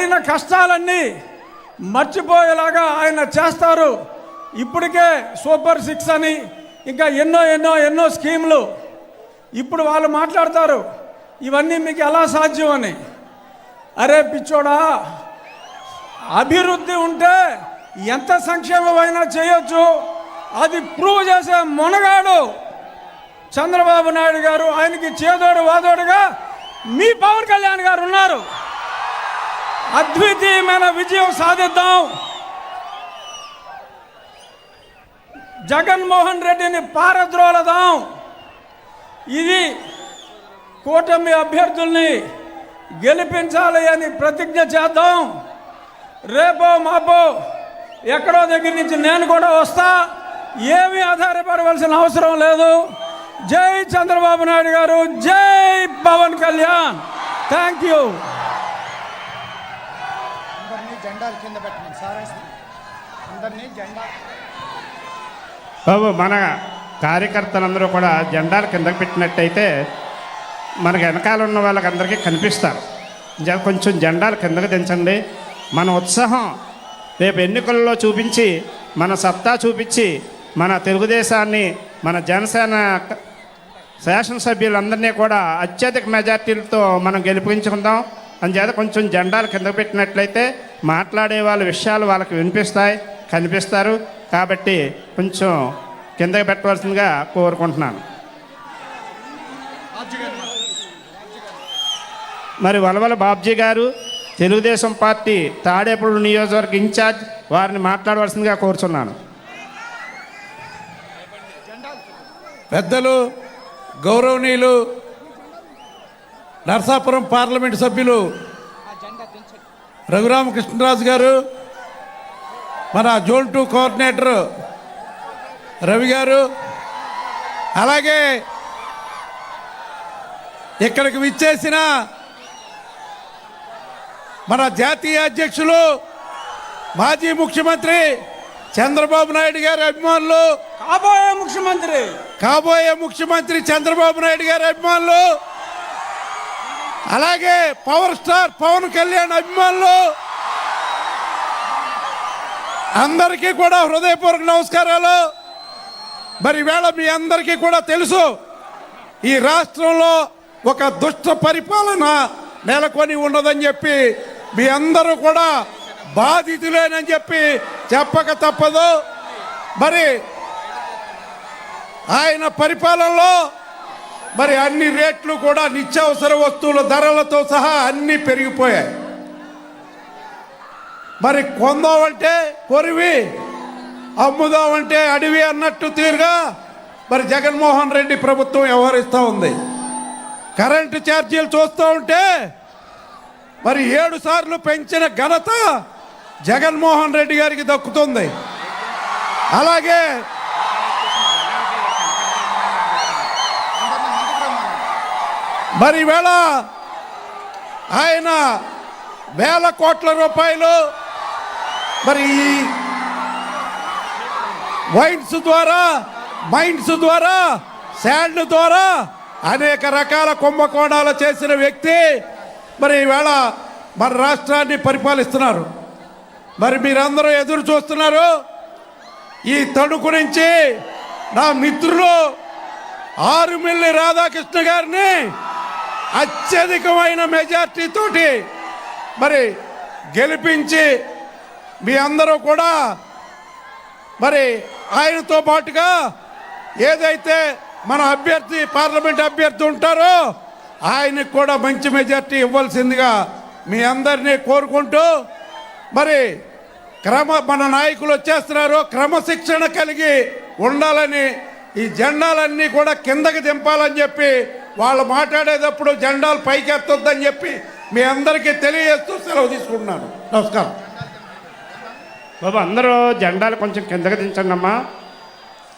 పడిన కష్టాలన్నీ మర్చిపోయేలాగా ఆయన చేస్తారు. ఇప్పటికే సూపర్ 6 అని ఇంకా ఎన్నో స్కీములు. ఇప్పుడు వాళ్ళు మాట్లాడతారు ఇవన్నీ మీకు ఎలా సాధ్యం అని. అరే పిచ్చోడా, అభివృద్ధి ఉంటే ఎంత సంక్షేమమైనా చేయొచ్చు. అది ప్రూవ్ చేసే మొనగాడు చంద్రబాబు నాయుడు గారు. ఆయనకి చేదోడు వాదోడుగా మీ పవన్ కళ్యాణ్ గారు ఉన్నారు. అద్వితీయమైన విజయం సాధిద్దాం. జగన్మోహన్ రెడ్డిని పారద్రోలదాం. ఇది కూటమి అభ్యర్థుల్ని గెలిపించాలి అని ప్రతిజ్ఞ చేద్దాం. రేపో మాపో ఎక్కడో దగ్గర నుంచి నేను కూడా వస్తా. ఏమీ ఆధారపడవలసిన అవసరం లేదు. జై చంద్రబాబు నాయుడు గారు, జై పవన్ కళ్యాణ్. Thank you. బాబు, మన కార్యకర్తలందరూ కూడా జెండాలు కిందకి పెట్టినట్టయితే మనకు వెనకాల ఉన్న వాళ్ళకి అందరికీ కనిపిస్తారు. కొంచెం జెండాలు కిందకి దించండి. మన ఉత్సాహం రేపు ఎన్నికల్లో చూపించి, మన సత్తా చూపించి, మన తెలుగుదేశాన్ని, మన జనసేన శాసనసభ్యులందరినీ కూడా అత్యధిక మెజార్టీలతో మనం గెలిపించుకుందాం. అందుచేత కొంచెం జెండాలు కిందకు పెట్టినట్లయితే మాట్లాడే వాళ్ళ విషయాలు వాళ్ళకి వినిపిస్తాయి, కనిపిస్తారు. కాబట్టి కొంచెం కిందకి పెట్టవలసిందిగా కోరుకుంటున్నాను. మరి వలవల బాబ్జీ గారు, తెలుగుదేశం పార్టీ తాడేపల్లి నియోజకవర్గ ఇన్ఛార్జ్, వారిని మాట్లాడవలసిందిగా కోరుచున్నాను. పెద్దలు, గౌరవనీయులు, నరసాపురం పార్లమెంటు సభ్యులు రఘురామకృష్ణరాజు గారు, మన జోన్ 2 కోఆర్డినేటర్ రవి గారు, అలాగే ఇక్కడికి విచ్చేసిన మన జాతీయ అధ్యక్షులు, మాజీ ముఖ్యమంత్రి చంద్రబాబు నాయుడు గారి అభిమానులు, కాబోయే ముఖ్యమంత్రి చంద్రబాబు నాయుడు గారి అభిమానులు, అలాగే పవర్ స్టార్ పవన్ కళ్యాణ్ అభిమానులు అందరికీ కూడా హృదయపూర్వక నమస్కారాలు. మరి వేళ మీ అందరికీ కూడా తెలుసు, ఈ రాష్ట్రంలో ఒక దుష్ట పరిపాలన నెలకొని ఉన్నదని చెప్పి మీ అందరూ కూడా బాధితులేనని చెప్పి చెప్పక తప్పదు. మరి ఆయన పరిపాలనలో మరి అన్ని రేట్లు కూడా నిత్యావసర వస్తువుల ధరలతో సహా అన్నీ పెరిగిపోయాయి. మరి కొందామంటే కొరివి, అమ్ముదామంటే అడవి అన్నట్టు తీరుగా మరి జగన్మోహన్ రెడ్డి ప్రభుత్వం వ్యవహరిస్తూ ఉంది. కరెంటు ఛార్జీలు చూస్తూ ఉంటే మరి 7 సార్లు పెంచిన ఘనత జగన్మోహన్ రెడ్డి గారికి దక్కుతుంది. అలాగే మరి వేళ ఆయన వేల కోట్ల రూపాయలు మరి వైన్స్ ద్వారా, మైన్స్ ద్వారా, శాండ్ ద్వారా అనేక రకాల కుంభకోణాలు చేసిన వ్యక్తి మరి ఈవేళ మన రాష్ట్రాన్ని పరిపాలిస్తున్నారు. మరి మీరందరూ ఎదురు చూస్తున్నారు. ఈ తణుకు నుంచి నా మిత్రులు ఆరుమిల్లి రాధాకృష్ణ గారిని అత్యధికమైన మెజార్టీ తోటి మరి గెలిపించి మీ అందరూ కూడా మరి ఆయనతో పాటుగా ఏదైతే మన అభ్యర్థి, పార్లమెంట్ అభ్యర్థి ఉంటారో ఆయనకు కూడా మంచి మెజార్టీ ఇవ్వాల్సిందిగా మీ అందరినీ కోరుకుంటూ, మరి మన నాయకులు వచ్చేస్తున్నారు, క్రమశిక్షణ కలిగి ఉండాలని, ఈ జెండాలన్నీ కూడా కిందకి దింపాలని చెప్పి వాళ్ళు మాట్లాడేటప్పుడు జెండాలు పైకి ఎత్తొద్దని చెప్పి మీ అందరికీ తెలియజేస్తూ సెలవు తీసుకుంటున్నాను. నమస్కారం. బాబు, అందరూ జెండాలు కొంచెం కిందకి దించండి అమ్మా.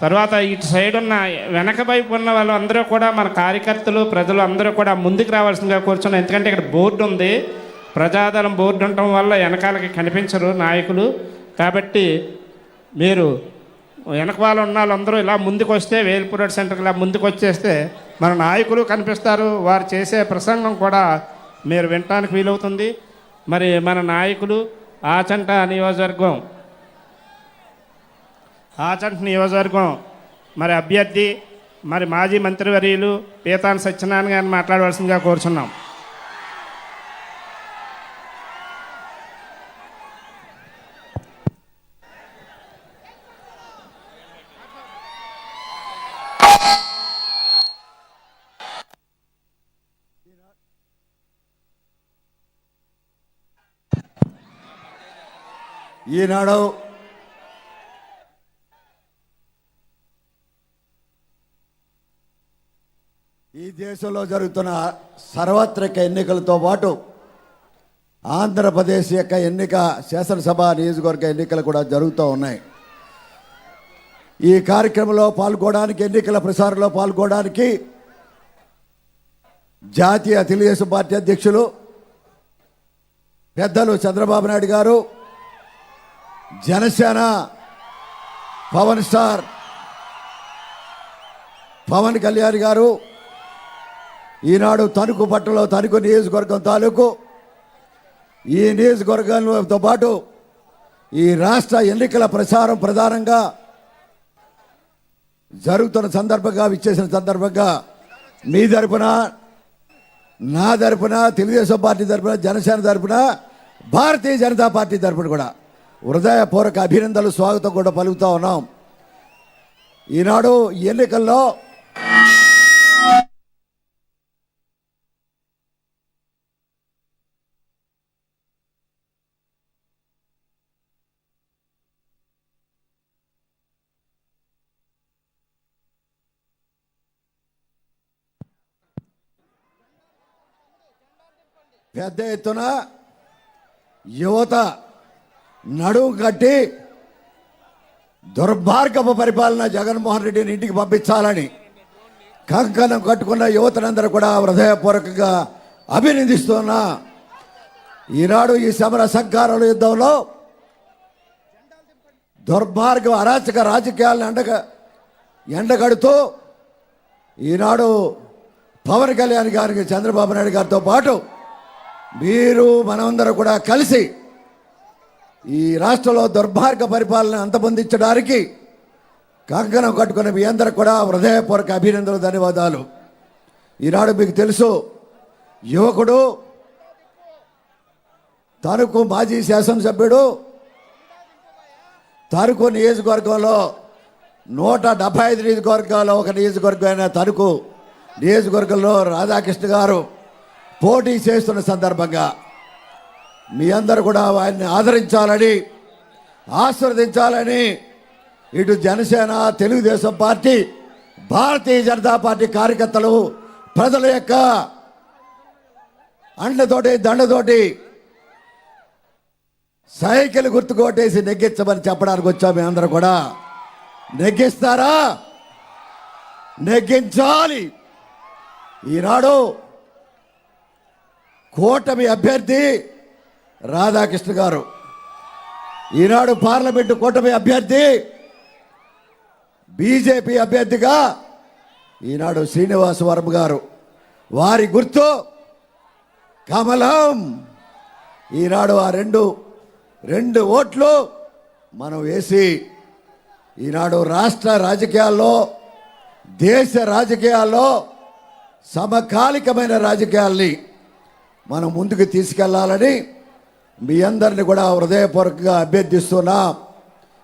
తర్వాత ఇటు సైడ్ ఉన్న వెనక వైపు ఉన్న వాళ్ళు అందరూ కూడా మన కార్యకర్తలు, ప్రజలు అందరూ కూడా ముందుకు రావాల్సిందిగా కూర్చున్నాం. ఎందుకంటే ఇక్కడ బోర్డు ఉంది, ప్రజాదళం బోర్డు ఉండటం వల్ల వెనకాలకి కనిపించరు నాయకులు. కాబట్టి మీరు వెనక వాళ్ళు ఉన్న వాళ్ళందరూ ఇలా ముందుకు వస్తే, వేల్పూర్ రోడ్ సెంటర్కి ఇలా ముందుకు వచ్చేస్తే మన నాయకులు కనిపిస్తారు. వారు చేసే ప్రసంగం కూడా మీరు వినటానికి వీలవుతుంది. మరి మన నాయకులు ఆచంట నియోజకవర్గం మరి అభ్యర్థి మరి మాజీ మంత్రివర్యులు పీతాన్ సత్యనారాయణ గారిని మాట్లాడవలసిందిగా కోరుచున్నాం. ఈనాడు ఈ దేశంలో జరుగుతున్న సార్వత్రిక ఎన్నికలతో పాటు ఆంధ్రప్రదేశ్ యొక్క శాసనసభ నియోజకవర్గ ఎన్నికలు కూడా జరుగుతూ ఉన్నాయి. ఈ కార్యక్రమంలో పాల్గొనడానికి, ఎన్నికల ప్రసారంలో పాల్గొనడానికి జాతీయ తెలుగుదేశం పార్టీ అధ్యక్షులు పెద్దలు చంద్రబాబు నాయుడు గారు, జనసేన పవన్ స్టార్ పవన్ కళ్యాణ్ గారు ఈనాడు తణుకు పట్టణంలో తణుకు నియోజకవర్గం తాలూకు ఈ నియోజకవర్గంతో పాటు ఈ రాష్ట్ర ఎన్నికల ప్రచారం ప్రధానంగా జరుగుతున్న సందర్భంగా విచ్చేసిన సందర్భంగా మీ తరపున, నా తరపున, తెలుగుదేశం పార్టీ తరపున, జనసేన తరపున, భారతీయ జనతా పార్టీ తరపున కూడా హృదయపూర్వక అభినందనలు, స్వాగతం కూడా పలుకుతా ఉన్నాం. ఈనాడు ఎన్నికల్లో పెద్ద ఎత్తున యువత నడుము కట్టి దుర్మార్గపు పరిపాలన జగన్మోహన్ రెడ్డిని ఇంటికి పంపించాలని కంకణం కట్టుకున్న యువతనందరూ కూడా హృదయపూర్వకంగా అభినందిస్తున్నా. ఈనాడు ఈ సమర సంకారాల యుద్ధంలో దుర్మార్గ అరాచక రాజకీయాలను ఎండగడుతూ ఈనాడు పవన్ కళ్యాణ్ గారికి, చంద్రబాబు నాయుడు గారితో పాటు మీరు మనమందరూ కూడా కలిసి ఈ రాష్ట్రంలో దుర్మార్గ పరిపాలన అంతమొందించడానికి కంకణం కట్టుకున్న మీ అందరూ కూడా హృదయపూర్వక అభినందనలు, ధన్యవాదాలు. ఈనాడు మీకు తెలుసు, యువకుడు, తణుకు మాజీ శాసనసభ్యుడు, తణుకు నియోజకవర్గంలో 175 నియోజకవర్గాల్లో ఒక నియోజకవర్గమైన తణుకు నియోజకవర్గంలో రాధాకృష్ణ గారు పోటీ చేస్తున్న సందర్భంగా మీ అందరూ కూడా ఆయన్ని ఆదరించాలని, ఆశీర్వదించాలని ఇటు జనసేన, తెలుగుదేశం పార్టీ, భారతీయ జనతా పార్టీ కార్యకర్తలు ప్రజల యొక్క అండతోటి, దండతోటి సైకిల్ గుర్తు కొట్టేసి నెగ్గించమని చెప్పడానికి వచ్చాం. మీ అందరూ కూడా నెగ్గిస్తారా? నెగ్గించాలి. ఈనాడు కూటమి అభ్యర్థి రాధాకృష్ణ గారు, ఈనాడు పార్లమెంటు కూటమి అభ్యర్థి, బీజేపీ అభ్యర్థిగా ఈనాడు శ్రీనివాస వర్మ గారు, వారి గుర్తు కమలం. ఈనాడు ఆ రెండు ఓట్లు మనం వేసి ఈనాడు రాష్ట్ర రాజకీయాల్లో, దేశ రాజకీయాల్లో సమకాలికమైన రాజకీయాల్ని మనం ముందుకు తీసుకెళ్లాలని మీ అందరిని కూడా హృదయపూర్వకంగా అభ్యర్థిస్తున్నా.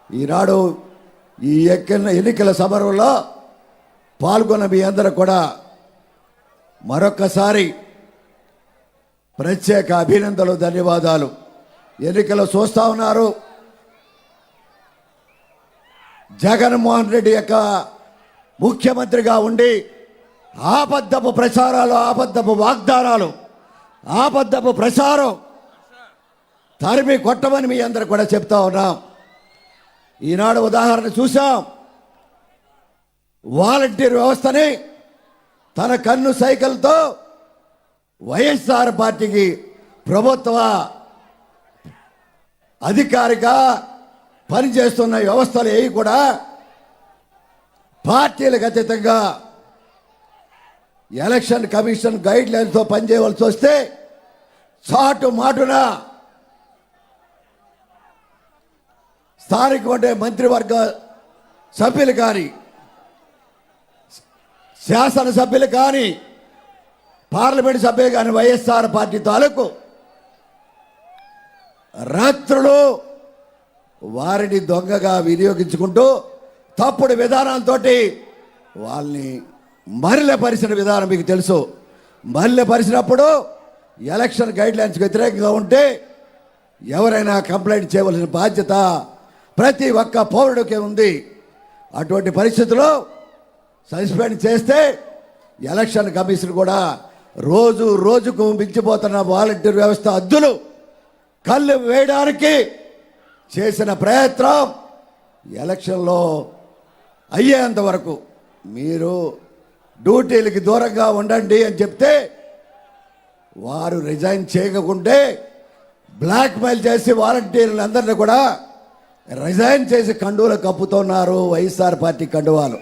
ఈనాడు ఈ ఎన్నికల సమరంలో పాల్గొన్న మీ అందరూ కూడా మరొక్కసారి ప్రత్యేక అభినందనలు, ధన్యవాదాలు. ఎన్నికలు చూస్తా ఉన్నారు, జగన్మోహన్ రెడ్డి యొక్క ముఖ్యమంత్రిగా ఉండి ఆబద్ధపు ప్రచారాలు, ఆబద్ధపు వాగ్దానాలు, ఆబద్ధపు ప్రచారం తరిమి కొట్టమని మీ అందరూ కూడా చెప్తా ఉన్నాం. ఈనాడు ఉదాహరణ చూసాం. వాలంటీర్ వ్యవస్థని తన కన్ను సైకిల్తో వైఎస్ఆర్ పార్టీకి ప్రభుత్వ అధికారిక పనిచేస్తున్న వ్యవస్థలు ఏవి కూడా పార్టీలకు అతీతంగా ఎలక్షన్ కమిషన్ గైడ్ లైన్స్తో పనిచేయవలసి వస్తే చాటు మాటున స్థానిక ఉండే మంత్రివర్గ సభ్యులు కానీ, శాసనసభ్యులు కానీ, పార్లమెంట్ సభ్యులు కానీ వైఎస్ఆర్ పార్టీ తాలూకు రాత్రులు వారిని దొంగగా వినియోగించుకుంటూ తప్పుడు విధానాలతో వాళ్ళని మరిలపరిచిన విధానం మీకు తెలుసు. మరిలపరిచినప్పుడు ఎలక్షన్ గైడ్లైన్స్కి వ్యతిరేకంగా ఉంటే ఎవరైనా కంప్లైంట్ చేయవలసిన బాధ్యత ప్రతి ఒక్క పౌరుడికి ఉంది. అటువంటి పరిస్థితుల్లో సస్పెండ్ చేస్తే ఎలక్షన్ కమిషన్ కూడా రోజు రోజుకు మించిపోతున్న వాలంటీర్ వ్యవస్థ అద్దులు కళ్ళు వేయడానికి చేసిన ప్రయత్నం ఎలక్షన్లో అయ్యేంత వరకు మీరు డ్యూటీలకి దూరంగా ఉండండి అని చెప్తే వారు రిజైన్ చేయకుంటే బ్లాక్మెయిల్ చేసి వాలంటీర్లు అందరినీ కూడా రిజైన్ చేసి కండువలు కప్పుతున్నారు వైఎస్ఆర్ పార్టీ కండువాలు.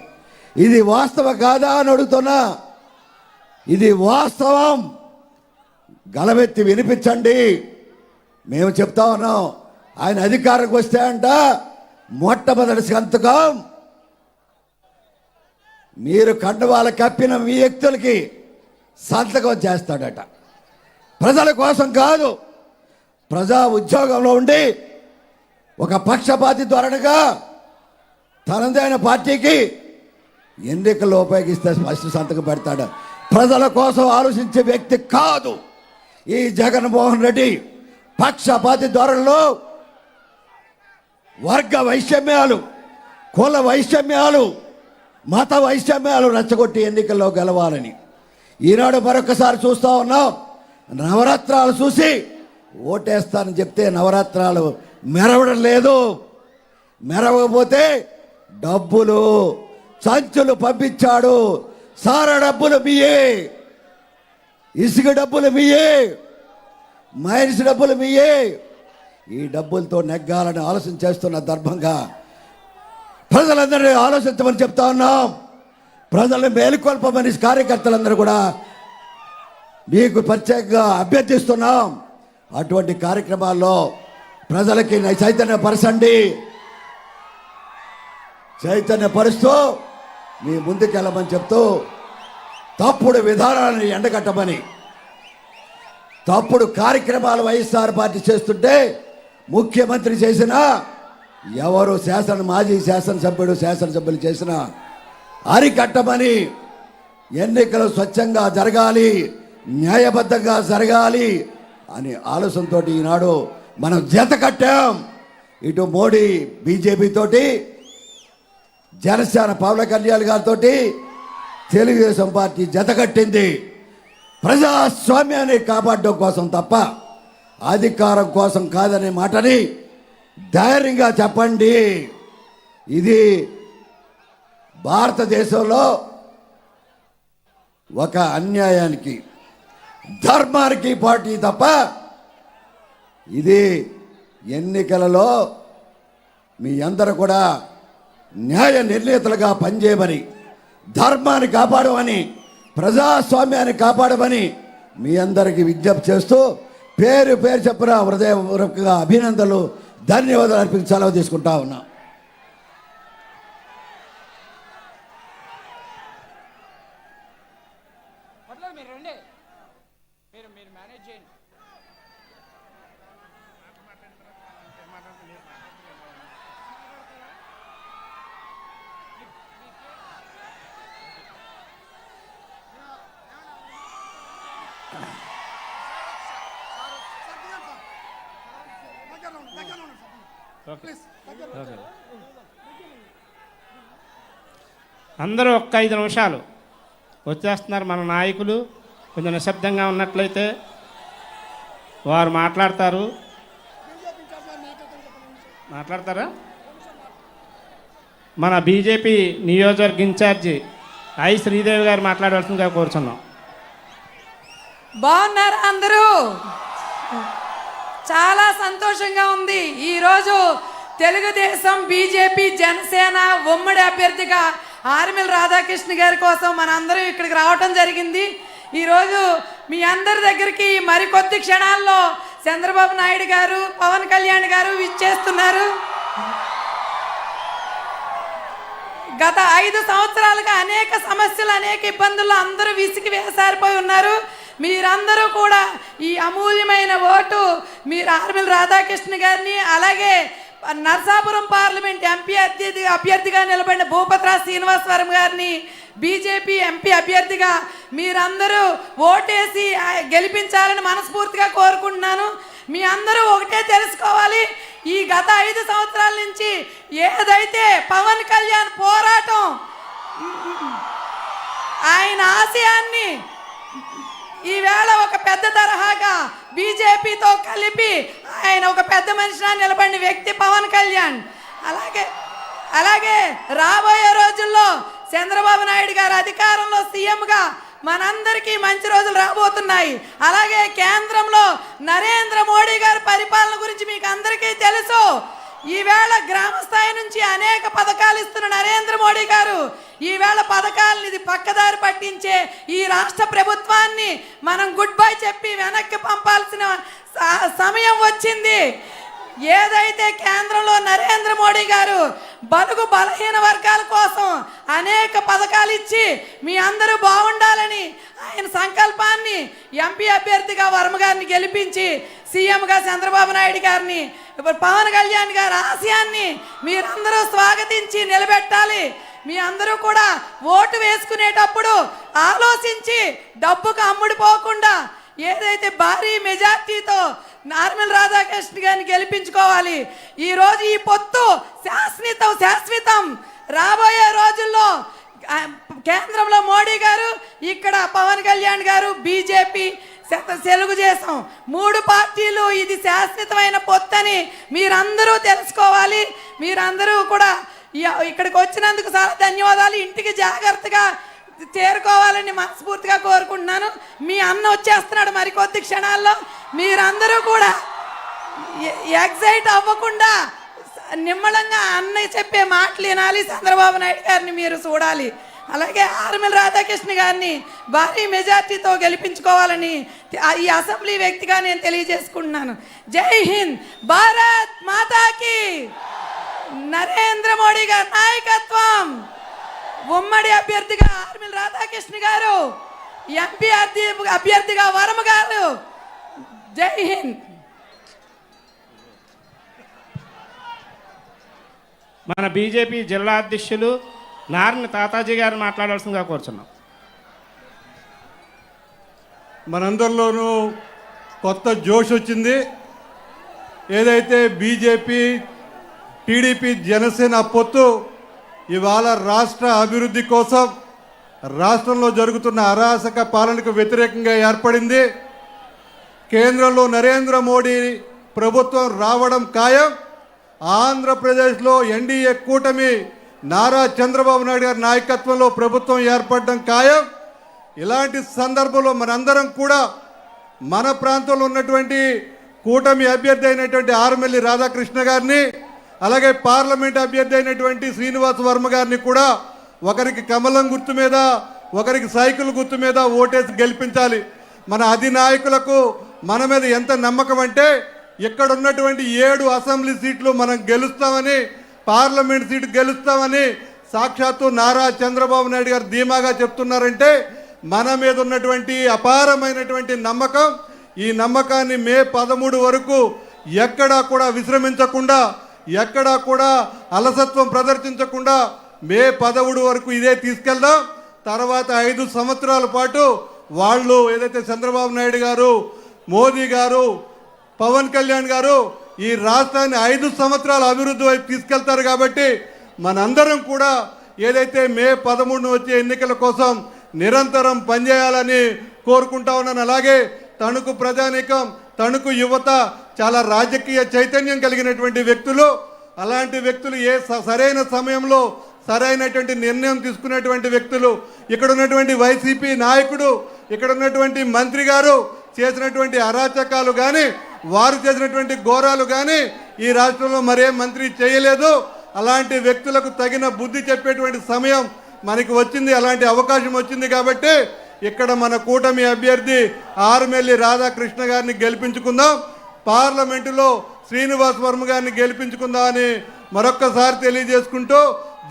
ఇది వాస్తవం కాదా అని అడుగుతున్నా. ఇది వాస్తవం. గలమెత్తి వినిపించండి. మేము చెప్తా ఉన్నాం. ఆయన అధికారంకి వస్తే అంట మొట్టమొదటి సంతకం మీరు కండువాల కప్పిన మీ వ్యక్తులకి సంతకం చేస్తాడట. ప్రజల కోసం కాదు, ప్రజా ఉద్యోగంలో ఉండి ఒక పక్షపాతి ధోరణిగా తనదైన పార్టీకి ఎన్నికల్లో ఉపయోగిస్తే ఫస్ట్ సంతకం పెడతాడు. ప్రజల కోసం ఆలోచించే వ్యక్తి కాదు ఈ జగన్మోహన్ రెడ్డి. పక్షపాతి ధోరణిలో వర్గ వైషమ్యాలు, కుల వైషమ్యాలు, మత వైషమ్యాలు రెచ్చగొట్టి ఎన్నికల్లో గెలవాలని ఈనాడు మరొకసారి చూస్తూ ఉన్నాం. నవరాత్రాలు చూసి ఓటేస్తానని చెప్తే నవరాత్రాలు మెరవడం లేదు. మెరవకపోతే డబ్బులు సంచులు పంపించాడు. సారా డబ్బులు మీయే, ఇసుక డబ్బులు మీయే, మైన్స్ డబ్బులు మీయే. ఈ డబ్బులతో నెగ్గాలని ఆలోచన చేస్తున్న దర్భంగా ప్రజలందరినీ ఆలోచించమని చెప్తా ఉన్నాం. ప్రజల్ని మేలుకొల్పమని కార్యకర్తలందరూ కూడా మీకు ప్రత్యేకంగా అభ్యర్థిస్తున్నాం. అటువంటి కార్యక్రమాల్లో ప్రజలకి చైతన్యపరచండి. చైతన్యపరుస్తూ మీ ముందుకెళ్ళమని చెప్తూ తప్పుడు విధానాన్ని ఎండగట్టమని, తప్పుడు కార్యక్రమాలు వైఎస్ఆర్ పార్టీ చేస్తుంటే ముఖ్యమంత్రి చేసిన ఎవరు మాజీ శాసనసభ్యులు చేసిన అరికట్టమని, ఎన్నికలు స్వచ్ఛంగా జరగాలి, న్యాయబద్ధంగా జరగాలి అని ఆలోచనతో ఈనాడు మనం జత కట్టాం. ఇటు మోడీ బీజేపీ తోటి, జనసేన పవన్ కళ్యాణ్ గారితో తెలుగుదేశం పార్టీ జత కట్టింది. ప్రజాస్వామ్యాన్ని కాపాడడం కోసం తప్ప అధికారం కోసం కాదనే మాటని ధైర్యంగా చెప్పండి. ఇది భారతదేశంలో ఒక అన్యాయానికి, ధర్మానికి పార్టీ తప్ప ఇది ఎన్నికలలో మీ అందరూ కూడా న్యాయ నిర్ణేతలుగా పనిచేయమని, ధర్మాన్ని కాపాడమని, ప్రజాస్వామ్యాన్ని కాపాడమని మీ అందరికీ విజ్ఞప్తి చేస్తూ పేరు పేరు చెప్పిన హృదయపూర్వకంగా అభినందనలు, ధన్యవాదాలు అర్పించి సెలవు తీసుకుంటా ఉన్నా. అందరూ ఒక్క 5 నిమిషాలు వచ్చేస్తున్నారు మన నాయకులు. కొంచెం నిశ్శబ్దంగా ఉన్నట్లయితే వారు మాట్లాడతారా? మన బీజేపీ నియోజకవర్గ ఇన్ఛార్జి ఐ శ్రీదేవి గారు మాట్లాడవలసిందిగా కోరుచున్నాం. బాగున్నారా అందరూ? చాలా సంతోషంగా ఉంది. ఈరోజు తెలుగుదేశం, బీజేపీ, జనసేన ఉమ్మడి అభ్యర్థిగా ఆర్మిల్ రాధాకృష్ణ గారి కోసం మనందరం ఇక్కడికి రావటం జరిగింది. ఈరోజు మీ అందరి దగ్గరికి మరికొద్ది క్షణాల్లో చంద్రబాబు నాయుడు గారు, పవన్ కళ్యాణ్ గారు విచ్చేస్తున్నారు. గత 5 సంవత్సరాలుగా అనేక సమస్యలు, అనేక ఇబ్బందులు అందరూ విసిగి వేసారిపోయి ఉన్నారు. మీరందరూ కూడా ఈ అమూల్యమైన ఓటు మీరు ఆర్మిల్ రాధాకృష్ణ గారిని, అలాగే నర్సాపురం పార్లమెంట్ ఎంపీ అభ్యర్థిగా నిలబడిన భూపతిరాజు శ్రీనివాసవరం గారిని బీజేపీ ఎంపీ అభ్యర్థిగా మీరందరూ ఓటేసి గెలిపించాలని మనస్ఫూర్తిగా కోరుకుంటున్నాను. మీ అందరూ ఒకటే తెలుసుకోవాలి, ఈ గత 5 సంవత్సరాల నుంచి ఏదైతే పవన్ కళ్యాణ్ పోరాటం, ఆయన ఆశయాన్ని ఈవేళ ఒక పెద్ద తరహాగా బీజేపీతో కలిపి ఆయన ఒక పెద్ద మనిషిగా నిలబడిన వ్యక్తి పవన్ కళ్యాణ్. అలాగే రాబోయే రోజుల్లో చంద్రబాబు నాయుడు గారు అధికారంలో సీఎంగా మనందరికీ మంచి రోజులు రాబోతున్నాయి. అలాగే కేంద్రంలో నరేంద్ర మోడీ గారి పరిపాలన గురించి మీకు అందరికీ తెలుసు. ఈవేళ గ్రామ స్థాయి నుంచి అనేక పథకాలు ఇస్తున్న నరేంద్ర మోడీ గారు ఈవేళ పథకాలను ఇది పక్కదారి పట్టించే ఈ రాష్ట్ర ప్రభుత్వాన్ని మనం గుడ్ బై చెప్పి వెనక్కి పంపాల్సిన సమయం వచ్చింది. ఏదైతే కేంద్రంలో నరేంద్ర మోడీ గారు బలుగు బలహీన వర్గాల కోసం అనేక పథకాలు ఇచ్చి మీ అందరూ బాగుండాలని ఆయన సంకల్పాన్ని ఎంపీ అభ్యర్థిగా వర్మ గారిని గెలిపించి సీఎంగా చంద్రబాబు నాయుడు గారిని, ఇప్పుడు పవన్ కళ్యాణ్ గారి ఆశయాన్ని మీరందరూ స్వాగతించి నిలబెట్టాలి. మీ అందరూ కూడా ఓటు వేసుకునేటప్పుడు ఆలోచించి డబ్బుకు అమ్ముడుపోకుండా ఏదైతే భారీ మెజార్టీతో ఆర్మిల్ రాధాకృష్ణ గారిని గెలిపించుకోవాలి. ఈరోజు ఈ పొత్తు శాశ్వతం. రాబోయే రోజుల్లో కేంద్రంలో మోడీ గారు, ఇక్కడ పవన్ కళ్యాణ్ గారు, బీజేపీ, తెలుగుదేశం 3 పార్టీలు, ఇది శాశ్వతమైన పొత్తని మీరందరూ తెలుసుకోవాలి. మీరందరూ కూడా ఇక్కడికి వచ్చినందుకు చాలా ధన్యవాదాలు. ఇంటికి జాగ్రత్తగా చేరుకోవాలని మనస్ఫూర్తిగా కోరుకుంటున్నాను. మీ అన్న వచ్చేస్తున్నాడు మరికొద్ది క్షణాల్లో. మీరందరూ కూడా ఎగ్జైట్ అవ్వకుండా నిమ్మళంగా అన్నయ్య చెప్పే మాటలు వినాలి. చంద్రబాబు నాయుడు గారిని మీరు చూడాలి. అలాగే ఆర్మిల్ రాధాకృష్ణ గారిని భారీ మెజార్టీతో గెలిపించుకోవాలని ఈ అసెంబ్లీ వ్యక్తిగా నేను తెలియజేసుకుంటున్నాను. జై హింద్, భారత్ మాతాకి. నరేంద్ర మోడీ గారి నాయకత్వం, ఉమ్మడి అభ్యర్థిగా ఆర్మిల్ రాధాకృష్ణ గారు, ఎంపీ అభ్యర్థిగా వర్మ గారు. జై హింద్. మన బీజేపీ జిల్లా అధ్యక్షులు నారాయణ తాతాజీ గారు మాట్లాడాల్సిందిగా కోరుచున్నాం. మనందరిలోనూ కొత్త జోష్ వచ్చింది. ఏదైతే బీజేపీ, టీడీపీ, జనసేన పొత్తు ఇవాళ రాష్ట్ర అభివృద్ధి కోసం, రాష్ట్రంలో జరుగుతున్న అరాచక పాలనకు వ్యతిరేకంగా ఏర్పడింది. కేంద్రంలో నరేంద్ర మోడీ ప్రభుత్వం రావడం ఖాయం. ఆంధ్రప్రదేశ్లో ఎన్డీఏ కూటమి నారా చంద్రబాబు నాయుడు గారి నాయకత్వంలో ప్రభుత్వం ఏర్పడడం ఖాయం. ఇలాంటి సందర్భంలో మనందరం కూడా మన ప్రాంతంలో ఉన్నటువంటి కూటమి అభ్యర్థి అయినటువంటి ఆర్మిల్లి రాధాకృష్ణ గారిని, అలాగే పార్లమెంట్ అభ్యర్థి అయినటువంటి శ్రీనివాస వర్మ గారిని కూడా ఒకరికి కమలం గుర్తు మీద, ఒకరికి సైకిల్ గుర్తు మీద ఓటేసి గెలిపించాలి. మన అధినాయకులకు మన మీద ఎంత నమ్మకం అంటే, ఇక్కడ ఉన్నటువంటి 7 అసెంబ్లీ సీట్లు మనం గెలుస్తామని, పార్లమెంట్ సీటు గెలుస్తామని సాక్షాత్తు నారా చంద్రబాబు నాయుడు గారు ధీమాగా చెప్తున్నారంటే మన మీద ఉన్నటువంటి అపారమైనటువంటి నమ్మకం. ఈ నమ్మకాన్ని మే 13 వరకు ఎక్కడా కూడా విశ్రమించకుండా, ఎక్కడా కూడా అలసత్వం ప్రదర్శించకుండా మే 13 వరకు ఇదే తీసుకెళ్దాం. తర్వాత 5 సంవత్సరాల పాటు వాళ్ళు ఏదైతే చంద్రబాబు నాయుడు గారు, మోదీ గారు, పవన్ కళ్యాణ్ గారు ఈ రాష్ట్రాన్ని 5 సంవత్సరాల అభివృద్ధి వైపు తీసుకెళ్తారు. కాబట్టి మనందరం కూడా ఏదైతే మే 13 వచ్చే ఎన్నికల కోసం నిరంతరం పనిచేయాలని కోరుకుంటా ఉన్నాను. అలాగే తణుకు ప్రజానీకం, తణుకు యువత చాలా రాజకీయ చైతన్యం కలిగినటువంటి వ్యక్తులు. అలాంటి వ్యక్తులు సరైన సమయంలో సరైనటువంటి నిర్ణయం తీసుకునేటువంటి వ్యక్తులు. ఇక్కడ ఉన్నటువంటి వైసీపీ నాయకుడు, ఇక్కడ ఉన్నటువంటి మంత్రి గారు చేసినటువంటి అరాచకాలు కానీ, వారు చేసినటువంటి ఘోరాలు కానీ ఈ రాష్ట్రంలో మరే మంత్రి చేయలేదు. అలాంటి వ్యక్తులకు తగిన బుద్ధి చెప్పేటువంటి సమయం మనకి వచ్చింది, అలాంటి అవకాశం వచ్చింది. కాబట్టి ఇక్కడ మన కూటమి అభ్యర్థి ఆర్మిల్లి రాధాకృష్ణ గారిని గెలిపించుకుందాం. పార్లమెంటులో శ్రీనివాస్ వర్మ గారిని గెలిపించుకుందామని మరొక్కసారి తెలియజేసుకుంటూ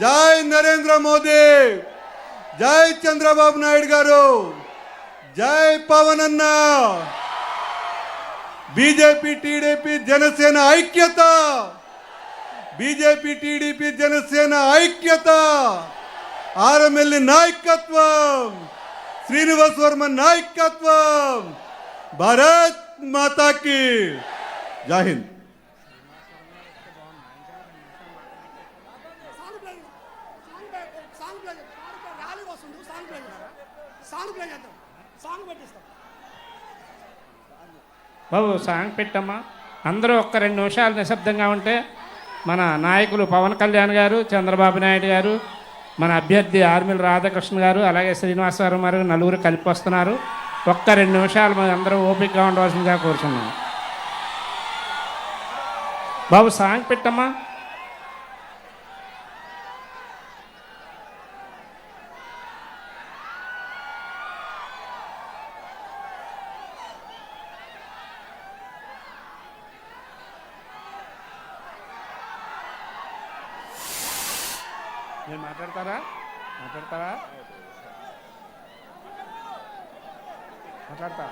జై నరేంద్ర మోదీ, జై చంద్రబాబు నాయుడు గారు, జై పవన్ అన్న, బీజేపీ టీడీపీ జనసేన ఐక్యత, బీజేపీ టీడీపీ జనసేన ఐక్యత, ఆర్ఎంఎల్ఏ నాయకత్వం, శ్రీనివాస్ వర్మ నాయకత్వం, భారత్ మాతాకి జై హింద్. బాబు సాంగ్ పెట్టమ్మా. అందరూ ఒక్క 2 నిమిషాలు నిశ్శబ్దంగా ఉంటే మన నాయకులు పవన్ కళ్యాణ్ గారు, చంద్రబాబు నాయుడు గారు, మన అభ్యర్థి ఆర్మిల్ రాధాకృష్ణ గారు, అలాగే శ్రీనివాసవరం గారు నలుగురు కలిపి వస్తున్నారు. ఒక్క 2 నిమిషాలు మనం అందరూ ఓపికగా ఉండవలసిందిగా కోరుచున్నాం. బాబు సాంగ్ పెట్టమ్మా. మీరు మాట్లాడతారా? మాట్లాడతా.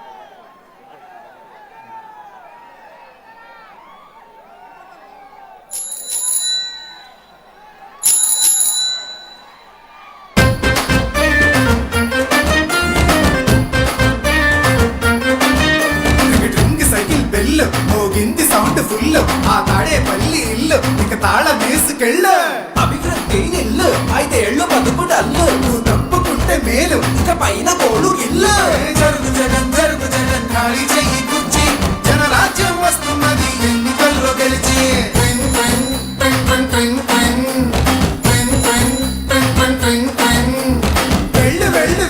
సైకిల్ బెల్లు మోగింది సౌండ్ ఫుల్, ఆ తాడే పల్లి ఇల్లు ఇక తాళ వేసుకెళ్ళు. అభివృద్ధి ఇల్లు 5 ఏళ్ళు బతుకు డల్లు, నువ్వు తప్పుకుంటే మేలు ఇక పైన కోడు ఇల్లు. జరుగు జగన్ ఖాళీ చెయ్యి కుర్చీ, జనరాజ్యం వస్తున్నది ఎన్నికల్లో గెలిచి.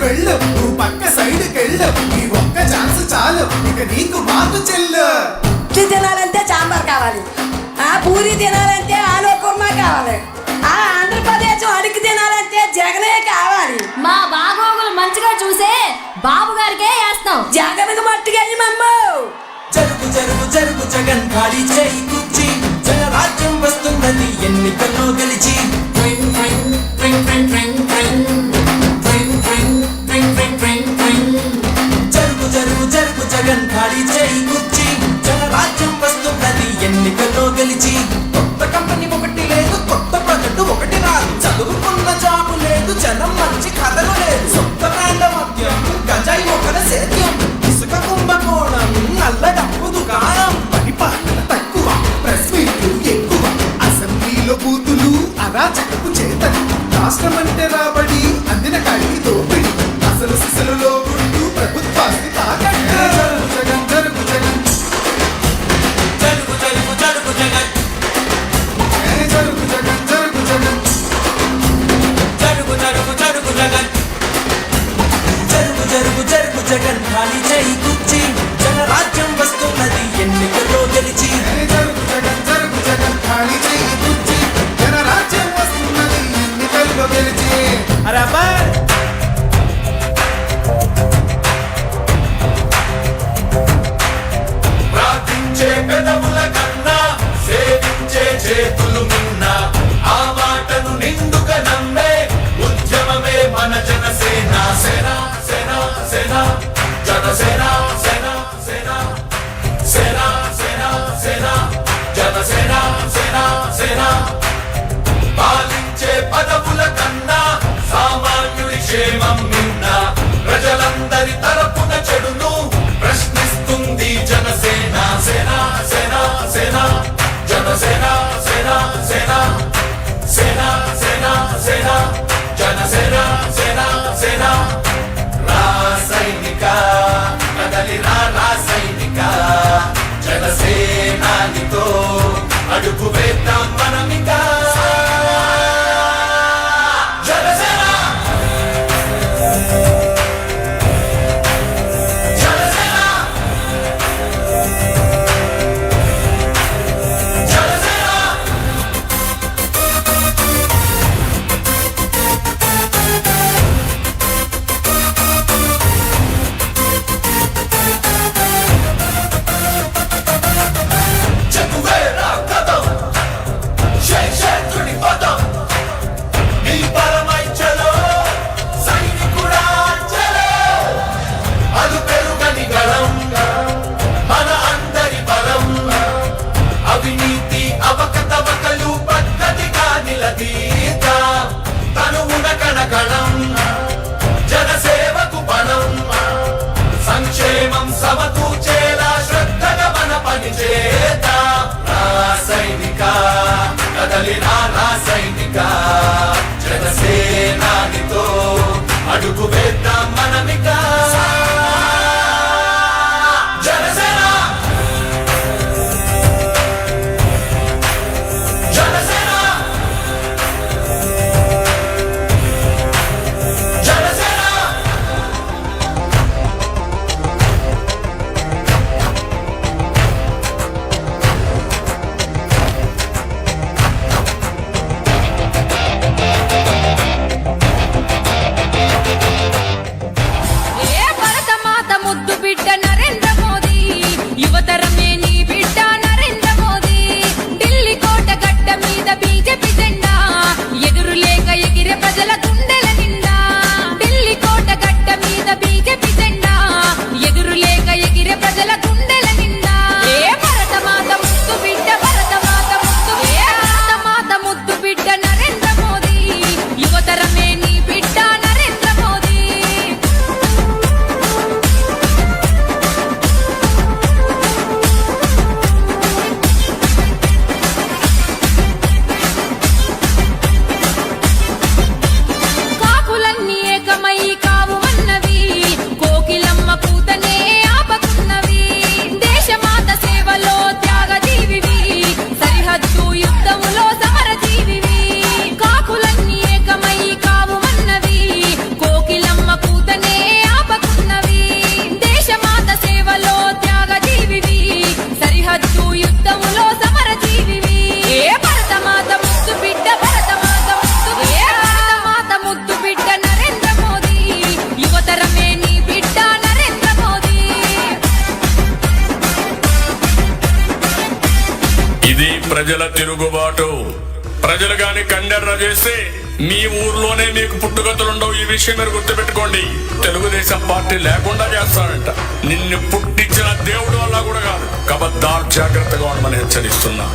వెళ్ళు నువ్వు పక్క సైడ్కెళ్ళు, ఈ ఒక్క ఛాన్స్ చాలు ఇక నీకు మాకు చెల్లు. ఇడ్లీ తినాలంటే సాంబార్ కావాలి, ఆ పూరి తినాలంటే ఆలు కుర్మా కావాలి, ఆ ఆంధ్రప్రదేశ్ అడిగి తినాలంటే జగనే కావాలి. మా బాగోగులు మంచిగా చూసే బాబు గారికే వేస్తాం. జగన్కు మట్టుకెళ్ళి మమ్మ. జరుగు జగన్ ఖాళీ చేయి కుర్చీ, జనరాజ్యం వస్తున్నది ఎన్నికల్లో గెలిచి. జరుగు జగన్ ఖాళీ చేయి కుర్చీ, జనరాజ్యం వస్తున్నది ఎన్నికల్లో గెలిచి. కొత్త కంపెనీ ఒకటి లేదు, కొత్త ప్రాజెక్టు ఒకటి రాదు, చదువుకున్న జాబు లేదు, జనం మంచి కథలు లేదు, సొంత బ్రాండ్ మద్యం గజాయి ఒకర సేద్యం, ఇసుక కుంభకోణం నల్ల డబ్బు దుకాణం, పరిపాలన తక్కువ ప్రెస్ మీట్లు ఎక్కువ, అసెంబ్లీలో బూతులు అరాచకపు చేతలు, రాష్ట్రం అంటే రాబడి అందిన కడి దోపిడి, అసలు సిసలులో గుండు ప్రభుత్వాన్ని తాకట్టు. జరుగు జగన్ జగన్ ఖాళీ చేయి కుర్చీ, జనరాజ్యం వస్తున్నది ఎన్నికల్లో గెలిచి. జరుగు జగన్ ఖాళీ చేయి కుర్చీ, జనరాజ్యం వస్తున్నది ఎన్నికల్లో గెలిచి. అరే ప్రార్థించే పెదవుల కన్నా సేవించే చేతులు మిన్న, ఆ మాటను నిండుగా నమ్మే ఉద్యమమే మన జనసేన. సేన సేన సేన జనసేన, సేన సేన సేన సేన సేన జనసేన, సేన సేన. పాలించే పదవుల కన్నా సామాన్యుడి క్షేమం నిన్న, ప్రజలందరి తరపున చెడును ప్రశ్నిస్తుంది జనసేన. సేన సేన సేన జనసేన, సేన సేన సేన సేన సేన జనసేన, సేన సేన. రాసైనిక కదలి రాసైనిక, జనసేనానితో అడుగు వేద్దాం మనమిక. జనసేన జనసేన జనసేన. చెక్కువేరా కదం ఇది ప్రజల తిరుగుబాటు. ప్రజలు గాని కండెర్ర చేస్తే మీ ఊర్లోనే మీకు పుట్టుగతులుండవు. ఈ విషయం మీరు గుర్తుపెట్టుకోండి. తెలుగుదేశం పార్టీ లేకుండా చేస్తానంట. నిన్ను పుట్టించిన దేవుడు వల్ల కూడా కాదు. కబద్దార్, జాగ్రత్తగా ఉండమని హెచ్చరిస్తున్నా.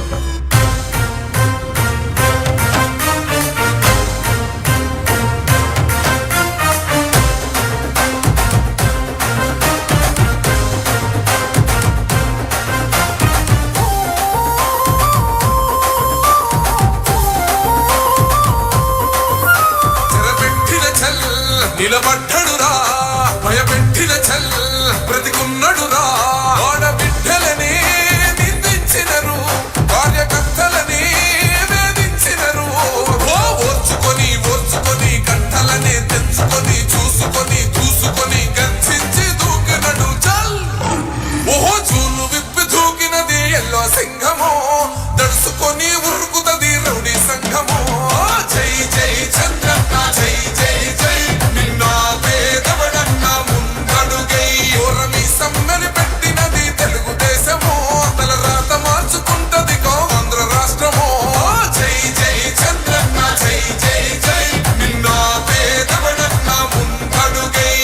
నిలబడ్డడురా భయపెట్టిన చల్ బ్రతికున్నడురా ఆడబిడ్డలని నిందించినరు కార్యకర్తలని వేధించినరు ఓర్చుకొని ఓర్చుకొని కట్టలనే తెచ్చుకొని చూసుకొని చూసుకొని గర్జించి దూకినడు చల్ ఓహో చూలు విప్పి దూకినది ఎల్లో సింహము దడుసుకొని ఉరుకుతది రౌడీ సంఘము జై జై చంద్రన్న జై జై జై సమ్మని పెట్టినది తెలుగుదేశము తల రాత మార్చుకుంటది ఆంధ్ర రాష్ట్రము జై జై చంద్రన్న జై జై జై నిన్న పేదవడన్న ముందడుగై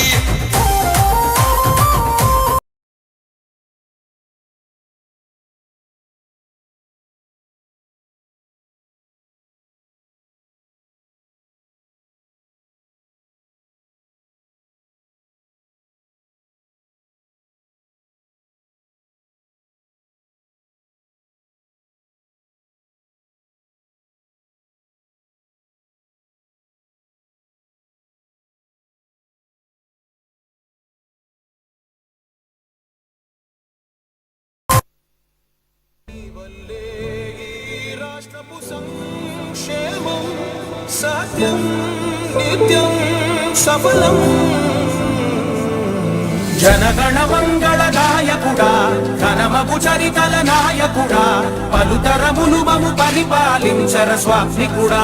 రాష్ట్రపు సంక్షేమం సత్యం నిత్యం సఫలం జనగణ మంగళ నాయకుడా ఘనమగు చరితల నాయకుడా పలుతరములు మము పరిపాలించర స్వామికుడా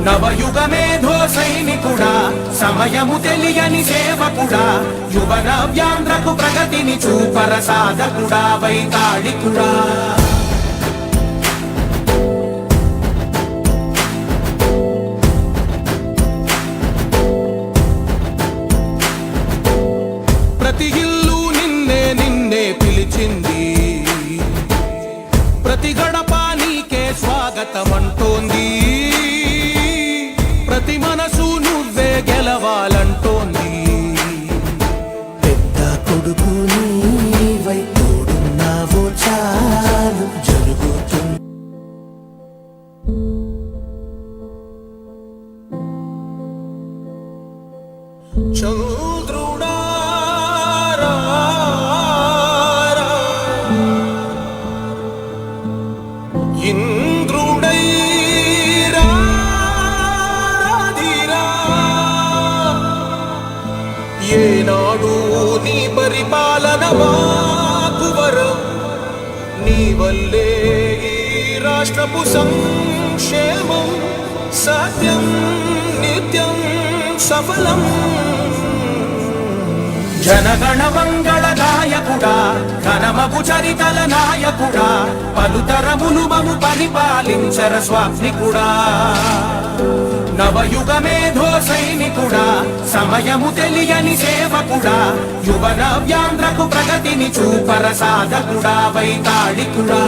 నవయుగ మేధో సైనికుడా సమయము తెలియని సేవకుడా యువన వ్యాంధ్రకు ప్రగతిని చూపర సాధకుడా వైతాళికుడా ప్రతి ఇల్లు నిన్నే నిన్నే పిలిచింది ప్రతి గడప నీకే స్వాగతం అంటోంది ప్రతి మనసు నువ్వే గెలవాలంటోంది పెద్ద కొడుకు నీవై తోడున్నావో చాలు జరుగుతుంది చంద్రుడా ఇంద్రుడై రాధిరా ఏనాడు నీ పరిపాలన మాకు వరం నీ వల్లే ఈ రాష్ట్రపు సంక్షేమం సత్యం నిత్యం సఫలం జనగణ మంగళ నాయకుడా ఘనమగు చరితల నాయకుడా పలుతరములు మము పరిపాలించర స్వామికుడా నవయుగ మేధో సైనికుడా సమయము తెలియని సేవకుడా యువన వ్యాంధ్రకు ప్రగతిని చూపర సాధకుడా వైతాళికుడా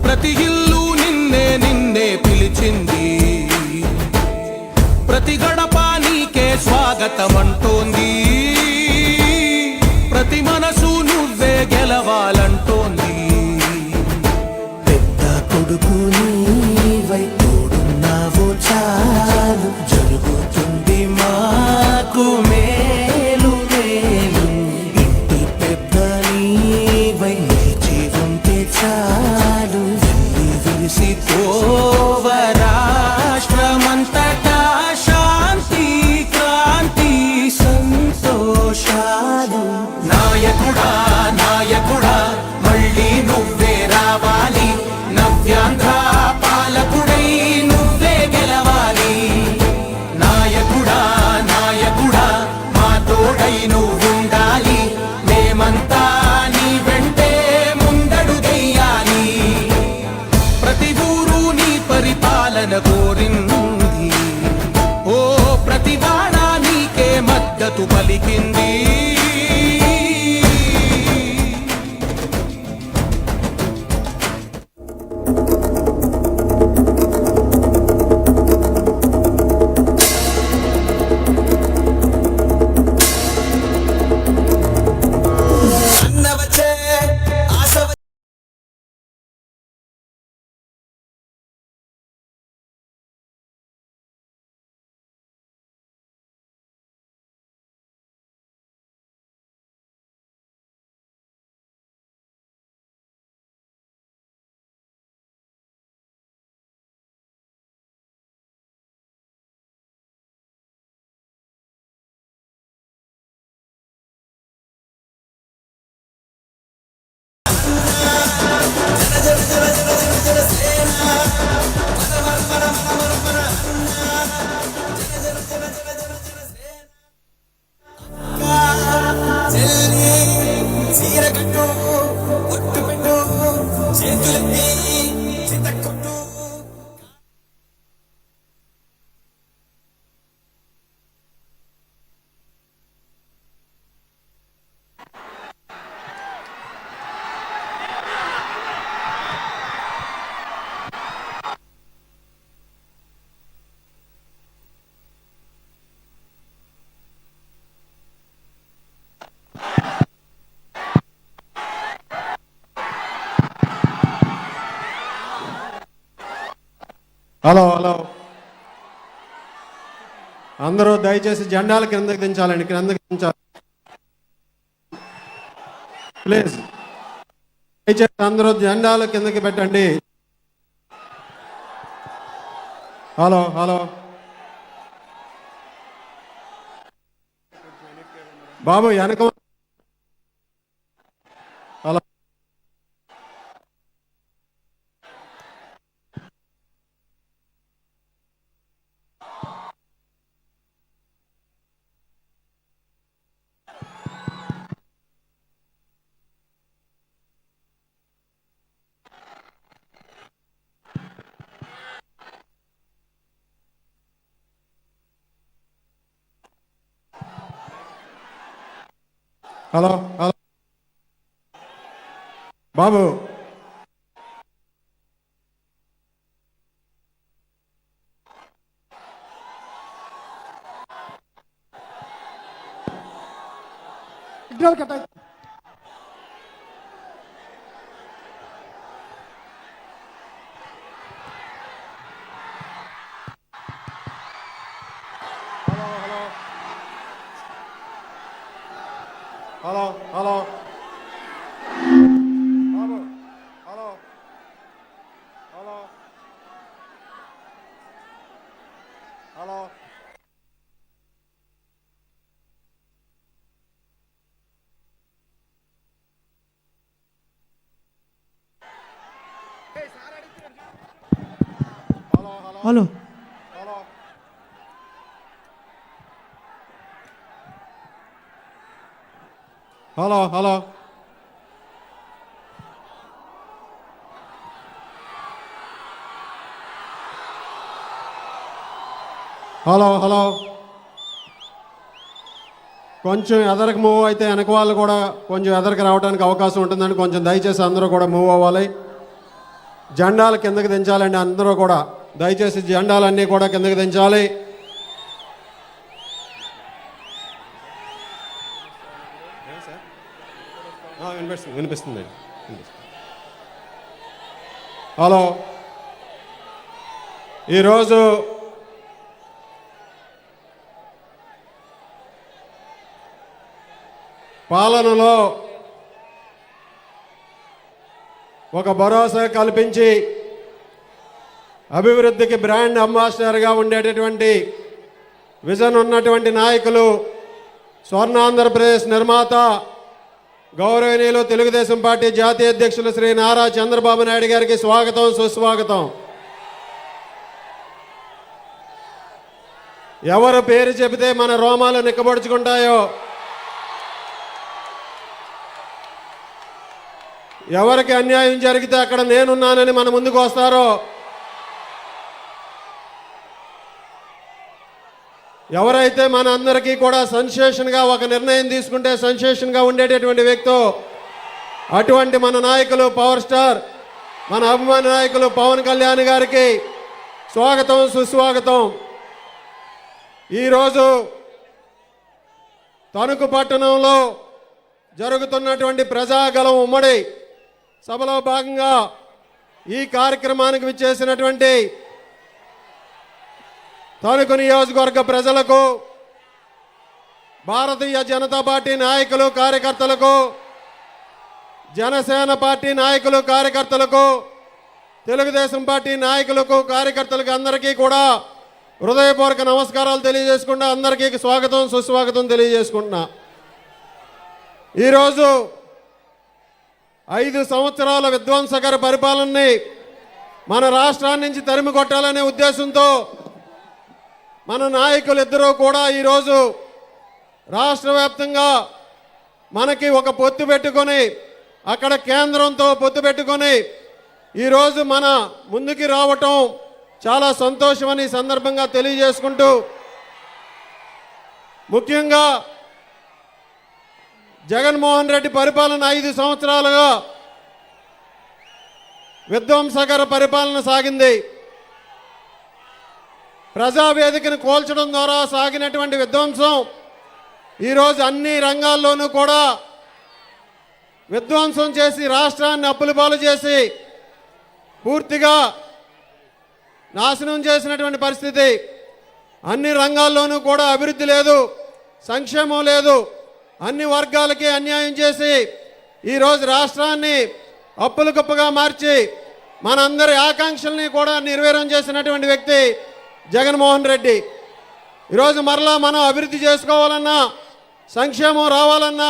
ప్రతి ఇల్లు నిన్నే నిన్నే పిలిచింది ప్రతి గడప నీకే స్వాగతం అంటోంది ప్రతి మనసు నువ్వే గెలవాలంటోంది పెద్ద కొడుకు నీవై తోడున్నావో చాలు జరుగుతుంది మాకు మేలు మేలు ఇంటి పెద్ద నీవై నిలిచి ఉంటే చాలు విరిసి పోవ రాష్ట్రమంతటా శాంతి క్రాంతి సంతోషాలు నాయకుడా నాయకుడా మద్దతు పలికింది. హలో హలో అందరూ దయచేసి జెండాలు కిందకి దించాలండి, కిందకి దించాలి ప్లీజ్. దయచేసి అందరూ జెండాలు కిందకి పెట్టండి. హలో హలో బాబు వెనక హలో హలో హలో బాబు హలో హలో బాబు hello hello hello hello hello hello hello hello hello కొంచెం ఎదరికి మూవ్ అయితే వెనక వాళ్ళు కూడా కొంచెం ఎదరికి రావడానికి అవకాశం ఉంటుందండి. కొంచెం దయచేసి అందరూ కూడా మూవ్ అవ్వాలి. జెండాలు కిందకి దించాలండి అందరూ కూడా. దయచేసి జెండాలన్నీ కూడా కిందకి దించాలి. వినిపిస్తుంది. హలో ఈరోజు పాలనలో ఒక భరోసా కల్పించి అభివృద్ధికి బ్రాండ్ అంబాసిడర్గా ఉండేటటువంటి విజన్ ఉన్నటువంటి నాయకులు, స్వర్ణాంధ్రప్రదేశ్ నిర్మాత, గౌరవనీయులు తెలుగుదేశం పార్టీ జాతీయ అధ్యక్షులు శ్రీ నారా చంద్రబాబు నాయుడు గారికి స్వాగతం, సుస్వాగతం. ఎవరు పేరు చెబితే మన రోమాలు నిక్కబడుచుకుంటాయో, ఎవరికి అన్యాయం జరిగితే అక్కడ నేనున్నానని మన ముందుకు వస్తారో, ఎవరైతే మన అందరికీ కూడా సెన్సేషన్గా ఒక నిర్ణయం తీసుకుంటే సెన్సేషన్గా ఉండేటటువంటి వ్యక్తో అటువంటి మన నాయకులు పవర్ స్టార్ మన అభిమాన నాయకులు పవన్ కళ్యాణ్ గారికి స్వాగతం సుస్వాగతం. ఈరోజు తణుకు పట్టణంలో జరుగుతున్నటువంటి ప్రజాగలం ఉమ్మడి సభలో భాగంగా ఈ కార్యక్రమానికి విచ్చేసినటువంటి తణుకు నియోజకవర్గ ప్రజలకు, భారతీయ జనతా పార్టీ నాయకులు కార్యకర్తలకు, జనసేన పార్టీ నాయకులు కార్యకర్తలకు, తెలుగుదేశం పార్టీ నాయకులకు కార్యకర్తలకు అందరికీ కూడా హృదయపూర్వక నమస్కారాలు తెలియజేసుకుంటా అందరికీ స్వాగతం సుస్వాగతం తెలియజేసుకుంటున్నా. ఈరోజు 5 సంవత్సరాల విధ్వంసకర పరిపాలనని మన రాష్ట్రాన్ని నుంచి తరిమి కొట్టాలనే ఉద్దేశంతో మన నాయకులు ఇద్దరూ కూడా ఈరోజు రాష్ట్ర వ్యాప్తంగా మనకి ఒక పొత్తు పెట్టుకొని, అక్కడ కేంద్రంతో పొత్తు పెట్టుకొని ఈరోజు మన ముందుకి రావటం చాలా సంతోషమని సందర్భంగా తెలియజేసుకుంటూ, ముఖ్యంగా జగన్మోహన్ రెడ్డి పరిపాలన 5 సంవత్సరాలుగా విధ్వంసకర పరిపాలన సాగింది. ప్రజావేదికను కోల్చడం ద్వారా సాగినటువంటి విధ్వంసం ఈరోజు అన్ని రంగాల్లోనూ కూడా విధ్వంసం చేసి రాష్ట్రాన్ని అప్పుల పాలు చేసి పూర్తిగా నాశనం చేసినటువంటి పరిస్థితి. అన్ని రంగాల్లోనూ కూడా అభివృద్ధి లేదు, సంక్షేమం లేదు, అన్ని వర్గాలకి అన్యాయం చేసి ఈరోజు రాష్ట్రాన్ని అప్పుల కుప్పగా మార్చి మనందరి ఆకాంక్షల్ని కూడా నెరవేరం చేసినటువంటి వ్యక్తి జగన్మోహన్ రెడ్డి. ఈరోజు మరలా మనం అభివృద్ధి చేసుకోవాలన్నా, సంక్షేమం రావాలన్నా,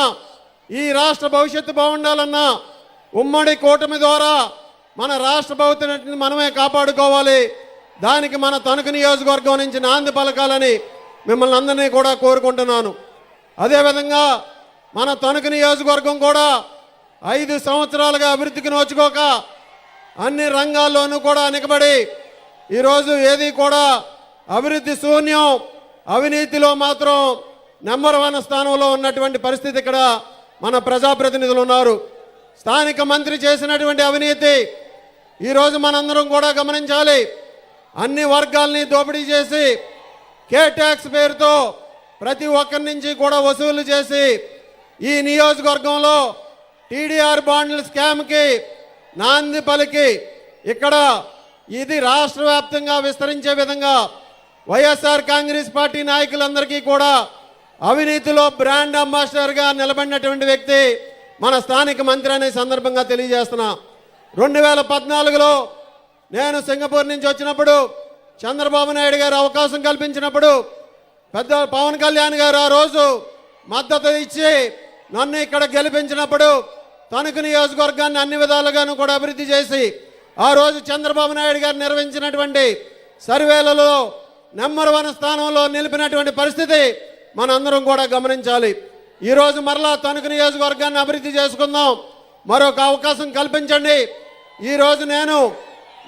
ఈ రాష్ట్ర భవిష్యత్తు బాగుండాలన్నా ఉమ్మడి కూటమి ద్వారా మన రాష్ట్ర భవిష్యత్తుని మనమే కాపాడుకోవాలి. దానికి మన తణుకు నియోజకవర్గం నుంచి నాంది పలకాలని మిమ్మల్ని అందరినీ కూడా కోరుకుంటున్నాను. అదేవిధంగా మన తణుకు నియోజకవర్గం కూడా 5 సంవత్సరాలుగా అభివృద్ధికి నోచుకోక అన్ని రంగాల్లోనూ కూడా వెనుకబడి ఈరోజు ఏది కూడా అభివృద్ధి శూన్యం, అవినీతిలో మాత్రం నెంబర్ 1 స్థానంలో ఉన్నటువంటి పరిస్థితి ఇక్కడ మన ప్రజాప్రతినిధులు ఉన్నారు. స్థానిక మంత్రి చేసినటువంటి అవినీతి ఈరోజు మనందరం కూడా గమనించాలి. అన్ని వర్గాల్ని దోపిడీ చేసి కే ట్యాక్స్ పేరుతో ప్రతి ఒక్కరి నుంచి కూడా వసూలు చేసి ఈ నియోజకవర్గంలో టీడీఆర్ బాండ్ల స్కామ్కి నాంది పలికి ఇక్కడ ఇది రాష్ట్ర వ్యాప్తంగా విస్తరించే విధంగా వైఎస్ఆర్ కాంగ్రెస్ పార్టీ నాయకులందరికీ కూడా అవినీతిలో బ్రాండ్ అంబాసిడర్గా నిలబడినటువంటి వ్యక్తి మన స్థానిక మంత్రి అనే సందర్భంగా తెలియజేస్తున్నా. 2014లో నేను సింగపూర్ నుంచి వచ్చినప్పుడు చంద్రబాబు నాయుడు గారు అవకాశం కల్పించినప్పుడు పెద్ద పవన్ కళ్యాణ్ గారు ఆ రోజు మద్దతు ఇచ్చి నన్ను ఇక్కడ గెలిపించినప్పుడు తణుకు నియోజకవర్గాన్ని అన్ని విధాలుగాను కూడా అభివృద్ధి చేసి ఆ రోజు చంద్రబాబు నాయుడు గారు నిర్వహించినటువంటి సర్వేలలో నెంబర్ 1 స్థానంలో నిలిపినటువంటి పరిస్థితి మనందరం కూడా గమనించాలి. ఈరోజు మరలా తణుకు నియోజకవర్గాన్ని అభివృద్ధి చేసుకుందాం, మరొక అవకాశం కల్పించండి. ఈరోజు నేను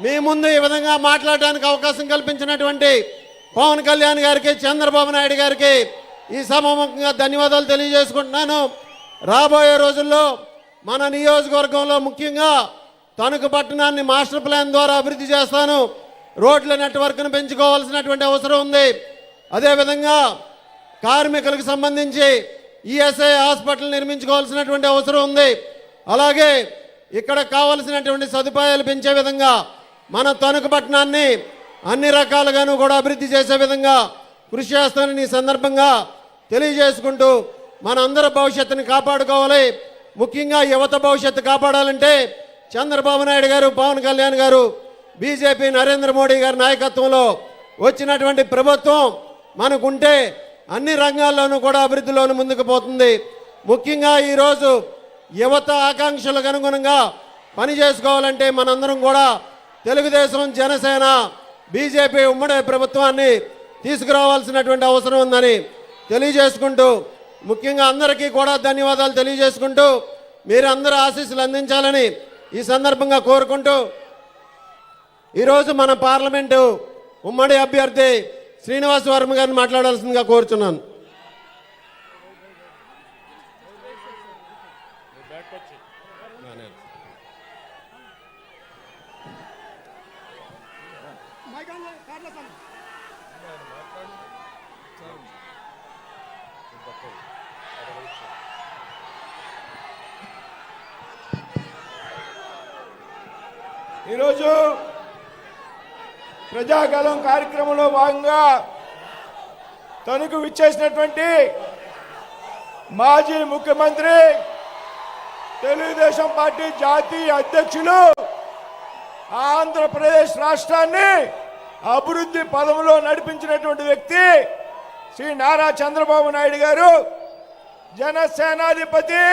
మీ ముందు ఈ విధంగా మాట్లాడడానికి అవకాశం కల్పించినటువంటి పవన్ కళ్యాణ్ గారికి, చంద్రబాబు నాయుడు గారికి ఈ సభాముఖంగా ధన్యవాదాలు తెలియజేసుకుంటున్నాను. రాబోయే రోజుల్లో మన నియోజకవర్గంలో ముఖ్యంగా తణుకు పట్టణాన్ని మాస్టర్ ప్లాన్ ద్వారా అభివృద్ధి చేస్తాను. రోడ్ల నెట్వర్క్ను పెంచుకోవాల్సినటువంటి అవసరం ఉంది. అదేవిధంగా కార్మికులకు సంబంధించి ఈఎస్ఐ హాస్పిటల్ నిర్మించుకోవాల్సినటువంటి అవసరం ఉంది. అలాగే ఇక్కడ కావలసినటువంటి సదుపాయాలు పెంచే విధంగా మన తణుకు పట్టణాన్ని అన్ని రకాలుగాను కూడా అభివృద్ధి చేసే విధంగా కృషి చేస్తానని ఈ సందర్భంగా తెలియజేసుకుంటూ మనందరి భవిష్యత్తుని కాపాడుకోవాలి. ముఖ్యంగా యువత భవిష్యత్తు కాపాడాలంటే చంద్రబాబు నాయుడు గారు, పవన్ కళ్యాణ్ గారు, బీజేపీ నరేంద్ర మోడీ గారి నాయకత్వంలో వచ్చినటువంటి ప్రభుత్వం మనకుంటే అన్ని రంగాల్లోనూ కూడా అభివృద్ధిలోనూ ముందుకు పోతుంది. ముఖ్యంగా ఈరోజు యువత ఆకాంక్షలకు అనుగుణంగా పని చేసుకోవాలంటే మనందరం కూడా తెలుగుదేశం, జనసేన, బీజేపీ ఉమ్మడి ప్రభుత్వాన్ని తీసుకురావాల్సినటువంటి అవసరం ఉందని తెలియజేసుకుంటూ ముఖ్యంగా అందరికీ కూడా ధన్యవాదాలు తెలియజేసుకుంటూ మీరు అందరూ ఆశీస్సులు అందించాలని ఈ సందర్భంగా కోరుకుంటూ ఈరోజు మన పార్లమెంటు ఉమ్మడి అభ్యర్థి శ్రీనివాస వర్మ గారిని మాట్లాడాల్సిందిగా కోరుచున్నాను. ఈరోజు ప్రజాగలం కార్యక్రమంలో భాగంగా తణుకు విచ్చేసినటువంటి మాజీ ముఖ్యమంత్రి తెలుగుదేశం పార్టీ జాతీయ అధ్యక్షులు ఆంధ్రప్రదేశ్ రాష్ట్రాన్ని అభివృద్ధి పదంలో నడిపించినటువంటి వ్యక్తి శ్రీ నారా చంద్రబాబు నాయుడు గారు, జనసేనాధిపతి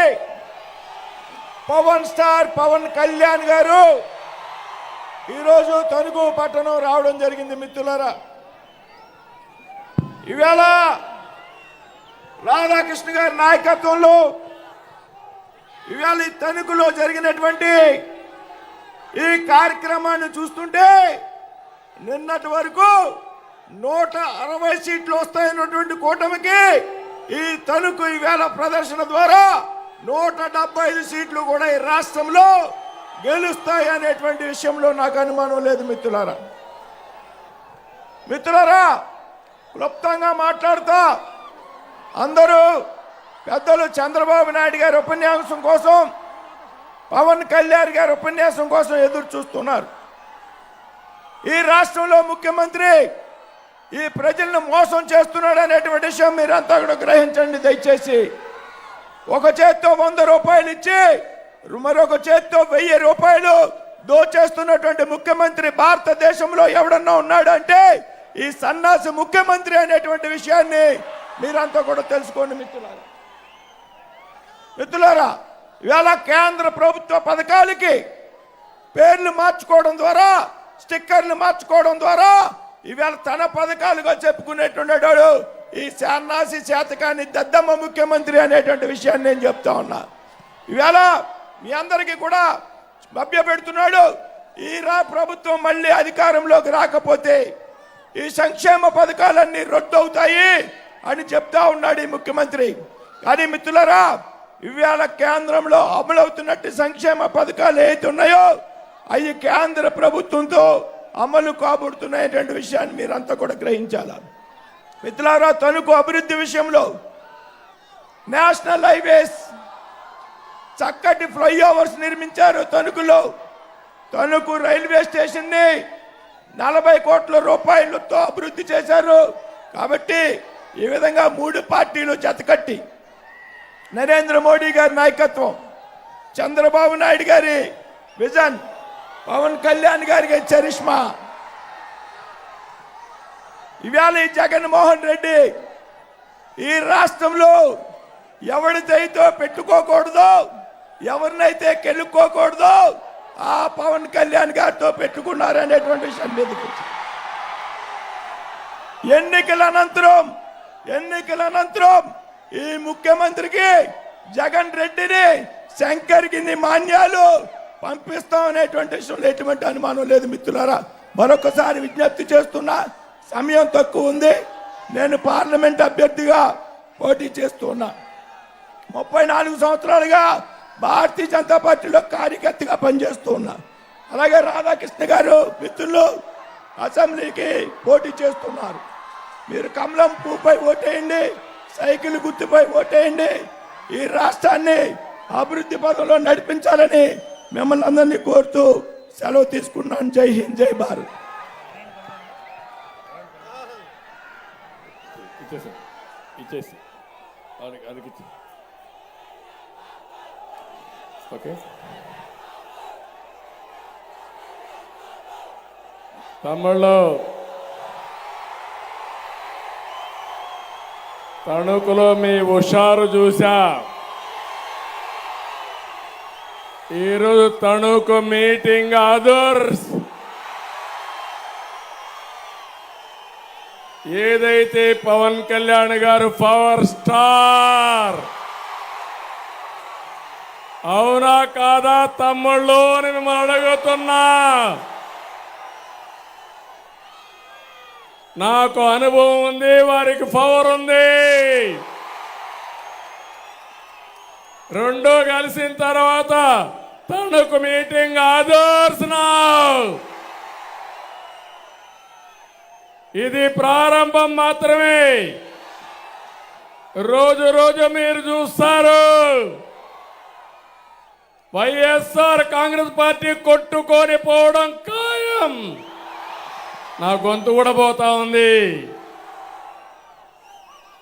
పవన్ స్టార్ పవన్ కళ్యాణ్ గారు ఈరోజు తణుకు పట్టణం రావడం జరిగింది. మిత్రులారా, ఈవేళ రాధాకృష్ణ గారి నాయకత్వంలో ఈవేళ ఈ తణుకులో జరిగినటువంటి ఈ కార్యక్రమాన్ని చూస్తుంటే నిన్నటి వరకు 160 సీట్లు వస్తాయన్నటువంటి కూటమికి ఈ తణుకు ఈవేళ ప్రదర్శన ద్వారా 175 సీట్లు కూడా ఈ రాష్ట్రంలో గెలుస్తాయి అనేటువంటి విషయంలో నాకు అనుమానం లేదు. మిత్రులారా, క్లుప్తంగా మాట్లాడుతా అందరూ పెద్దలు చంద్రబాబు నాయుడు గారి ఉపన్యాసం కోసం, పవన్ కళ్యాణ్ గారి ఉపన్యాసం కోసం ఎదురు చూస్తున్నారు. ఈ రాష్ట్రంలో ముఖ్యమంత్రి ఈ ప్రజలను మోసం చేస్తున్నాడు అనేటువంటి విషయం మీరంతా కూడా గ్రహించండి దయచేసి. ఒక చేత్తో 100 రూపాయలు ఇచ్చి మరొక చేత్తో 1000 రూపాయలు దోచేస్తున్నటువంటి ముఖ్యమంత్రి భారతదేశంలో ఎవడన్నా ఉన్నాడంటే ఈ సన్నాసి ముఖ్యమంత్రి అనేటువంటి విషయాన్ని మీరంతా కూడా తెలుసుకోండి. మిత్రులారా, ఇవాళ కేంద్ర ప్రభుత్వ పథకాలకి పేర్లు మార్చుకోవడం ద్వారా, స్టిక్కర్లు మార్చుకోవడం ద్వారా ఇవాళ తన పథకాలుగా చెప్పుకునేటువంటి ఈ సన్నాసి చేతకాని దద్దమ్మ ముఖ్యమంత్రి అనేటువంటి విషయాన్ని నేను చెప్తా ఉన్నా. ఇవాళ మీ అందరికీ కూడా మభ్యపెడుతున్నాడు. ఈ ప్రభుత్వం మళ్ళీ అధికారంలోకి రాకపోతే ఈ సంక్షేమ పథకాలన్నీ రద్దవుతాయి అని చెప్తా ఉన్నాడు ఈ ముఖ్యమంత్రి. కానీ మిత్రులారా, ఇవాళ కేంద్రంలో అమలవుతున్నట్టు సంక్షేమ పథకాలు ఏవైతే ఉన్నాయో అవి కేంద్ర ప్రభుత్వంతో అమలు కాబడుతున్నాయటువంటి విషయాన్ని మీరంతా కూడా గ్రహించాలి. మిత్రులారా, తణుకు అభివృద్ధి విషయంలో నేషనల్ హైవేస్, చక్కటి ఫ్లైఓవర్స్ నిర్మించారు తణుకులో. తణుకు రైల్వే స్టేషన్ని 40 కోట్ల రూపాయలతో అభివృద్ధి చేశారు. కాబట్టి ఈ విధంగా 3 పార్టీలు జతకట్టి నరేంద్ర మోడీ గారి నాయకత్వం, చంద్రబాబు నాయుడు గారి విజన్, పవన్ కళ్యాణ్ గారికి చరిష్మా, ఇవాళ ఈ జగన్మోహన్ రెడ్డి ఈ రాష్ట్రంలో ఎవరిదైతే పెట్టుకోకూడదో, ఎవరినైతే కెలుక్కోకూడదో ఆ పవన్ కళ్యాణ్ గారితో పెట్టుకున్నారనేటువంటి విషయం మీదకి ఎన్నికల అనంతరం ఈ ముఖ్యమంత్రికి జగన్ రెడ్డిని, శంకర్గిని మాన్యాలు పంపిస్తాం అనేటువంటి విషయంలో ఎటువంటి అనుమానం లేదు. మిత్రులారా, మరొకసారి విజ్ఞప్తి చేస్తున్నా, సమయం తక్కువ ఉంది. నేను పార్లమెంట్ అభ్యర్థిగా పోటీ చేస్తున్నా. 34 సంవత్సరాలుగా భారతీయ జనతా పార్టీలో కార్యకర్తగా పనిచేస్తూ ఉన్నా. అలాగే రాధాకృష్ణ గారు మిత్రులు అసెంబ్లీకి పోటీ చేస్తున్నారు. మీరు కమలం పువ్వుపై ఓటేయండి, సైకిల్ గుర్తుపై ఓటేయండి. ఈ రాష్ట్రాన్ని అభివృద్ధి పదంలో నడిపించాలని మిమ్మల్ని అందరినీ కోరుతూ సెలవు తీసుకున్నాను. జై హింద్, జై భారత్. ఓకే, తమ్ముళ్ళు, తణుకులో మీ హుషారు చూసా. ఈరోజు తణుకు మీటింగ్ అదర్స్ ఏదైతే పవన్ కళ్యాణ్ గారు పవర్ స్టార్, అవునా కాదా తమ్ముళ్ళు అని మిమ్మల్ని అడుగుతున్నా. నాకు అనుభవం ఉంది, వారికి పవర్ ఉంది. రెండో కలిసిన తర్వాత తణుకు మీటింగ్ ఆదర్శ్ నౌ. ఇది ప్రారంభం మాత్రమే. రోజు రోజు మీరు చూస్తారు వైఎస్ఆర్ కాంగ్రెస్ పార్టీ కొట్టుకొని పోవడం ఖాయం. నా గొంతు కూడా పోతా ఉంది.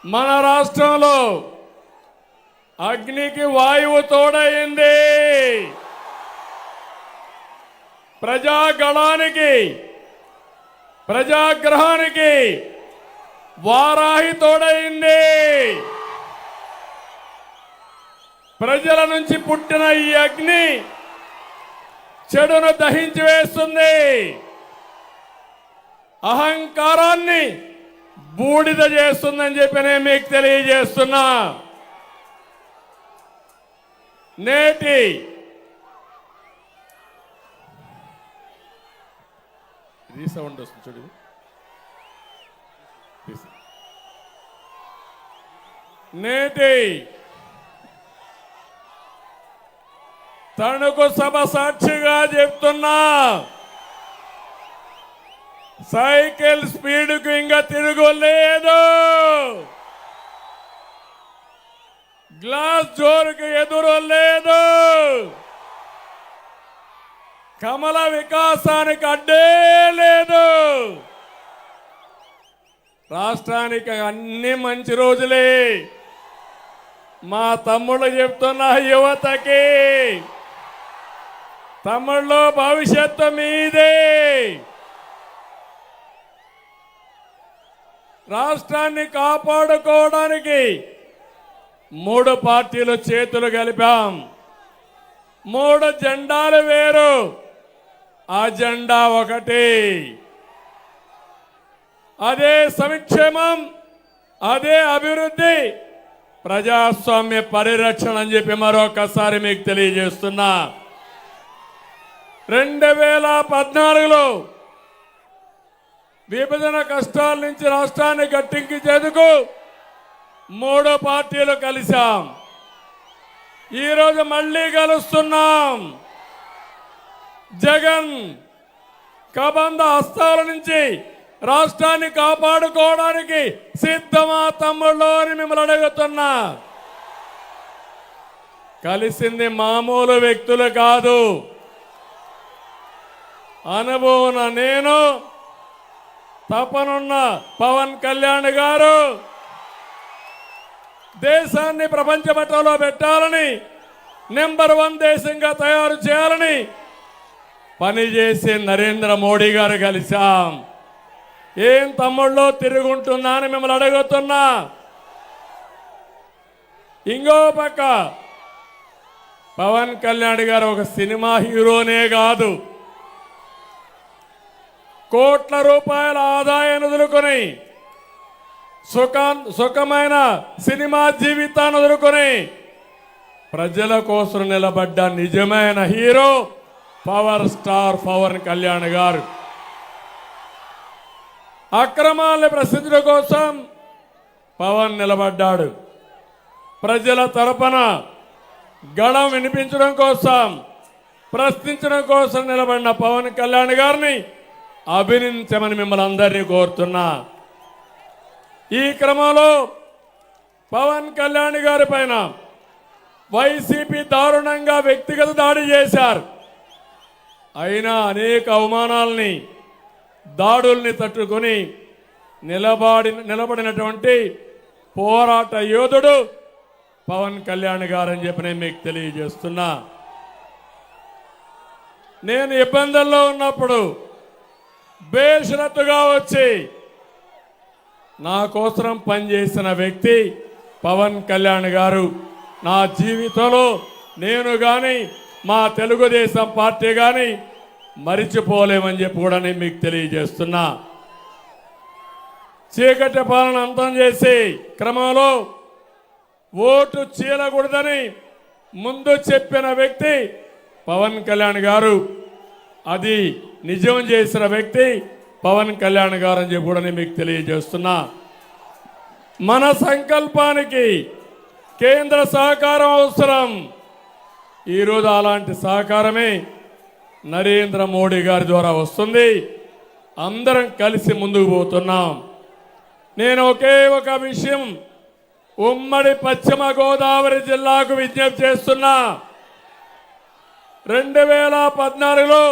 మన రాష్ట్రంలో అగ్నికి వాయువు తోడైంది. ప్రజాగళానికి, ప్రజాగ్రహానికి వారాహి తోడైంది. ప్రజల నుంచి పుట్టిన ఈ అగ్ని చెడును దహించి వేస్తుంది. అహంకారాన్ని బూడిద చేస్తుందని చెప్పి నేను మీకు తెలియజేస్తున్నా. నేటి రీసౌండ్ వస్తుంది చూడు. నేటి తణుకు సభ సాక్షిగా చెప్తున్నా, సైకిల్ స్పీడ్కు ఇంకా తిరుగులేదు. గ్లాస్ జోరుకు ఎదురు లేదు. కమల వికాసానికి అడ్డే లేదు. రాష్ట్రానికి అన్ని మంచి రోజులే. మా తమ్ముళ్ళు చెప్తున్న యువతకి, తమ్ముళ్ళు భవిష్యత్తు మీదే. రాష్ట్రాన్ని కాపాడుకోవడానికి 3 పార్టీలు చేతులు కలిపాం. 3 జెండాలు వేరు, ఆ జెండా ఒకటి. అదే సంక్షేమం, అదే అభివృద్ధి, ప్రజాస్వామ్య పరిరక్షణ అని చెప్పి మరొకసారి మీకు తెలియజేస్తున్నా. 2014లో విభజన కష్టాల నుంచి రాష్ట్రాన్ని గట్టెక్కించేందుకు 3 పార్టీలు కలిశాం. ఈరోజు మళ్ళీ కలుస్తున్నాం. జగన్ కబంధ హస్తాల నుంచి రాష్ట్రాన్ని కాపాడుకోవడానికి సిద్ధమా తమ్ముళ్ళు అని మిమ్మల్ని అడుగుతున్నా. కలిసింది మామూలు వ్యక్తులు కాదు. అనుభవం నేను, తపనున్న పవన్ కళ్యాణ్ గారు, దేశాన్ని ప్రపంచ పటంలో పెట్టాలని, నెంబర్ 1 దేశంగా తయారు చేయాలని పనిచేసే నరేంద్ర మోడీ గారు కలిశాం. ఏం తమ్ముళ్ళు తిరుగుంటుందా అని మిమ్మల్ని అడుగుతున్నా. ఇంకో పక్క పవన్ కళ్యాణ్ గారు ఒక సినిమా హీరోనే కాదు, కోట్ల రూపాయల ఆదాయాన్ని వదులుకొని సుఖమైన సినిమా జీవితాన్ని వదులుకొని ప్రజల కోసం నిలబడ్డ నిజమైన hero power star Pawan Kalyan గారు. అక్రమాలను ప్రశ్నించడం కోసం పవన్ నిలబడ్డాడు. ప్రజల తరపున గళం వినిపించడం కోసం, ప్రశ్నించడం కోసం నిలబడిన పవన్ కళ్యాణ్ గారిని అభినందించమని మిమ్మల్ని అందరినీ కోరుతున్నా. ఈ క్రమంలో పవన్ కళ్యాణ్ గారి పైన వైసీపీ దారుణంగా వ్యక్తిగత దాడి చేశారు. అయినా అనేక అవమానాలని, దాడుల్ని తట్టుకొని నిలబడినటువంటి పోరాట యోధుడు పవన్ కళ్యాణ్ గారని చెప్పి నేను మీకు తెలియజేస్తున్నా. నేను ఇబ్బందుల్లో ఉన్నప్పుడు బేషరతుగా వచ్చి నా కోసం పనిచేసిన వ్యక్తి పవన్ కళ్యాణ్ గారు. నా జీవితంలో నేను కానీ మా తెలుగుదేశం పార్టీ కానీ మరిచిపోలేమని చెప్పి కూడా నేను మీకు తెలియజేస్తున్నా. చీకటి పాలన అంతం చేసే క్రమంలో ఓటు చీలకూడదని ముందు చెప్పిన వ్యక్తి పవన్ కళ్యాణ్ గారు. అది నిజం చేసిన వ్యక్తి పవన్ కళ్యాణ్ గారు అని చెప్పి కూడా నేను మీకు తెలియజేస్తున్నా. మన సంకల్పానికి కేంద్ర సహకారం అవసరం. ఈరోజు అలాంటి సహకారమే నరేంద్ర మోడీ గారి ద్వారా వస్తుంది. అందరం కలిసి ముందుకు పోతున్నాం. నేను ఒకే ఒక విషయం ఉమ్మడి పశ్చిమ గోదావరి జిల్లాకు విజ్ఞప్తి చేస్తున్నా. 2014లో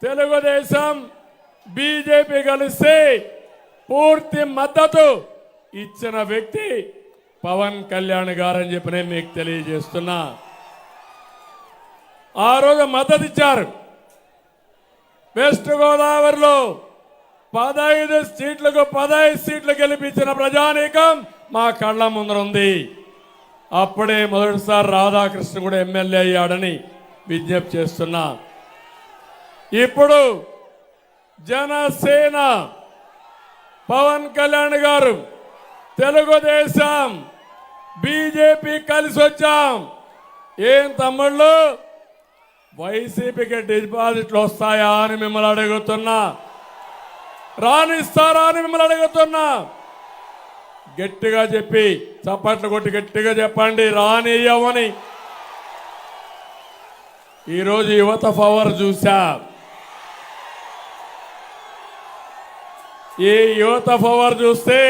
తెలుగుదేశం బీజేపీ కలిసి పూర్తి మద్దతు ఇచ్చిన వ్యక్తి పవన్ కళ్యాణ్ గారని చెప్పి నేను మీకు తెలియజేస్తున్నా. ఆ రోజు మద్దతు ఇచ్చారు. వెస్ట్ గోదావరిలో 15 సీట్లకు 15 సీట్లు గెలిపించిన ప్రజానీకం మా కళ్ళ ముందర ఉంది. అప్పుడే మొదటిసారి రాధాకృష్ణ కూడా ఎమ్మెల్యే అయ్యాడని విజ్ఞప్తి చేస్తున్నా. ఇప్పుడు జనసేన పవన్ కళ్యాణ్ గారు తెలుగుదేశం బీజేపీ కలిసి వచ్చాం. ఏం తమ్ముళ్ళు వైసీపీకి డిపాజిట్లు వస్తాయా అని మిమ్మల్ని అడుగుతున్నా. రానిస్తారా అని మిమ్మల్ని అడుగుతున్నా. గట్టిగా చెప్పి చప్పట్లు కొట్టి గట్టిగా చెప్పండి రానియ్యమని. ఈరోజు యువత పవర్ చూసా. ఈ యువత పవర్ చూస్తే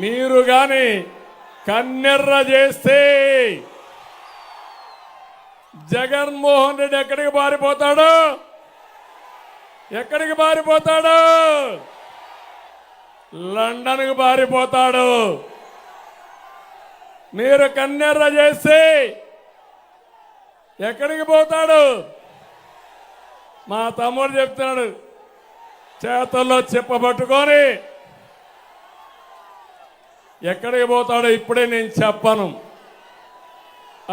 మీరు గాని కన్నెర్ర చేస్తే జగన్మోహన్ రెడ్డి ఎక్కడికి పారిపోతాడు? ఎక్కడికి పారిపోతాడు? లండన్కి పారిపోతాడు. మీరు కన్నెర్ర చేస్తే ఎక్కడికి పోతాడు? మా తమ్ముడు చెప్తున్నాడు, చేతల్లో చెప్పబట్టుకొని ఎక్కడికి పోతాడో ఇప్పుడే నేను చెప్పను.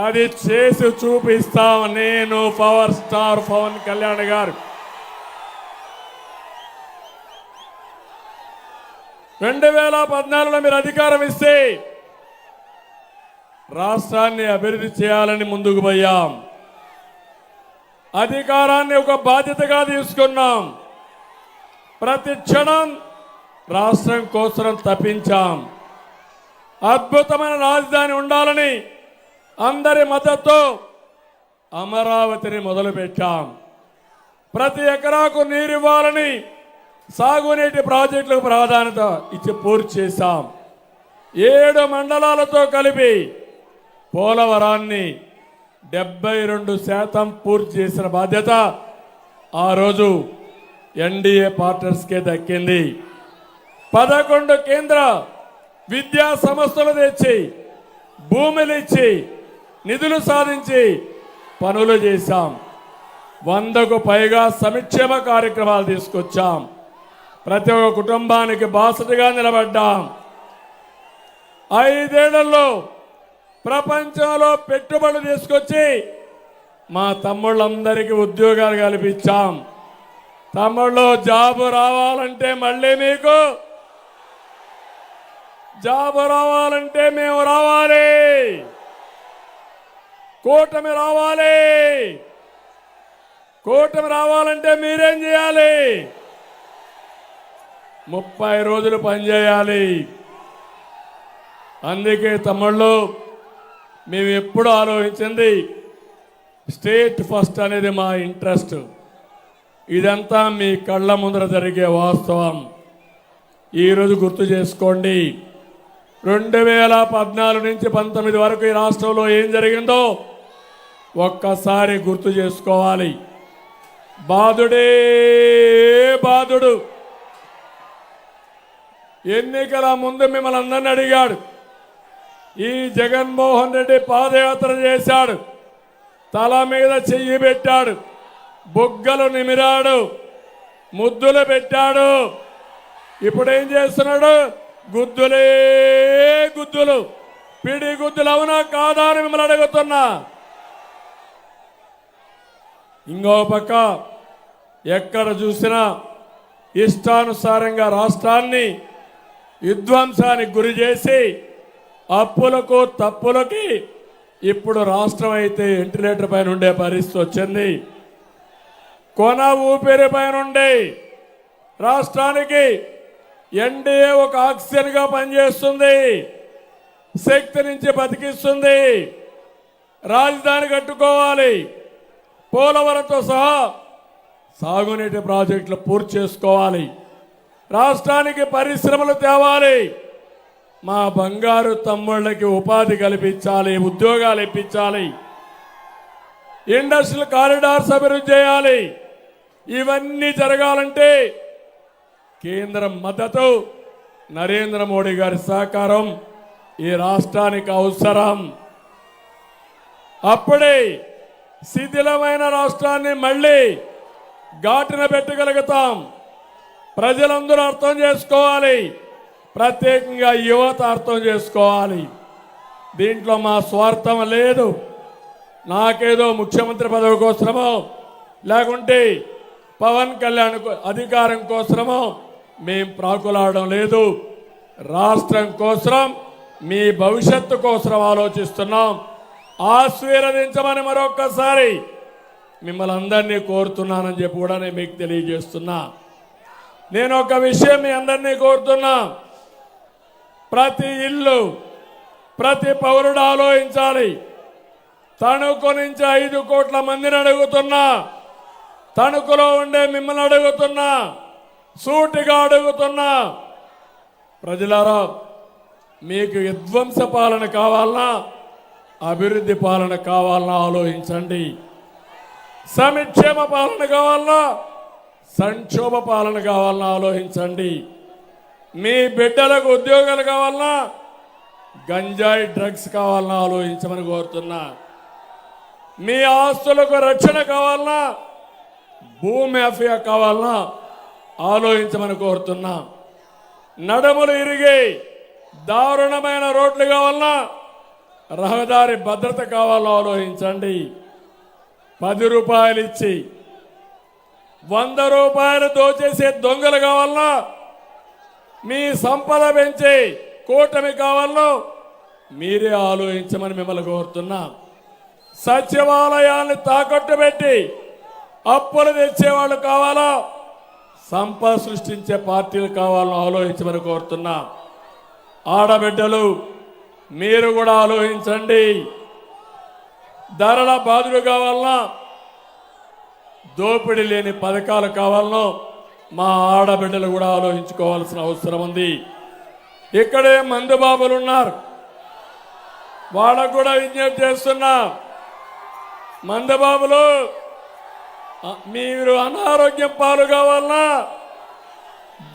అది చేసి చూపిస్తాం. నేను పవర్ స్టార్ పవన్ కళ్యాణ్ గారు 2014లో మీరు అధికారం ఇస్తే రాష్ట్రాన్ని అభివృద్ధి చేయాలని ముందుకు పోయాం. అధికారాన్ని ఒక బాధ్యతగా తీసుకున్నాం. ప్రతి క్షణం రాష్ట్రం కోసం తప్పించాం. అద్భుతమైన రాజధాని ఉండాలని అందరి మద్దతుతో అమరావతిని మొదలుపెట్టాం. ప్రతి ఎకరాకు నీరు ఇవ్వాలని సాగునీటి ప్రాజెక్టులకు ప్రాధాన్యత ఇచ్చి పూర్తి చేశాం. 7 మండలాలతో కలిపి పోలవరాన్ని 72% పూర్తి చేసిన బాధ్యత ఆ రోజు ఎన్డీఏ పార్ట్నర్స్కే దక్కింది. 11 కేంద్ర విద్యా సంస్థలు తెచ్చి భూములు ఇచ్చి నిధులు సాధించి పనులు చేశాం. 100కు పైగా సంక్షేమ కార్యక్రమాలు తీసుకొచ్చాం. ప్రతి ఒక్క కుటుంబానికి బాసటగా నిలబడ్డాం. 5 ఏళ్లలో ప్రపంచంలో పెట్టుబడులు తీసుకొచ్చి మా తమ్ముళ్ళందరికీ ఉద్యోగాలు కల్పించాం. తమ్ముళ్ళు జాబు రావాలంటే మళ్ళీ మీకు జాబు రావాలంటే మేము రావాలి. కూటమి రావాలి. కూటమి రావాలంటే మీరేం చేయాలి? 30 రోజులు పనిచేయాలి. అందుకే తమ్ముళ్ళు మేము ఎప్పుడు ఆలోచించింది స్టేట్ ఫస్ట్ అనేది మా ఇంట్రెస్ట్. ఇదంతా మీ కళ్ళ ముందర జరిగే వాస్తవం. ఈరోజు గుర్తు చేసుకోండి, 2014 నుంచి 19 వరకు ఈ రాష్ట్రంలో ఏం జరిగిందో ఒక్కసారి గుర్తు చేసుకోవాలి. బాధుడే బాధుడు. ఎన్నికల ముందు మిమ్మల్ని అందరినీ అడిగాడు. ఈ జగన్మోహన్ రెడ్డి పాదయాత్ర చేశాడు. తల మీద చెయ్యి పెట్టాడు, బొగ్గలు నిమిరాడు, ముద్దులు పెట్టాడు. ఇప్పుడు ఏం చేస్తున్నాడు? గుద్దులే గుద్దులు, పిడి గుద్దులు. అవునా కాదా అని మిమ్మల్ని అడుగుతున్నా. ఇంకో పక్క ఎక్కడ చూసినా ఇష్టానుసారంగా రాష్ట్రాన్ని విధ్వంసానికి గురి చేసి అప్పులకు తప్పులకి ఇప్పుడు రాష్ట్రం అయితే వెంటిలేటర్ పైన ఉండే పరిస్థితి వచ్చింది. కొన ఊపిరి పైనుండి రాష్ట్రానికి ఎన్డీఏ ఒక ఆక్సిజన్గా పనిచేస్తుంది, శక్తి నుంచి బతికిస్తుంది. రాజధాని కట్టుకోవాలి, పోలవరంతో సహా సాగునీటి ప్రాజెక్టులు పూర్తి చేసుకోవాలి, రాష్ట్రానికి పరిశ్రమలు తేవాలి, మా బంగారు తమ్ముళ్ళకి ఉపాధి కల్పించాలి, ఉద్యోగాలు ఇప్పించాలి, ఇండస్ట్రియల్ కారిడార్స్ అభివృద్ధి చేయాలి. ఇవన్నీ జరగాలంటే కేంద్రం మద్దతు, నరేంద్ర మోడీ గారి సహకారం ఈ రాష్ట్రానికి అవసరం. అప్పుడే శిథిలమైన రాష్ట్రాన్ని మళ్ళీ ఘాటున పెట్టగలుగుతాం. ప్రజలందరూ అర్థం చేసుకోవాలి, ప్రత్యేకంగా యువత అర్థం చేసుకోవాలి. దీంట్లో మా స్వార్థం లేదు. నాకేదో ముఖ్యమంత్రి పదవి కోసమో లేకుంటే పవన్ కళ్యాణ్ అధికారం కోసమో మేం ప్రాకులాడడం లేదు. రాష్ట్రం కోసం, మీ భవిష్యత్తు కోసం ఆలోచిస్తున్నాం. ఆశీర్వదించమని మరొక్కసారి మిమ్మల్ని అందరినీ కోరుతున్నానని చెప్పి కూడా నేను మీకు తెలియజేస్తున్నా. నేను ఒక విషయం మీ అందరినీ కోరుతున్నా. ప్రతి ఇల్లు, ప్రతి పౌరుడు ఆలోచించాలి. తణుకు నుంచి 5 కోట్ల మందిని అడుగుతున్నా, తణుకులో ఉండే మిమ్మల్ని అడుగుతున్నా, సూటిగా అడుగుతున్నా. ప్రజలారా, మీకు విధ్వంస పాలన కావాలన్నా అభివృద్ధి పాలన కావాలన్నా ఆలోచించండి. సంక్షేమ పాలన కావాలన్నా సంక్షోభ పాలన కావాలన్నా ఆలోచించండి. మీ బిడ్డలకు ఉద్యోగాలు కావాలన్నా గంజాయి డ్రగ్స్ కావాలన్నా ఆలోచించమని కోరుతున్నా. మీ ఆస్తులకు రక్షణ కావాలన్నా భూమి మాఫియా కావాలన్నా ఆలోచించమని కోరుతున్నా. నడుములు ఇరిగి దారుణమైన రోడ్లు కావాలన్నా రహదారి భద్రత కావాలన్నా ఆలోచించండి. 10 రూపాయలు ఇచ్చి 100 రూపాయలు దోచేసే దొంగలు కావాలన్నా, మీ సంపద పెంచి కూటమి కావాలన్నా మీరే ఆలోచించమని మిమ్మల్ని కోరుతున్నా. సచివాలయాన్ని తాకట్టు పెట్టి అప్పులు తెచ్చేవాళ్ళు కావాలా, సంపద సృష్టించే పార్టీలు కావాలని ఆలోచించమని కోరుతున్నా. ఆడబిడ్డలు మీరు కూడా ఆలోచించండి. ధరల బాధలు కావాలన్నా, దోపిడీ లేని పథకాలు కావాలనో మా ఆడబిడ్డలు కూడా ఆలోచించుకోవాల్సిన అవసరం ఉంది. ఇక్కడే మందుబాబులు ఉన్నారు, వాళ్ళకు కూడా విజ్ఞప్తి చేస్తున్నా. మందుబాబులు, మీరు అనారోగ్యం పాలు కావాలన్నా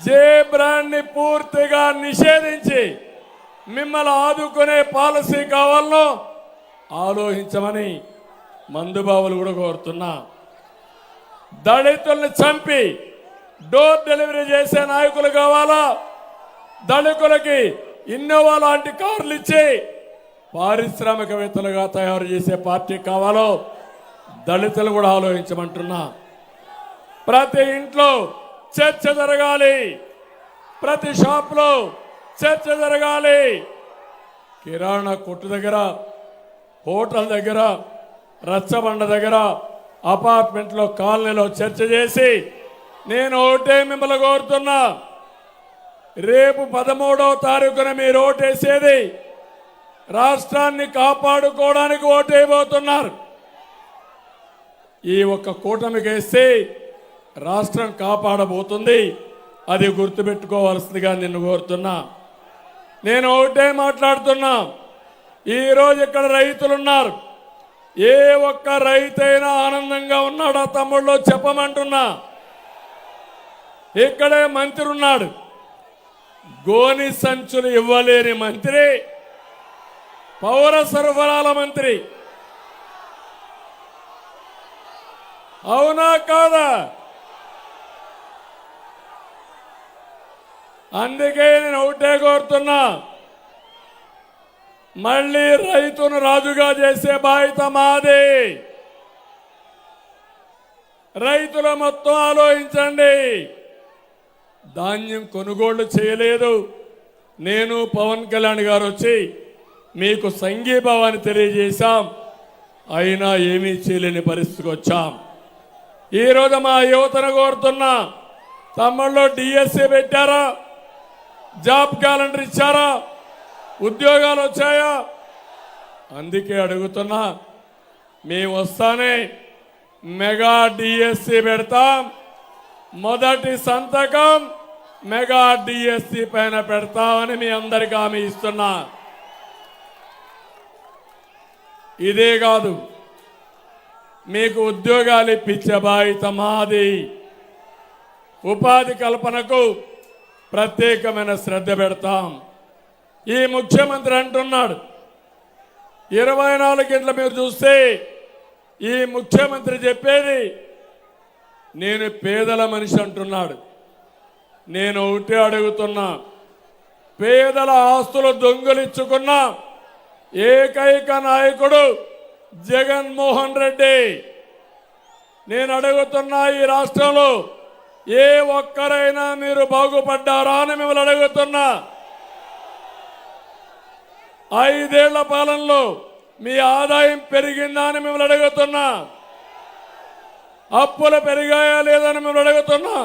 జే బ్రాండ్ని పూర్తిగా నిషేధించి మిమ్మల్ని ఆదుకునే పాలసీ కావాలనో ఆలోచించమని మందుబాబులు కూడా కోరుతున్నా. దళితుల్ని చంపి డోర్ డెలివరీ చేసే నాయకులు కావాలా, దళితులకి ఇన్నోవా లాంటి కార్లు ఇచ్చి పారిశ్రామికవేత్తలుగా తయారు చేసే పార్టీ కావాలో దళితులు కూడా ఆలోచించమంటున్నా. ప్రతి ఇంట్లో చర్చ జరగాలి, ప్రతి షాప్లో చర్చ జరగాలి. కిరాణా కొట్టు దగ్గర, హోటల్ దగ్గర, రచ్చబండ దగ్గర, అపార్ట్మెంట్లో, కాలనీలో చర్చ చేసి నేను ఒకటే మిమ్మల్ని కోరుతున్నా. రేపు 13వ తారీఖున మీరు ఓటేసేది రాష్ట్రాన్ని కాపాడుకోవడానికి ఓటేయబోతున్నారు. ఈ ఒక్క కూటమికి వేస్తే రాష్ట్రం కాపాడబోతుంది. అది గుర్తుపెట్టుకోవాల్సిందిగా నిన్ను కోరుతున్నా. నేను ఒకటే మాట్లాడుతున్నా. ఈరోజు ఇక్కడ రైతులున్నారు. ఏ ఒక్క రైతైనా ఆనందంగా ఉన్నాడా తమ్ముళ్ళు చెప్పమంటున్నా. ఇక్కడే మంత్రి ఉన్నాడు. గోని సంచులు ఇవ్వలేని మంత్రి పౌర సరఫరాల మంత్రి. అవునా కాదా? అందుకే నేను ఒకటే కోరుతున్నా, మళ్ళీ రైతును రాజుగా చేసే బాధ్యత మాది. రైతుల మొత్తం ఆలోచించండి. ధాన్యం కొనుగోళ్లు చేయలేదు. నేను పవన్ కళ్యాణ్ గారు వచ్చి మీకు సంఘీభావాన్ని తెలియజేశాం. అయినా ఏమీ చేయలేని పరిస్థితికి వచ్చాం. ఈరోజు మా యువతను కోరుతున్నా, తమ్ముళ్ళు డిఎస్సి పెట్టారా? జాబ్ క్యాలెండర్ ఇచ్చారా? ఉద్యోగాలు వచ్చాయా? అందుకే అడుగుతున్నా, మేము వస్తానే మెగా డిఎస్సి పెడతాం. మొదటి సంతకం మెగా డిఎస్సి పైన పెడతామని మీ అందరికీ హామీ ఇస్తున్నా. ఇదే కాదు, మీకు ఉద్యోగాలు ఇప్పించే బాధ్యత మాది. ఉపాధి కల్పనకు ప్రత్యేకమైన శ్రద్ధ పెడతాం. ఈ ముఖ్యమంత్రి అంటున్నాడు 24 గంటల మీరు చూస్తే ఈ ముఖ్యమంత్రి చెప్పేది నేను పేదల మనిషి అంటున్నాడు. నేను ఒకటే అడుగుతున్నా, పేదల ఆస్తులు దొంగిలించుకున్న ఏకైక నాయకుడు జగన్మోహన్ రెడ్డి. నేను అడుగుతున్నా, ఈ రాష్ట్రంలో ఏ ఒక్కరైనా మీరు బాగుపడ్డారా అని మిమ్మల్ని అడుగుతున్నా. 5 ఏళ్ల పాలనలో మీ ఆదాయం పెరిగిందా అని మిమ్మల్ని అడుగుతున్నా. అప్పులు పెరిగాయా లేదని మిమ్మల్ని అడుగుతున్నా.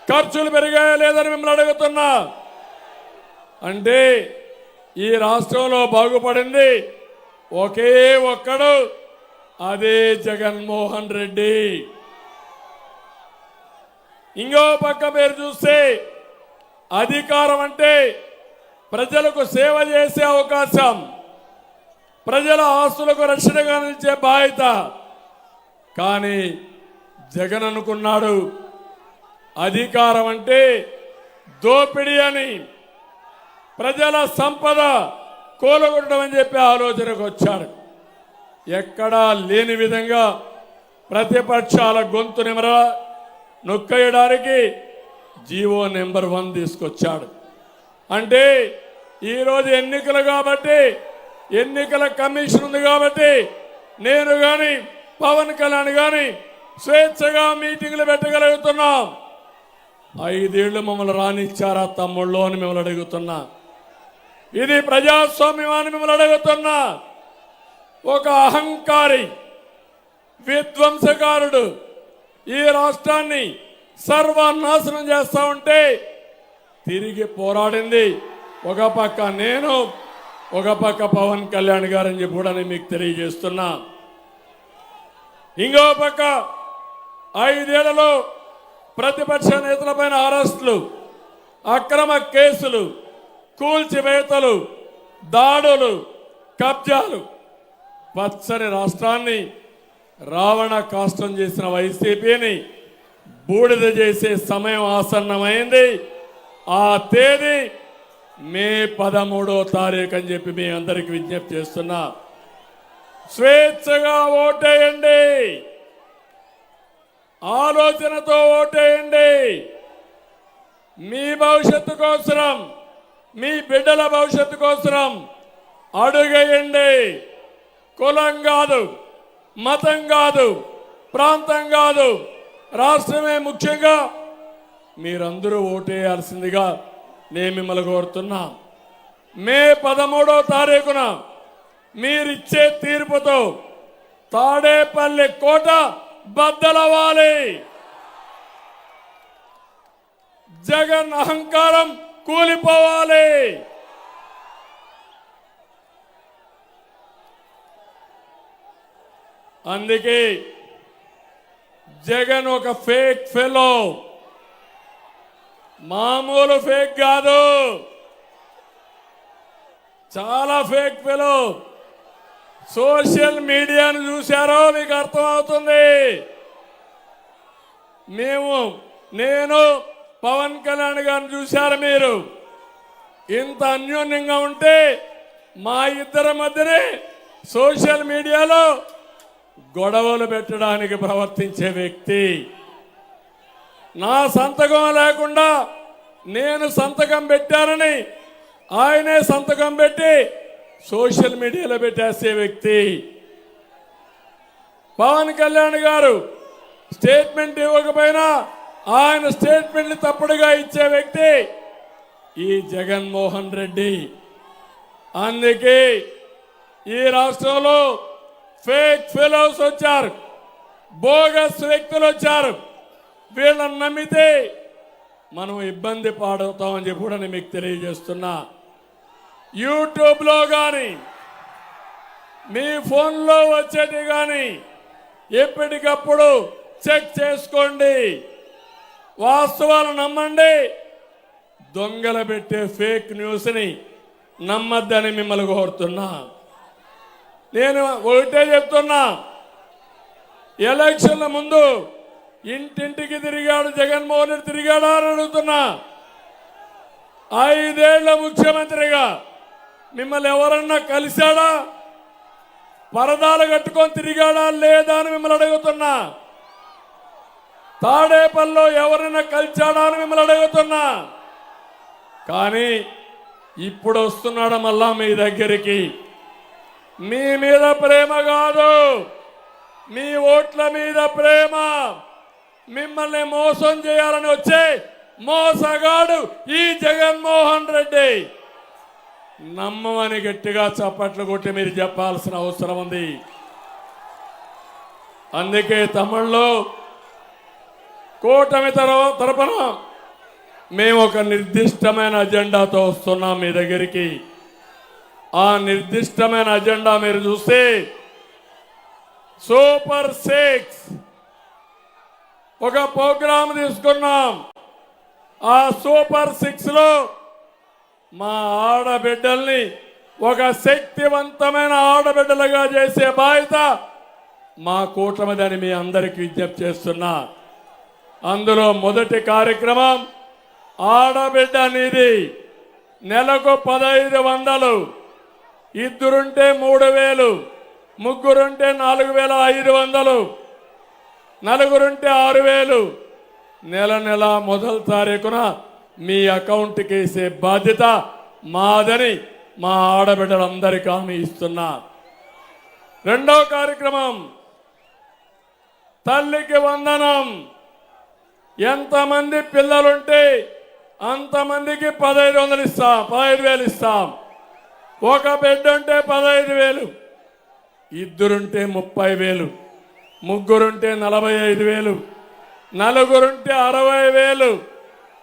ఖర్చులు పెరిగాయా లేదని మిమ్మల్ని అడుగుతున్నా. అంటే ఈ రాష్ట్రంలో బాగుపడింది ఒకే ఒక్కడు, అదే జగన్మోహన్ రెడ్డి. ఇంకో పక్క మీరు చూస్తే అధికారం అంటే ప్రజలకు సేవ చేసే అవకాశం, ప్రజల ఆస్తులకు రక్షణగా నిలిచే బాధ్యత. కానీ జగన్ అనుకున్నాడు అధికారం అంటే దోపిడీ అని, ప్రజల సంపద కూలగొట్టడం అని చెప్పి ఆలోచనకు వచ్చాడు. ఎక్కడా లేని విధంగా ప్రతిపక్షాల గొంతు నొక్కేయడానికి జీవో నెంబర్ 1 తీసుకొచ్చాడు. అంటే ఈరోజు ఎన్నికలు కాబట్టి, ఎన్నికల కమిషన్ ఉంది కాబట్టి నేను కానీ పవన్ కళ్యాణ్ కానీ స్వేచ్ఛగా మీటింగ్లు పెట్టగలుగుతున్నాం. 5 ఏళ్లు మమ్మల్ని రానిచ్చారా తమ్ముళ్ళు అని మిమ్మల్ని అడుగుతున్నా. ఇది ప్రజాస్వామ్యం అని మిమ్మల్ని అడుగుతున్నా. ఒక అహంకారి విధ్వంసకారుడు ఈ రాష్ట్రాన్ని సర్వనాశనం చేస్తా ఉంటే తిరిగి పోరాడింది ఒక పక్క నేను, ఒక పక్క పవన్ కళ్యాణ్ గారని చెప్పి కూడా నేను మీకు తెలియజేస్తున్నా. ఇంకో పక్క 5 ఏళ్లలో ప్రతిపక్ష నేతలపైన అరెస్టులు, అక్రమ కేసులు, కూల్చివేతలు, దాడులు, కబ్జాలు, పచ్చని రాష్ట్రాన్ని రావణ కాష్టం చేసిన వైసీపీని బూడిద చేసే సమయం ఆసన్నమైంది. ఆ తేదీ మే 13వ తారీఖు అని చెప్పి మీ అందరికి విజ్ఞప్తి చేస్తున్నా. స్వేచ్ఛగా ఓటేయండి, ఆలోచనతో ఓటేయండి. మీ భవిష్యత్తు కోసరం, మీ బిడ్డల భవిష్యత్తు కోసరం అడుగేయండి. కులం కాదు, మతం కాదు, ప్రాంతం కాదు, రాష్ట్రమే ముఖ్యంగా మీరందరూ ఓటేయాల్సిందిగా నేను మిమ్మల్ని కోరుతున్నా. మే 13వ తారీఖున మీరిచ్చే తీర్పుతో తాడేపల్లి కోట బద్దలవ్వాలి. జగన్ అహంకారం కూలిపోవాలి. అందుకే జగన్ ఒక ఫేక్ ఫెలో, మామూలు ఫేక్ కాదు, చాలా ఫేక్ ఫెలో. సోషల్ మీడియాను చూశారో మీకు అర్థమవుతుంది. నేను పవన్ కళ్యాణ్ గారిని చూశారు మీరు. ఇంత అన్యోన్యంగా ఉంటే మా ఇద్దరి మధ్యనే సోషల్ మీడియాలో గొడవలు పెట్టడానికి ప్రవర్తించే వ్యక్తి. నా సంతకం లేకుండా నేను సంతకం పెట్టానని ఆయనే సంతకం పెట్టి సోషల్ మీడియాలో పెట్టేసే వ్యక్తి. పవన్ కళ్యాణ్ గారు స్టేట్మెంట్ ఇవ్వకపోయినా ఆయన స్టేట్మెంట్ తప్పుడుగా ఇచ్చే వ్యక్తి ఈ జగన్మోహన్ రెడ్డి. అందుకే ఈ రాష్ట్రంలో ఫేక్ ఫెలోస్ వచ్చారు. బోగస్ వ్యక్తులు వచ్చారు. వీళ్ళని నమ్మితే మనం ఇబ్బంది పాడవుతామని చెప్పి కూడా నేను మీకు తెలియజేస్తున్నా. యూట్యూబ్లో కానీ మీ ఫోన్లో వచ్చేటి కానీ ఎప్పటికప్పుడు చెక్ చేసుకోండి, వాస్తవాలు నమ్మండి. దొంగలు పెట్టే ఫేక్ న్యూస్ని నమ్మద్దని మిమ్మల్ని కోరుతున్నా. నేను ఒకటే చెప్తున్నా, ఎలక్షన్ల ముందు ఇంటింటికి తిరిగాడు జగన్మోహన్ రెడ్డి, తిరిగాడా అని అడుగుతున్నా. 5 ఏళ్ల ముఖ్యమంత్రిగా మిమ్మల్ని ఎవరన్నా కలిశాడా? పరదాలు కట్టుకొని తిరిగాడా లేదా అని మిమ్మల్ని అడుగుతున్నా. తాడేపల్లో ఎవరైనా కలిశాడా అని మిమ్మల్ని అడుగుతున్నా. కానీ ఇప్పుడు వస్తున్నాడు మళ్ళా మీ దగ్గరికి. మీ మీద ప్రేమ కాదు, మీ ఓట్ల మీద ప్రేమ. మిమ్మల్ని మోసం చేయాలని వచ్చే మోసగాడు ఈ జగన్మోహన్ రెడ్డి. నమ్మమని గట్టిగా చప్పట్లు కొట్టి మీరు చెప్పాల్సిన అవసరం ఉంది. అందుకే తమిళ్లో కూటమి తరపున మేము ఒక నిర్దిష్టమైన అజెండాతో వస్తున్నాం మీ దగ్గరికి. ఆ నిర్దిష్టమైన అజెండా మీరు చూస్తే సూపర్ 6 ఒక ప్రోగ్రాం తీసుకున్నాం. ఆ సూపర్ 6లో మా ఆడబిడ్డల్ని ఒక శక్తివంతమైన ఆడబిడ్డలుగా చేసే బాధ్యత మా కూటమిదని మీ అందరికీ విజ్ఞప్తి చేస్తున్నా. అందులో మొదటి కార్యక్రమం ఆడబిడ్డ నిధి. నెలకు 1500, ఇద్దరుంటే 3000, ముగ్గురుంటే 4500, నలుగురుంటే 6000 నెల నెల మొదటి తారీఖున మీ అకౌంట్కి వేసే బాధ్యత మాదని మా ఆడబిడ్డలందరికీ హామీ ఇస్తున్నా. రెండో కార్యక్రమం తల్లికి వందనం. ఎంతమంది పిల్లలుంటే అంతమందికి 1500 ఇస్తాం, 15,000 ఇస్తాం. ఒక బిడ్డ ఉంటే 15,000, ఇద్దరుంటే 30,000, ముగ్గురుంటే 45,000, నలుగురుంటే 60,000,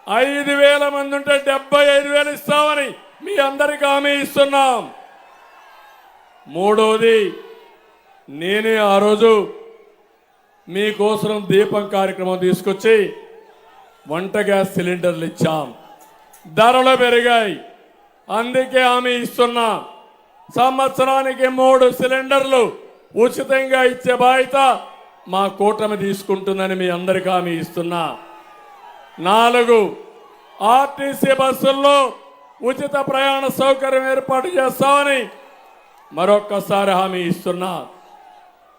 5,000 మంది ఉంటే 75,000 ఇస్తామని మీ అందరికీ హామీ ఇస్తున్నాం. మూడోది, నేనే ఆ రోజు మీకోసం దీపం కార్యక్రమం తీసుకొచ్చి వంట గ్యాస్ సిలిండర్లు ఇచ్చాం. ధరలు పెరిగాయి, అందుకే హామీ ఇస్తున్నా. సంవత్సరానికి 3 సిలిండర్లు ఉచితంగా ఇచ్చే బాధ్యత మా కూటమి తీసుకుంటుందని మీ అందరికీ హామీ ఇస్తున్నా. 4 ఆర్టీసీ బస్సుల్లో ఉచిత ప్రయాణ సౌకర్యం ఏర్పాటు చేస్తామని మరొక్కసారి హామీ ఇస్తున్నా.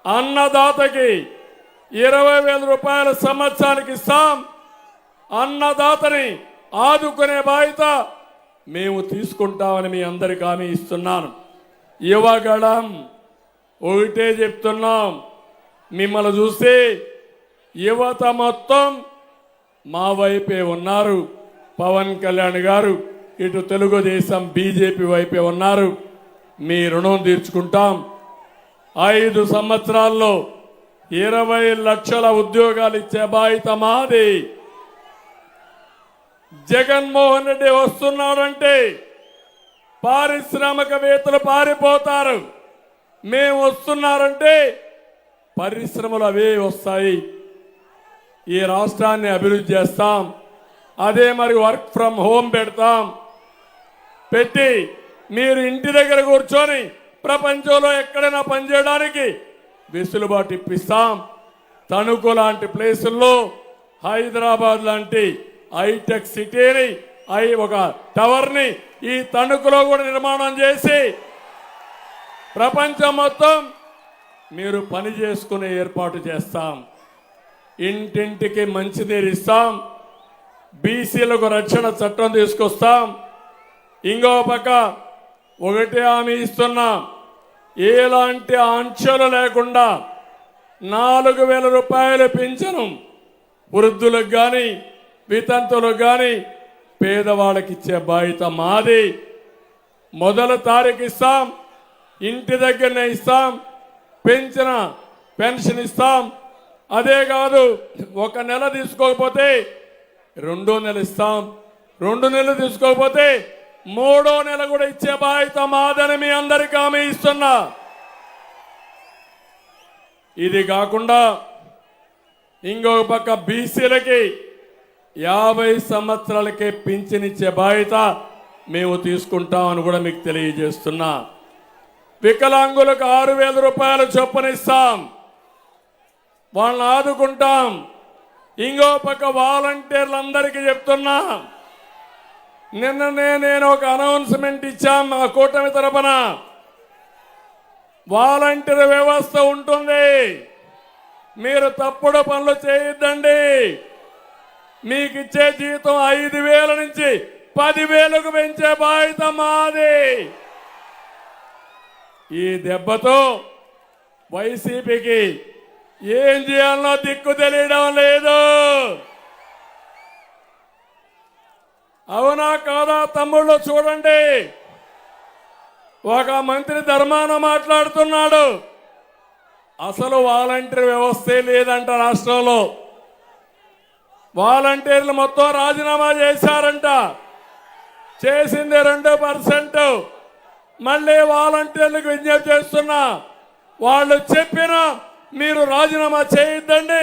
అన్నదాతకి 20,000 రూపాయల సంవత్సరానికి ఇస్తాం. అన్నదాతని ఆదుకునే బాధ్యత మేము తీసుకుంటామని మీ అందరికీ హామీ ఇస్తున్నాను. యువగళం ఒకటే చెప్తున్నాం, మిమ్మల్ని చూసి యువత మొత్తం మా వైపే ఉన్నారు. పవన్ కళ్యాణ్ గారు ఇటు తెలుగుదేశం బీజేపీ వైపే ఉన్నారు. మీ రుణం తీర్చుకుంటాం. 5 సంవత్సరాల్లో 20 లక్షల ఉద్యోగాలు ఇచ్చే బాధ్యత మాది. జగన్మోహన్ రెడ్డి వస్తున్నాడంటే పారిశ్రామికవేత్తలు పారిపోతారు. మేము వస్తున్నారంటే పరిశ్రమలు అవే వస్తాయి. ఈ రాష్ట్రాన్ని అభివృద్ధి చేస్తాం. అదే మరి వర్క్ ఫ్రమ్ హోమ్ పెట్టి మీరు ఇంటి దగ్గర కూర్చొని ప్రపంచంలో ఎక్కడైనా పనిచేయడానికి వెసులుబాటు ఇప్పిస్తాం. తణుకు లాంటి ప్లేసుల్లో, హైదరాబాద్ లాంటి హైటెక్ సిటీని, ఒక టవర్ని ఈ తణుకులో కూడా నిర్మాణం చేసి ప్రపంచం మొత్తం మీరు పని చేసుకునే ఏర్పాటు చేస్తాం. ఇంటింటికి మంచినీరు ఇస్తాం. బీసీలకు రక్షణ చట్టం తీసుకొస్తాం. ఇంకో పక్క ఒకటే హామీ ఇస్తున్నాం, ఎలాంటి ఆంక్షలు లేకుండా 4,000 రూపాయలు పింఛను వృద్ధులకు కానీ వితంతులకు కానీ పేదవాళ్ళకి ఇచ్చే బాధ్యత మాది. మొదటి తారీఖు ఇస్తాం, ఇంటి దగ్గరనే ఇస్తాం, పెన్షన్ ఇస్తాం. అదే కాదు, ఒక నెల తీసుకోకపోతే 2వ నెల ఇస్తాం, 2 నెలలు తీసుకోకపోతే 3వ నెల కూడా ఇచ్చే బాధ్యత మాదని మీ అందరికీ హామీ ఇస్తున్నా. ఇది కాకుండా ఇంకొక పక్క బీసీలకి 50 సంవత్సరాలకే పింఛనిచ్చే బాధ్యత మేము తీసుకుంటామని కూడా మీకు తెలియజేస్తున్నా. వికలాంగులకు 6,000 రూపాయలు చొప్పున ఇస్తాం, వాళ్ళని ఆదుకుంటాం. ఇంకో పక్క వాలంటీర్లందరికీ చెప్తున్నా, నిన్ననే నేను ఒక అనౌన్స్మెంట్ ఇచ్చాం మా కూటమి తరపున. వాలంటీర్ వ్యవస్థ ఉంటుంది, మీరు తప్పుడు పనులు చేయొద్దండి. మీకు ఇచ్చే జీతం 5,000 నుంచి 10,000కు పెంచే బాధ్యత మాది. ఈ దెబ్బతో వైసీపీకి ఏం చేయాలనో దిక్కు తెలియడం లేదు. అవునా కాదా తమ్ముళ్ళు? చూడండి, ఒక మంత్రి ధర్మాన మాట్లాడుతున్నాడు, అసలు వాలంటీర్ వ్యవస్థే లేదంట రాష్ట్రంలో. వాలంటీర్లు మొత్తం రాజీనామా చేశారంట, చేసింది 2%. మళ్ళీ వాలంటీర్లకు విజ్ఞప్తి చేస్తున్నా, వాళ్ళు చెప్పిన మీరు రాజీనామా చేయొద్దండి,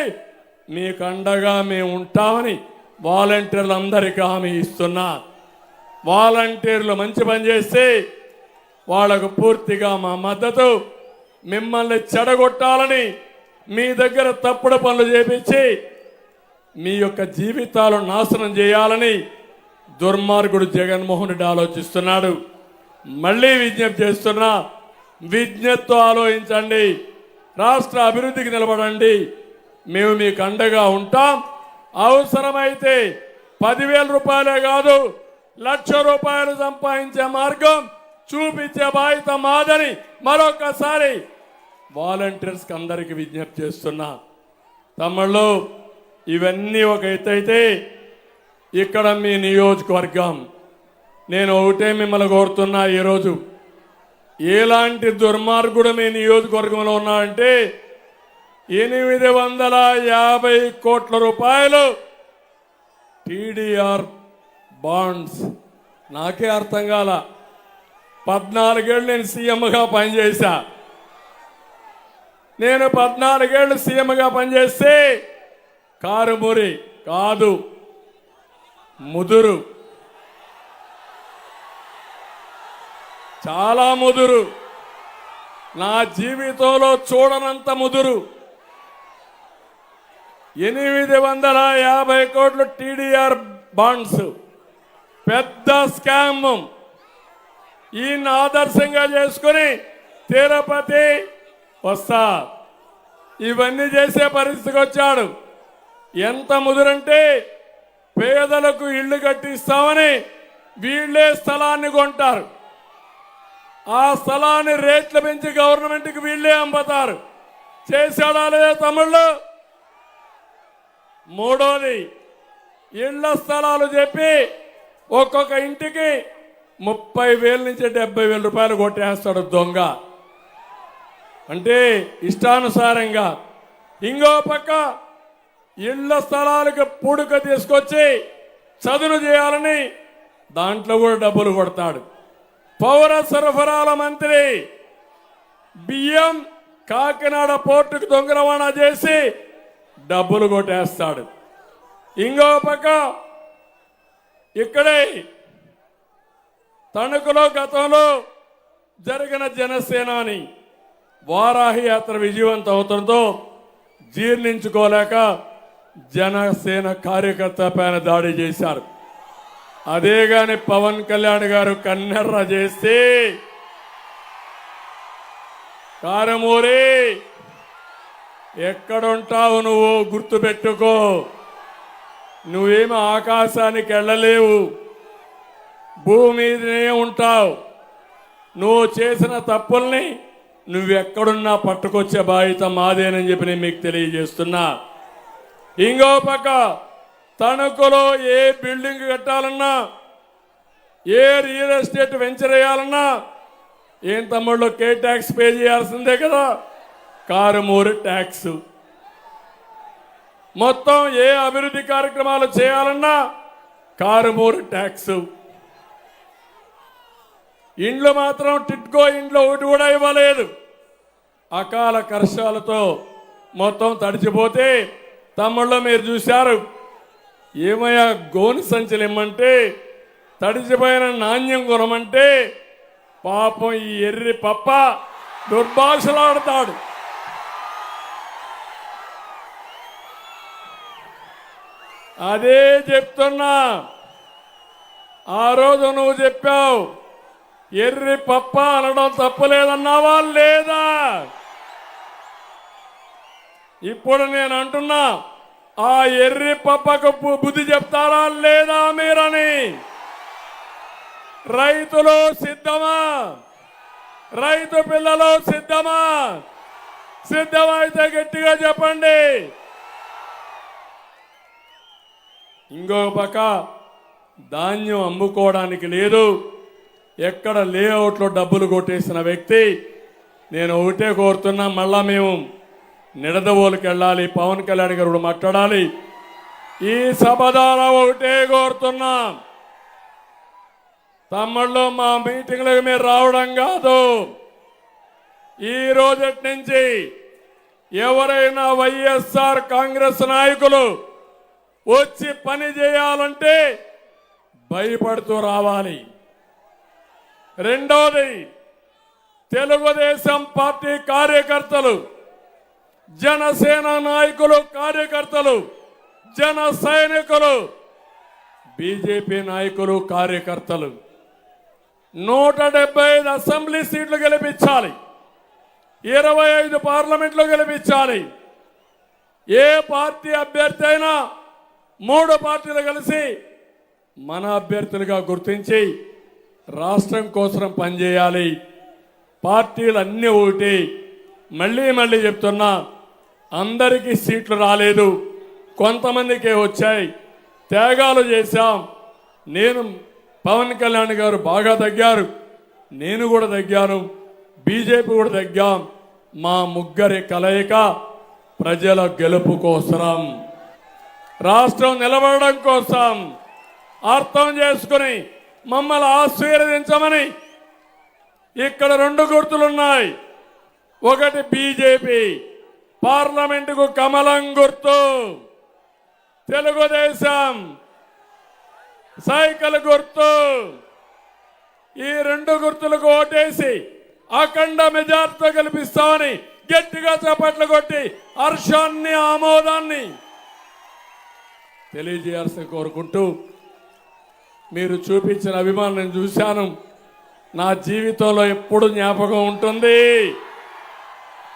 మీకు అండగా మేము ఉంటామని వాలంటీర్లందరికీ హామీ ఇస్తున్నా. వాలంటీర్లు మంచి పని చేస్తే వాళ్లకు పూర్తిగా మా మద్దతు. మిమ్మల్ని చెడగొట్టాలని మీ దగ్గర తప్పుడు పనులు చేపించి మీ యొక్క జీవితాలు నాశనం చేయాలని దుర్మార్గుడు జగన్మోహన్ రెడ్డి ఆలోచిస్తున్నాడు. మళ్ళీ విజ్ఞప్తి చేస్తున్నా, విజ్ఞప్తితో ఆలోచించండి, రాష్ట్ర అభివృద్ధికి నిలబడండి. మేము మీకు అండగా ఉంటాం. అవసరమైతే 10,000 రూపాయలే కాదు, 1,00,000 రూపాయలు సంపాదించే మార్గం చూపించే బాధ్యత మాదని మరొకసారి వాలంటీర్స్కి అందరికీ విజ్ఞప్తి చేస్తున్నా. తమ్ముళ్ళు, ఇవన్నీ ఒక ఎత్తు అయితే, ఇక్కడ మీ నియోజకవర్గం, నేను ఒకటే మిమ్మల్ని కోరుతున్నా, ఈరోజు ఎలాంటి దుర్మార్గుడు మీ నియోజకవర్గంలో ఉన్నాడంటే 850 కోట్ల రూపాయలు టీడీఆర్ బాండ్స్. నాకే అర్థం కాల, 14 ఏళ్ళు నేను సీఎంగా పనిచేశా. నేను 14 ఏళ్ళు సీఎంగా పనిచేస్తే కారుమూరి కాదు, ముదురు, చాలా ముదురు, నా జీవితంలో చూడనంత ముదురు. 850 కోట్లు టీడీఆర్ బాండ్స్, పెద్ద స్కామ్. ఈయన ఆదర్శంగా చేసుకుని తిరుపతి వస్తా, ఇవన్నీ చేసే పరిస్థితికి వచ్చాడు. ఎంత ముదురంటే పేదలకు ఇళ్లు కట్టిస్తామని వీళ్ళే స్థలాన్ని కొంటారు, ఆ స్థలాన్ని రేట్లు పెంచి గవర్నమెంట్కి వీళ్ళే అమ్ముతారు. చేశాడా లేదా తమ్ముళ్ళు? మూడోది, ఇళ్ల స్థలాలు చెప్పి ఒక్కొక్క ఇంటికి 30,000 నుంచి 70,000 రూపాయలు కొట్టేస్తాడు దొంగ. అంటే ఇష్టానుసారంగా. ఇంకో పక్క ఇళ్ల స్థలాలకు పూడుక తీసుకొచ్చి చదును చేయాలని దాంట్లో కూడా డబ్బులు కొడతాడు. పౌర సరఫరాల మంత్రి బియ్యం కాకినాడ పోర్టుకు దొంగ రవాణా చేసి డబ్బులు కొట్టేస్తాడు. ఇంకో పక్క ఇక్కడే తణుకులో గతంలో జరిగిన జనసేనాని వారాహి యాత్ర విజయవంతం అవుతుందో జీర్ణించుకోలేక జనసేన కార్యకర్త పైన దాడి చేశారు. అదే గాని పవన్ కళ్యాణ్ గారు కన్నెర్ర చేస్తే, కారమూరి ఎక్కడుంటావు నువ్వు గుర్తుపెట్టుకో, నువ్వేమి ఆకాశానికి వెళ్ళలేవు, భూమి మీదనే ఉంటావు. నువ్వు చేసిన తప్పుల్ని నువ్వెక్కడున్నా పట్టుకొచ్చే బాధ్యత మాదేనని చెప్పి నేను మీకు తెలియజేస్తున్నా. ఇంకో పక్క తణుకులో ఏ బిల్డింగ్ కట్టాలన్నా, ఏ రియల్ ఎస్టేట్ వెంచర్ వేయాలన్నా ఏం తమ్ముళ్ళు కే ట్యాక్స్ పే చేయాల్సిందే కదా, కారుమూరి ట్యాక్స్. మొత్తం ఏ అభివృద్ధి కార్యక్రమాలు చేయాలన్నా కారుమూరు ట్యాక్స్. ఇండ్లు మాత్రం టిట్కో ఇండ్లు ఒకటి కూడా ఇవ్వలేదు. అకాల వర్షాలతో మొత్తం తడిచిపోతే తమ్ముళ్ళు మీరు చూశారు. ఏమయ్యా గోని సంచులు ఇమ్మంటే తడిచిపోయిన నాణ్యం కొనమంటే పాపం ఈ ఎర్రి పప్ప దుర్భాషలాడతాడు. అదే చెప్తున్నా. ఆ రోజు నువ్వు చెప్పావు ఎర్రి పప్ప అనడం తప్పులేదన్నావా లేదా? ఇప్పుడు నేను అంటున్నా, ఆ ఎర్రి పప్పకు బుద్ధి చెప్తారా లేదా మీరని. రైతులు సిద్ధమా? రైతు పిల్లలు సిద్ధమా? సిద్ధమైతే గట్టిగా చెప్పండి. ఇంకో పక్క ధాన్యం అమ్ముకోవడానికి లేదు. ఎక్కడ లేఅవుట్లో డబ్బులు కొట్టేసిన వ్యక్తి. నేను ఒకటే కోరుతున్నా, మళ్ళా మేము నిడదవోలుకి వెళ్ళాలి, పవన్ కళ్యాణ్ గారు మాట్లాడాలి. ఈ సభ ద్వారా ఒకటే కోరుతున్నా, తమ్ముళ్ళు మా మీటింగ్లకు మీరు రావడం కాదు. ఈ రోజటి నుంచి ఎవరైనా వైఎస్ఆర్ కాంగ్రెస్ నాయకులు వచ్చి పని చేయాలంటే భయపడుతూ రావాలి. రెండోది, తెలుగుదేశం పార్టీ కార్యకర్తలు, జనసేన నాయకులు కార్యకర్తలు, జన సైనికులు, బీజేపీ నాయకులు కార్యకర్తలు 175 అసెంబ్లీ సీట్లు గెలిపించాలి, 25 పార్లమెంట్లు గెలిపించాలి. ఏ పార్టీ అభ్యర్థి అయినా 3 పార్టీలు కలిసి మన అభ్యర్థులుగా గుర్తించి రాష్ట్రం కోసం పనిచేయాలి. పార్టీలు అన్నీ ఒకటి. మళ్ళీ చెప్తున్నా, అందరికీ సీట్లు రాలేదు, కొంతమందికే వచ్చాయి. త్యాగాలు చేశాం. నేను పవన్ కళ్యాణ్ గారు బాగా తగ్గారు, నేను కూడా తగ్గాను, బీజేపీ కూడా తగ్గాం. మా ముగ్గురి కలయిక ప్రజల గెలుపు కోసం, రాష్ట్రం నిలబడడం కోసం అర్థం చేసుకుని మమ్మల్ని ఆశీర్వదించమని ఇక్కడ 2 గుర్తులున్నాయి. ఒకటి బీజేపీ, పార్లమెంటుకు కమలం గుర్తు. తెలుగుదేశం సైకిల్ గుర్తు. ఈ 2 గుర్తులకు ఓటేసి అఖండ మెజార్టీతో గెలిపిస్తామని గట్టిగా చప్పట్లు కొట్టి హర్షాన్ని, ఆమోదాన్ని తెలియజేయాల్సి కోరుకుంటూ, మీరు చూపించిన అభిమానం నేను చూశాను. నా జీవితంలో ఎప్పుడు జ్ఞాపకం ఉంటుంది.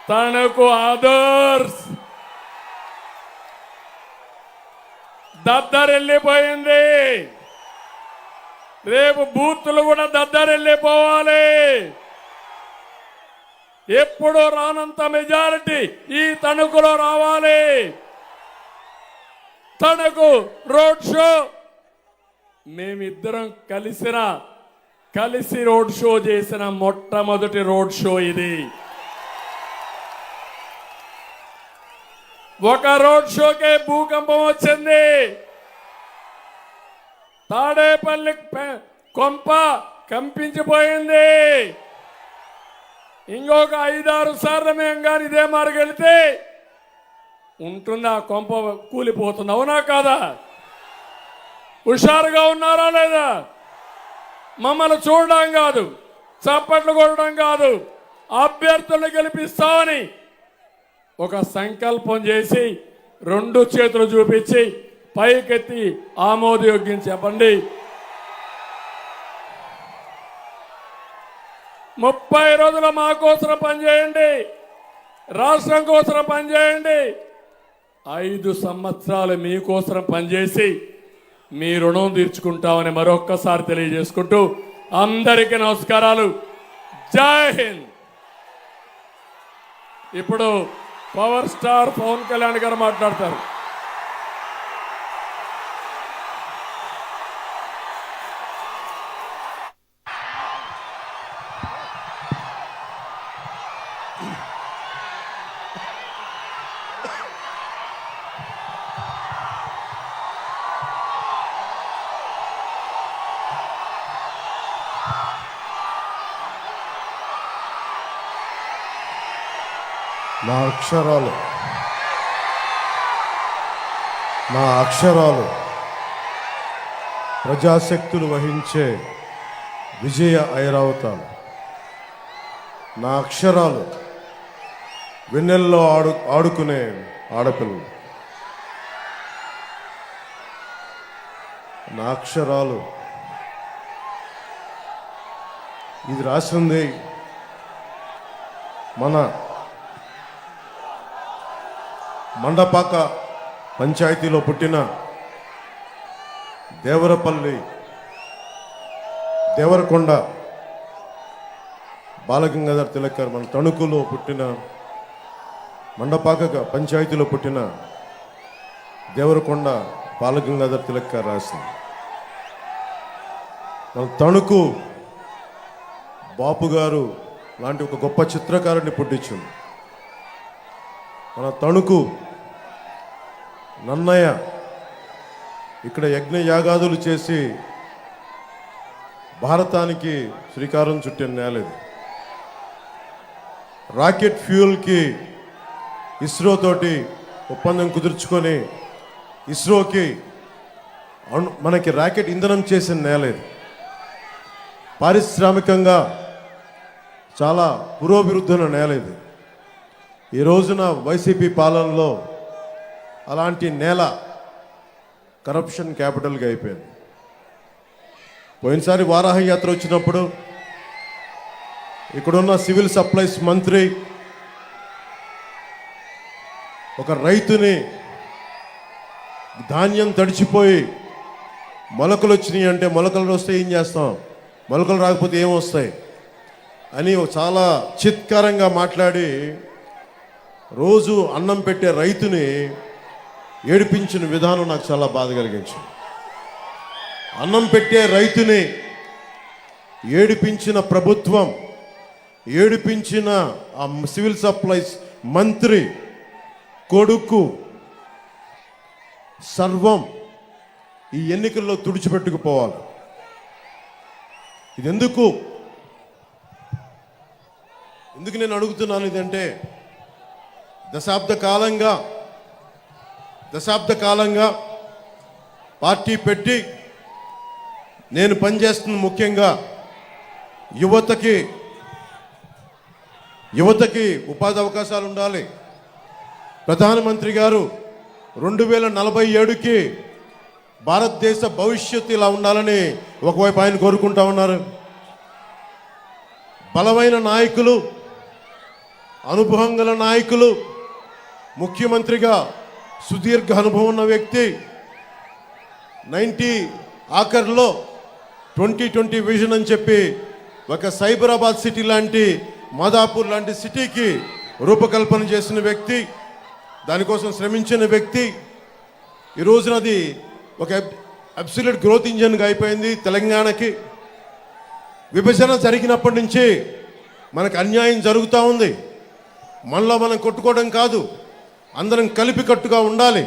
తనకు ఆదర్శ్ దద్దరెళ్ళిపోయింది. రేపు బూతులు కూడా దద్దరెళ్ళిపోవాలి. ఎప్పుడు రానంత మెజారిటీ ఈ తణుకులో రావాలి. తణుకు రోడ్ షో మేమిద్దరం కలిసి రోడ్ షో చేసిన మొట్టమొదటి రోడ్ షో ఇది. ఒక రోడ్ షోకే భూకంపం వచ్చింది. తాడేపల్లి కొంప కంపించిపోయింది. ఇంకొక 5-6 సార్లు మేము కానీ ఇదే మార్గం వెళితే ఉంటుంది, ఆ కొంప కూలిపోతుంది. అవునా కాదా? హుషారుగా ఉన్నారా లేదా? మమ్మల్ని చూడడం కాదు, చప్పట్లు కొట్టడం కాదు, అభ్యర్థులను గెలిపిస్తామని ఒక సంకల్పం చేసి 2 చేతులు చూపించి పైకెత్తి ఆమోదయోగ్యం చెప్పండి. 30 రోజులు మా కోసం పనిచేయండి, రాష్ట్రం కోసం పనిచేయండి. 5 సంవత్సరాలు మీకోసం పనిచేసి మీ రుణం తీర్చుకుంటామని మరొక్కసారి తెలియజేసుకుంటూ అందరికీ నమస్కారాలు. జై హింద్. ఇప్పుడు పవర్ స్టార్ పవన్ కళ్యాణ్ గారు మాట్లాడతారు. నా అక్షరాలు ప్రజాశక్తులు వహించే విజయ ఐరావతాలు. నా అక్షరాలు వెన్నెల్లో ఆడుకునే ఆడపిల్లలు. నా అక్షరాలు ఇది రాసింది మన మండపాక పంచాయతీలో పుట్టిన దేవరపల్లి దేవరకొండ బాలగంగాధర్ తిలక్ గారు, మన తణుకులో పుట్టిన మండపాక పంచాయతీలో పుట్టిన దేవరకొండ బాలగంగాధర్ తిలక్ గారు రాసింది. మన తణుకు బాపు గారు లాంటి ఒక గొప్ప చిత్రకారుని పుట్టించింది. మన తణుకు నన్నయ్య ఇక్కడ యజ్ఞ యాగాదులు చేసి భారతానికి శ్రీకారం చుట్టిన నేలేదు. రాకెట్ ఫ్యూయల్కి ఇస్రో తోటి ఒప్పందం కుదుర్చుకొని ఇస్రోకి మనకి రాకెట్ ఇంధనం చేసిన నేలేదు. పారిశ్రామికంగా చాలా పురోభివృద్ధుల నేలేదు. ఈ రోజున వైసీపీ పాలనలో అలాంటి నేల కరప్షన్ క్యాపిటల్గా అయిపోయింది. పోయినసారి వారాహ యాత్ర వచ్చినప్పుడు ఇక్కడున్న సివిల్ సప్లైస్ మంత్రి ఒక రైతుని ధాన్యం తడిచిపోయి మొలకలు వచ్చినాయి అంటే మొలకలు వస్తే ఏం చేస్తాం, మొలకలు రాకపోతే ఏమొస్తాయి అని చాలా చిత్కారంగా మాట్లాడి రోజు అన్నం పెట్టే రైతుని ఏడిపించిన విధానం నాకు చాలా బాధ కలిగించింది. అన్నం పెట్టే రైతుని ఏడిపించిన ప్రభుత్వం, ఏడిపించిన ఆ సివిల్ సప్లైస్ మంత్రి కొడుకు సర్వం ఈ ఎన్నికల్లో తుడిచిపెట్టుకుపోవాలి. ఇది ఎందుకు నేను అడుగుతున్నాను ఇదంటే దశాబ్ద కాలంగా పార్టీ పెట్టి నేను పనిచేస్తున్న ముఖ్యంగా యువతకి ఉపాధి అవకాశాలు ఉండాలి. ప్రధానమంత్రి గారు 2047కి భారతదేశ భవిష్యత్తు ఇలా ఉండాలని ఒకవైపు ఆయన కోరుకుంటా ఉన్నారు. బలమైన నాయకులు, అనుభవం గల నాయకులు, ముఖ్యమంత్రిగా సుదీర్ఘ అనుభవం ఉన్న వ్యక్తి 90 ఆఖర్లో 2020 విజన్ అని చెప్పి ఒక సైబరాబాద్ సిటీ లాంటి, మాదాపూర్ లాంటి సిటీకి రూపకల్పన చేసిన వ్యక్తి, దానికోసం శ్రమించిన వ్యక్తి. ఈ రోజున అది ఒక అబ్సల్యూట్ గ్రోత్ ఇంజన్గా అయిపోయింది. తెలంగాణకి విభజన జరిగినప్పటి నుంచి మనకు అన్యాయం జరుగుతూ ఉంది. మనలో మనం కొట్టుకోవడం కాదు, అందరం కలిపి కట్టుగా ఉండాలి.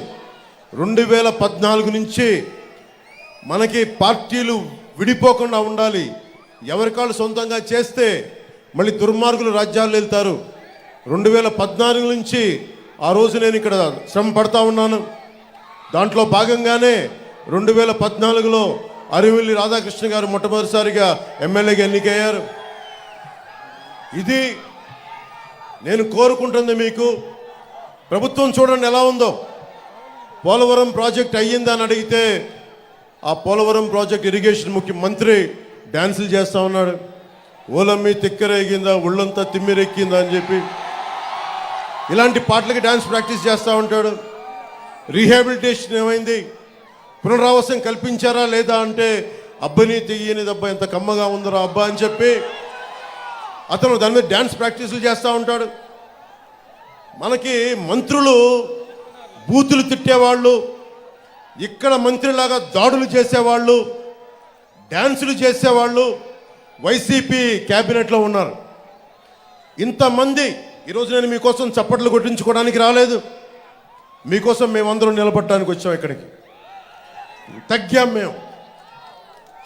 2014 నుంచి మనకి పార్టీలు విడిపోకుండా ఉండాలి. ఎవరికాళ్ళు సొంతంగా చేస్తే మళ్ళీ దుర్మార్గులు రాజ్యాలు వెళ్తారు. 2014 నుంచి ఆ రోజు నేను ఇక్కడ శ్రమ పడతా ఉన్నాను. దాంట్లో భాగంగానే 2014లో అరివిల్లి రాధాకృష్ణ గారు మొట్టమొదటిసారిగా ఎమ్మెల్యేగా ఎన్నికయ్యారు. ఇది నేను కోరుకుంటుంది. మీకు ప్రభుత్వం చూడండి ఎలా ఉందో. పోలవరం ప్రాజెక్ట్ అయ్యిందని అడిగితే ఆ పోలవరం ప్రాజెక్ట్ ఇరిగేషన్ ముఖ్యమంత్రి డ్యాన్సులు చేస్తూ ఉన్నాడు. ఓలమ్మి తిక్కరేగిందా, ఒళ్ళంతా తిమ్మిరెక్కిందా అని చెప్పి ఇలాంటి పాటలకి డ్యాన్స్ ప్రాక్టీస్ చేస్తూ ఉంటాడు. రీహాబిలిటేషన్ ఏమైంది, పునరావాసం కల్పించారా లేదా అంటే అబ్బని తెయ్యని దెబ్బ ఎంత కమ్మగా ఉందరా అబ్బా అని చెప్పి అతను దాని మీద డ్యాన్స్ ప్రాక్టీసులు చేస్తూ ఉంటాడు. మనకి మంత్రులు బూతులు తిట్టేవాళ్ళు, ఇక్కడ మంత్రిలాగా దాడులు చేసేవాళ్ళు, డ్యాన్సులు చేసేవాళ్ళు వైసీపీ క్యాబినెట్లో ఉన్నారు. ఇంతమంది ఈరోజు నేను మీకోసం చప్పట్లు కొట్టించుకోవడానికి రాలేదు. మీకోసం మేమందరం నిలబడడానికి వచ్చాం. ఇక్కడికి తగ్గాం మేము.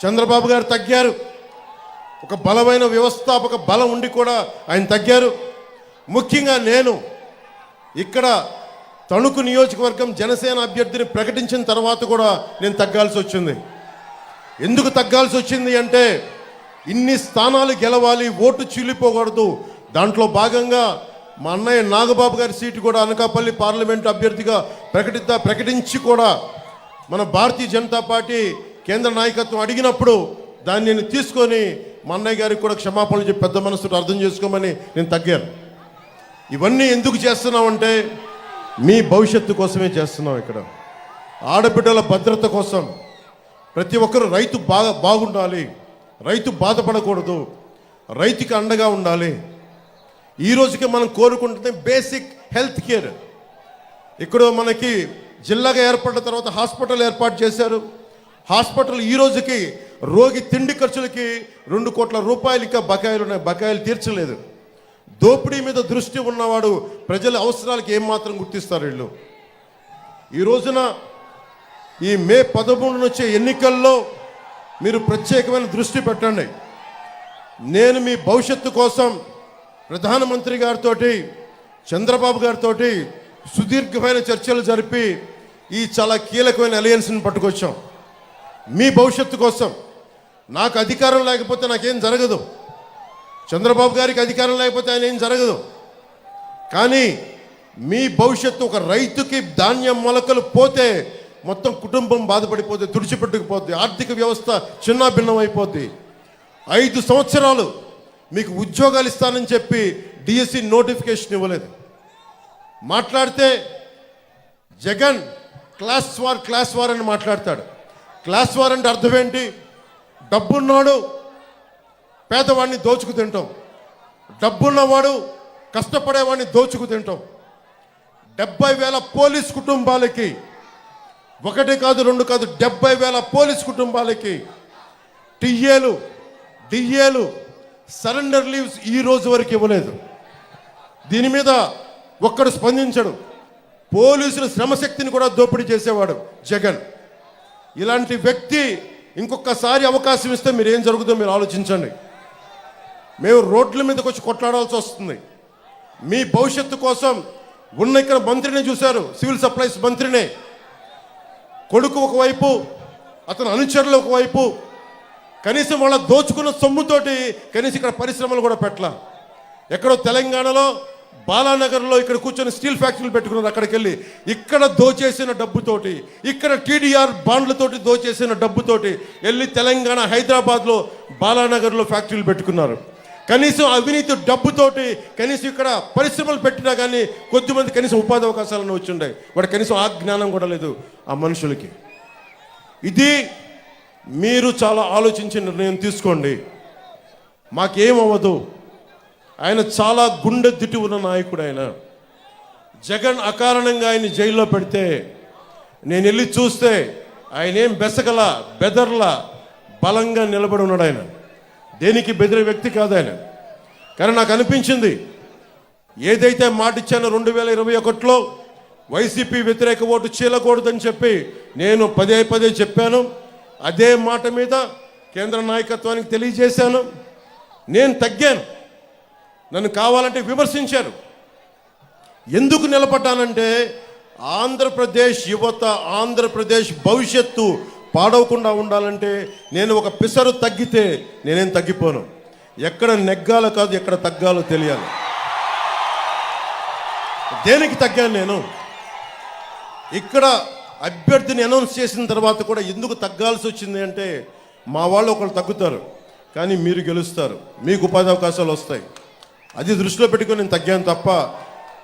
చంద్రబాబు గారు తగ్గారు. ఒక బలమైన వ్యవస్థాపక బలం ఉండి కూడా ఆయన తగ్గారు. ముఖ్యంగా నేను ఇక్కడ తణుకు నియోజకవర్గం జనసేన అభ్యర్థిని ప్రకటించిన తర్వాత కూడా నేను తగ్గాల్సి వచ్చింది. ఎందుకు తగ్గాల్సి వచ్చింది అంటే ఇన్ని స్థానాలు గెలవాలి, ఓటు చీలిపోకూడదు. దాంట్లో భాగంగా మా అన్నయ్య నాగబాబు గారి సీటు కూడా అనకాపల్లి పార్లమెంట్ అభ్యర్థిగా ప్రకటించి కూడా మన భారతీయ జనతా పార్టీ కేంద్ర నాయకత్వం అడిగినప్పుడు దాన్ని నేను తీసుకొని మా అన్నయ్య గారికి కూడా క్షమాపణలు చెప్పి పెద్ద మనసుతో అర్థం చేసుకోమని నేను తగ్గాను. ఇవన్నీ ఎందుకు చేస్తున్నామంటే మీ భవిష్యత్తు కోసమే చేస్తున్నాం. ఇక్కడ ఆడబిడ్డల భద్రత కోసం ప్రతి ఒక్కరు రైతు బాగుండాలి, రైతు బాధపడకూడదు, రైతుకి అండగా ఉండాలి. ఈ రోజుకి మనం కోరుకుంటుంది బేసిక్ హెల్త్ కేర్. ఇక్కడ మనకి జిల్లాగా ఏర్పడిన తర్వాత హాస్పిటల్ ఏర్పాటు చేశారు. హాస్పిటల్ ఈ రోజుకి రోగి తిండి ఖర్చులకి 2 కోట్ల రూపాయలు ఇంకా బకాయిలు ఉన్నాయి, బకాయిలు తీర్చలేదు. దోపిడీ మీద దృష్టి ఉన్నవాడు ప్రజల అవసరాలకి ఏమాత్రం గుర్తిస్తారు వీళ్ళు. ఈ రోజున ఈ మే 13 వచ్చే ఎన్నికల్లో మీరు ప్రత్యేకమైన దృష్టి పెట్టండి. నేను మీ భవిష్యత్తు కోసం ప్రధానమంత్రి గారితో, చంద్రబాబు గారితో సుదీర్ఘమైన చర్చలు జరిపి ఈ చాలా కీలకమైన అలయన్స్ని పట్టుకొచ్చాం. మీ భవిష్యత్తు కోసం. నాకు అధికారం లేకపోతే నాకేం జరగదు, చంద్రబాబు గారికి అధికారం లేకపోతే ఆయన ఏం జరగదు. కానీ మీ భవిష్యత్తు, ఒక రైతుకి ధాన్యం మొలకలు పోతే మొత్తం కుటుంబం బాధపడిపోతే, తుడిచిపెట్టుకుపోద్ది, ఆర్థిక వ్యవస్థ చిన్నాభిన్నం అయిపోద్ది. 5 సంవత్సరాలు మీకు ఉద్యోగాలు ఇస్తానని చెప్పి డిఎస్సి నోటిఫికేషన్ ఇవ్వలేదు. మాట్లాడితే జగన్ క్లాస్ వార్ అని మాట్లాడతాడు. క్లాస్ వార్ అంటే అర్థం ఏంటి? డబ్బున్నాడు పేదవాడిని దోచుకు తింటాం, డబ్బున్నవాడు కష్టపడేవాడిని దోచుకు తింటాం. 70,000 పోలీస్ కుటుంబాలకి, 1 కాదు 2 కాదు 70,000 పోలీస్ కుటుంబాలకి టీఏలు డిఏలు సరెండర్ లీవ్స్ ఈ రోజు వరకు ఇవ్వలేదు. దీని మీద ఒక్కడు స్పందించడు. పోలీసుల శ్రమశక్తిని కూడా దోపిడీ చేసేవాడు జగన్. ఇలాంటి వ్యక్తి ఇంకొకసారి అవకాశం ఇస్తే మీరు ఏం జరుగుతుందో మీరు ఆలోచించండి. మేము రోడ్ల మీదకి వచ్చి కొట్లాడాల్సి వస్తుంది. మీ భవిష్యత్తు కోసం ఉన్న ఇక్కడ మంత్రిని చూశారు, సివిల్ సప్లైస్ మంత్రినే. కొడుకు ఒకవైపు, అతను అనుచరులు ఒకవైపు, కనీసం వాళ్ళ దోచుకున్న సొమ్ముతోటి కనీసం ఇక్కడ పరిశ్రమలు కూడా పెట్టలా. ఎక్కడో తెలంగాణలో బాలానగర్లో ఇక్కడ కూర్చొని స్టీల్ ఫ్యాక్టరీలు పెట్టుకున్నారు. అక్కడికి వెళ్ళి ఇక్కడ దోచేసిన డబ్బుతోటి, ఇక్కడ టీడీఆర్ బాండ్లతోటి దోచేసిన డబ్బుతోటి వెళ్ళి తెలంగాణ హైదరాబాద్లో బాలానగర్లో ఫ్యాక్టరీలు పెట్టుకున్నారు. కనీసం అవినీతి డబ్బుతోటి కనీసం ఇక్కడ పరిశ్రమలు పెట్టినా కానీ కొద్దిమంది కనీసం ఉపాధి అవకాశాలను వచ్చిండే. వాడు కనీసం ఆ జ్ఞానం కూడా లేదు ఆ మనుషులకి. ఇది మీరు చాలా ఆలోచించి నిర్ణయం తీసుకోండి. మాకేమవ్వదు. ఆయన చాలా గుండె దిట్టి ఉన్న నాయకుడు. ఆయన జగన్ అకారణంగా ఆయన జైల్లో పెడితే నేను వెళ్ళి చూస్తే ఆయన ఏం బెదర్లా బలంగా నిలబడి ఉన్నాడు. ఆయన దేనికి బెదిరే వ్యక్తి కాదు ఆయన. కానీ నాకు అనిపించింది, ఏదైతే మాట ఇచ్చానో 2021లో వైసీపీ వ్యతిరేక ఓటు చీలకూడదని చెప్పి నేను పదే చెప్పాను. అదే మాట మీద కేంద్ర నాయకత్వానికి తెలియజేశాను. నేను తగ్గాను. నన్ను కావాలంటే విమర్శించారు. ఎందుకు నిలబడ్డానంటే ఆంధ్రప్రదేశ్ యువత, ఆంధ్రప్రదేశ్ భవిష్యత్తు పాడవకుండా ఉండాలంటే నేను ఒక పిసరు తగ్గితే నేనేం తగ్గిపోను. ఎక్కడ నెగ్గాలో కాదు, ఎక్కడ తగ్గాలో తెలియాలి. దేనికి తగ్గాను నేను? ఇక్కడ అభ్యర్థిని అనౌన్స్ చేసిన తర్వాత కూడా ఎందుకు తగ్గాల్సి వచ్చింది అంటే, మా వాళ్ళు ఒకళ్ళు తగ్గుతారు కానీ మీరు గెలుస్తారు, మీకు ఉపాధి అవకాశాలు వస్తాయి. అది దృష్టిలో పెట్టుకొని నేను తగ్గాను తప్ప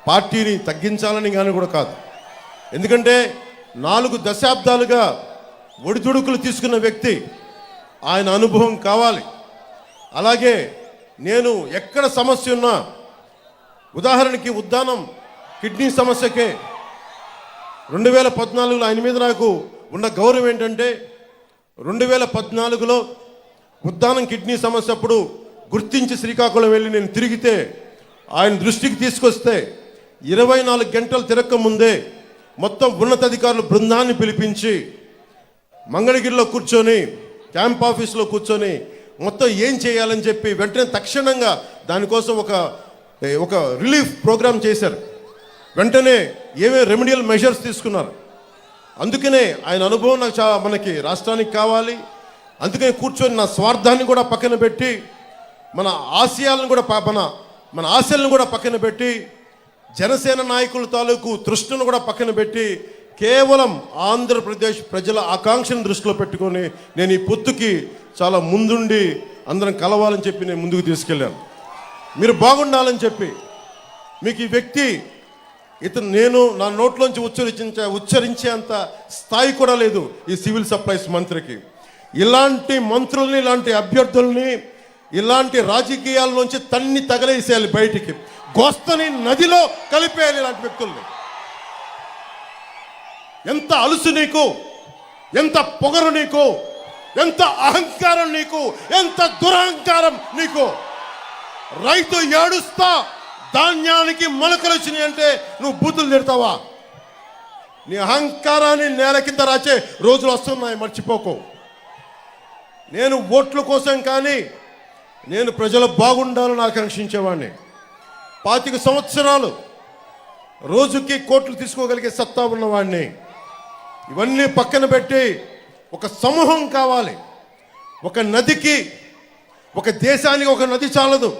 పార్టీని తగ్గించాలని కానీ కూడా కాదు. ఎందుకంటే 4 దశాబ్దాలుగా ఒడిదుడుకులు తీసుకున్న వ్యక్తి, ఆయన అనుభవం కావాలి. అలాగే నేను ఎక్కడ సమస్య ఉన్నా, ఉదాహరణకి ఉద్దానం కిడ్నీ సమస్యకే 2014లో ఆయన మీద నాకు ఉన్న గౌరవం ఏంటంటే, 2014లో ఉద్దానం కిడ్నీ సమస్య అప్పుడు గుర్తించి శ్రీకాకుళం వెళ్ళి నేను తిరిగితే ఆయన దృష్టికి తీసుకొస్తే 24 గంటలు తిరక్క ముందే మొత్తం ఉన్నతాధికారులు బృందాన్ని పిలిపించి మంగళగిరిలో కూర్చొని, క్యాంప్ ఆఫీస్లో కూర్చొని మొత్తం ఏం చేయాలని చెప్పి వెంటనే తక్షణంగా దానికోసం ఒక రిలీఫ్ ప్రోగ్రాం చేశారు. వెంటనే ఏమేమి రెమెడియల్ మెజర్స్ తీసుకున్నారు. అందుకనే ఆయన అనుభవం నాకు మనకి రాష్ట్రానికి కావాలి. అందుకని కూర్చొని నా స్వార్థాన్ని కూడా పక్కన పెట్టి మన ఆశయాలను కూడా మన ఆశలను కూడా పక్కన పెట్టి జనసేన నాయకుల తాలూకు తృష్ణను కూడా పక్కన పెట్టి కేవలం ఆంధ్రప్రదేశ్ ప్రజల ఆకాంక్షను దృష్టిలో పెట్టుకొని నేను ఈ పొత్తుకి చాలా ముందుండి అందరం కలవాలని చెప్పి నేను ముందుకు తీసుకెళ్ళాను. మీరు బాగుండాలని చెప్పి మీకు ఈ వ్యక్తి నేను నా నోట్లోంచి ఉచ్చరించేంత స్థాయి కూడా లేదు ఈ సివిల్ సప్లైస్ మంత్రికి. ఇలాంటి మంత్రుల్ని, ఇలాంటి అభ్యర్థుల్ని, ఇలాంటి రాజకీయాల్లోంచి తన్ని తగలేసేయాలి, బయటికి గోస్తని నదిలో కలిపేయాలి ఇలాంటి వ్యక్తుల్ని. ఎంత అలుసు నీకు, ఎంత పొగరు నీకు, ఎంత అహంకారం నీకు, ఎంత దురహంకారం నీకు. రైతు ఏడుస్తా ధాన్యానికి మొలకలు వచ్చినాయి అంటే నువ్వు బూతులు తిడతావా? నీ అహంకారాన్ని నేల కింద రాచే రోజులు వస్తున్నాయి, మర్చిపోకు. నేను ఓట్ల కోసం కానీ నేను ప్రజలు బాగుండాలని ఆకాంక్షించేవాడిని. 25 సంవత్సరాలు రోజుకి కోట్లు తీసుకోగలిగే సత్తా ఉన్నవాడిని. ఇవన్నీ పక్కన పెట్టి ఒక సమూహం కావాలి. ఒక నదికి, ఒక దేశానికి ఒక నది చాలదు,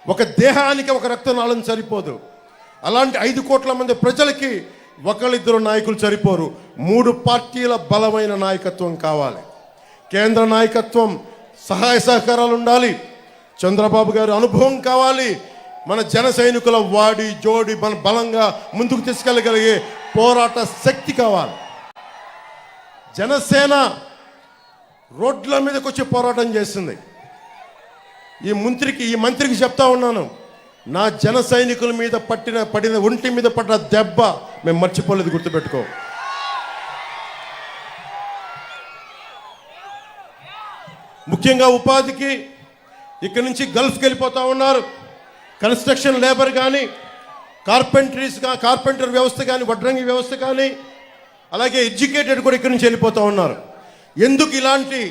ఒక దేహానికి ఒక రక్తనాళం సరిపోదు. అలాంటి 5 కోట్ల మంది ప్రజలకి ఒకళ్ళిద్దరు నాయకులు సరిపోరు. 3 పార్టీల బలమైన నాయకత్వం కావాలి. కేంద్ర నాయకత్వం సహాయ సహకారాలు ఉండాలి. చంద్రబాబు గారి అనుభవం కావాలి. మన జన సైనికుల వాడి జోడి మన బలంగా ముందుకు తీసుకెళ్ళగలిగే పోరాట శక్తి కావాలి. జనసేన రోడ్ల మీదకి వచ్చి పోరాటం చేస్తుంది. ఈ మంత్రికి చెప్తా ఉన్నాను, నా జన సైనికుల మీద పడిన ఒంటి మీద పడ్డ దెబ్బ మేము మర్చిపోలేదు, గుర్తుపెట్టుకో. ముఖ్యంగా ఉపాధికి ఇక్కడి నుంచి గల్ఫ్కి వెళ్ళిపోతూ ఉన్నారు. కన్స్ట్రక్షన్ లేబర్ కానీ, కార్పెంటర్ వ్యవస్థ కానీ, వడ్రంగి వ్యవస్థ కానీ, అలాగే ఎడ్యుకేటెడ్ కూడా ఇక్కడి నుంచి వెళ్ళిపోతూ ఉన్నారు. ఎందుకు ఇలాంటి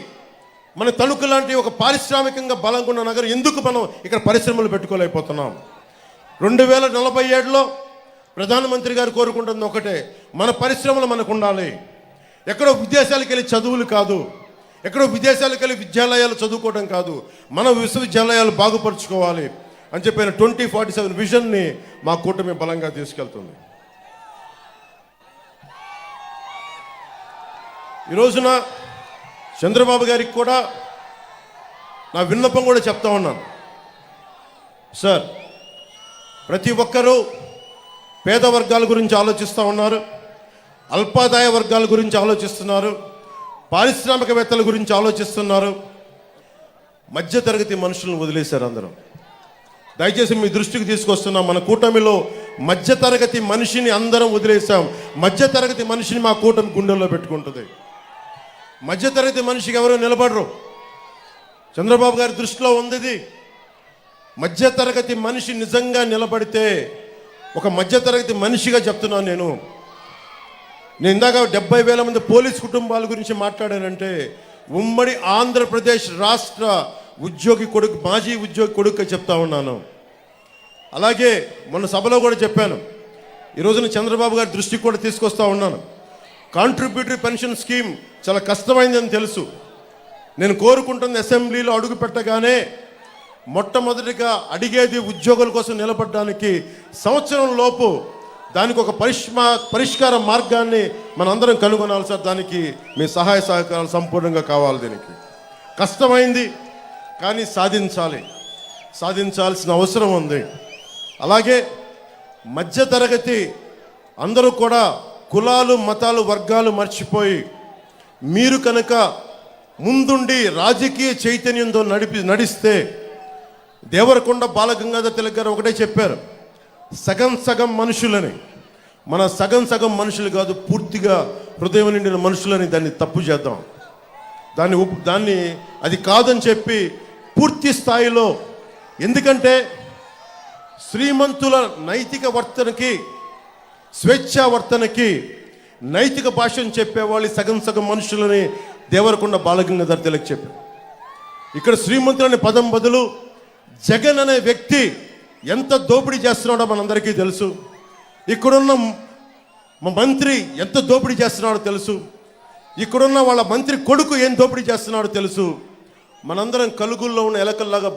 మన తణుకు లాంటి ఒక పారిశ్రామికంగా బలంగా ఉన్న నగరం ఎందుకు మనం ఇక్కడ పరిశ్రమలు పెట్టుకోలేకపోతున్నాం? 2047లో ప్రధానమంత్రి గారు కోరుకుంటుంది ఒకటే, మన పరిశ్రమలు మనకు ఉండాలి. ఎక్కడో విదేశాలకు వెళ్ళి చదువులు కాదు, ఎక్కడో విదేశాలకు వెళ్ళి విద్యాలయాలు చదువుకోవడం కాదు, మన విశ్వవిద్యాలయాలు బాగుపరుచుకోవాలి అని చెప్పిన 2047 విజన్ని మా కూటమి బలంగా తీసుకెళ్తుంది. ఈ రోజున చంద్రబాబు గారికి కూడా నా విన్నపం కూడా చెప్తా ఉన్నాను. సార్, ప్రతి ఒక్కరూ పేద వర్గాల గురించి ఆలోచిస్తూ ఉన్నారు, అల్పాదాయ వర్గాల గురించి ఆలోచిస్తున్నారు, పారిశ్రామికవేత్తల గురించి ఆలోచిస్తున్నారు. మధ్యతరగతి మనుషులను వదిలేశారు అందరూ. దయచేసి మీ దృష్టికి తీసుకొస్తున్నాం, మన కూటమిలో మధ్యతరగతి మనిషిని అందరం వదిలేసాం. మధ్యతరగతి మనిషిని మా కూటమి గుండెల్లో పెట్టుకుంటుంది. మధ్యతరగతి మనిషికి ఎవరో నిలబడరు. చంద్రబాబు గారి దృష్టిలో ఉంది మధ్యతరగతి మనిషి నిజంగా నిలబడితే, ఒక మధ్యతరగతి మనిషిగా చెప్తున్నాను నేను ఇందాక 70,000 మంది పోలీస్ కుటుంబాల గురించి మాట్లాడానంటే ఉమ్మడి ఆంధ్రప్రదేశ్ రాష్ట్ర మాజీ ఉద్యోగి కొడుకు చెప్తా ఉన్నాను. అలాగే మొన్న సభలో కూడా చెప్పాను, ఈ రోజున చంద్రబాబు గారి దృష్టికి కూడా తీసుకొస్తా ఉన్నాను. కాంట్రిబ్యూటరీ పెన్షన్ స్కీమ్ చాలా కష్టమైందని తెలుసు. నేను కోరుకుంటున్న అసెంబ్లీలో అడుగు పెట్టగానే మొట్టమొదటిగా అడిగేది ఉద్యోగుల కోసం నిలబడడానికి సంవత్సరం లోపు దానికి ఒక పరిష్కార మార్గాన్ని మనందరం కనుగొనాలి సార్. దానికి మీ సహాయ సహకారాలు సంపూర్ణంగా కావాలి. దీనికి కష్టమైంది కానీ సాధించాల్సిన అవసరం ఉంది. అలాగే మధ్యతరగతి అందరూ కూడా కులాలు, మతాలు, వర్గాలు మర్చిపోయి మీరు కనుక ముందుండి రాజకీయ చైతన్యంతో నడిస్తే, దేవరకొండ బాలగంగాధర తిలక్ గారు ఒకటే చెప్పారు, సగం మనుషులని. మన సగం మనుషులు కాదు, పూర్తిగా హృదయం నిండిన మనుషులని దాన్ని తప్పు చేద్దాం. దాన్ని అది కాదని చెప్పి పూర్తి స్థాయిలో, ఎందుకంటే శ్రీమంతుల నైతిక వర్తనకి, స్వేచ్ఛా వర్తనకి నైతిక భాషను చెప్పేవాళ్ళు సగం మనుషులని దేవరకొండ బాలగంగాధర తిలక్ చెప్పారు. ఇక్కడ శ్రీమంతులనే పదం బదులు జగన్ అనే వ్యక్తి ఎంత దోపిడీ చేస్తున్నాడో మనందరికీ తెలుసు. ఇక్కడున్న మా మంత్రి ఎంత దోపిడీ చేస్తున్నాడో తెలుసు. ఇక్కడున్న వాళ్ళ మంత్రి కొడుకు ఏం దోపిడీ చేస్తున్నాడో తెలుసు. మనందరం కలుగుల్లో ఉన్న ఎలకల్లాగా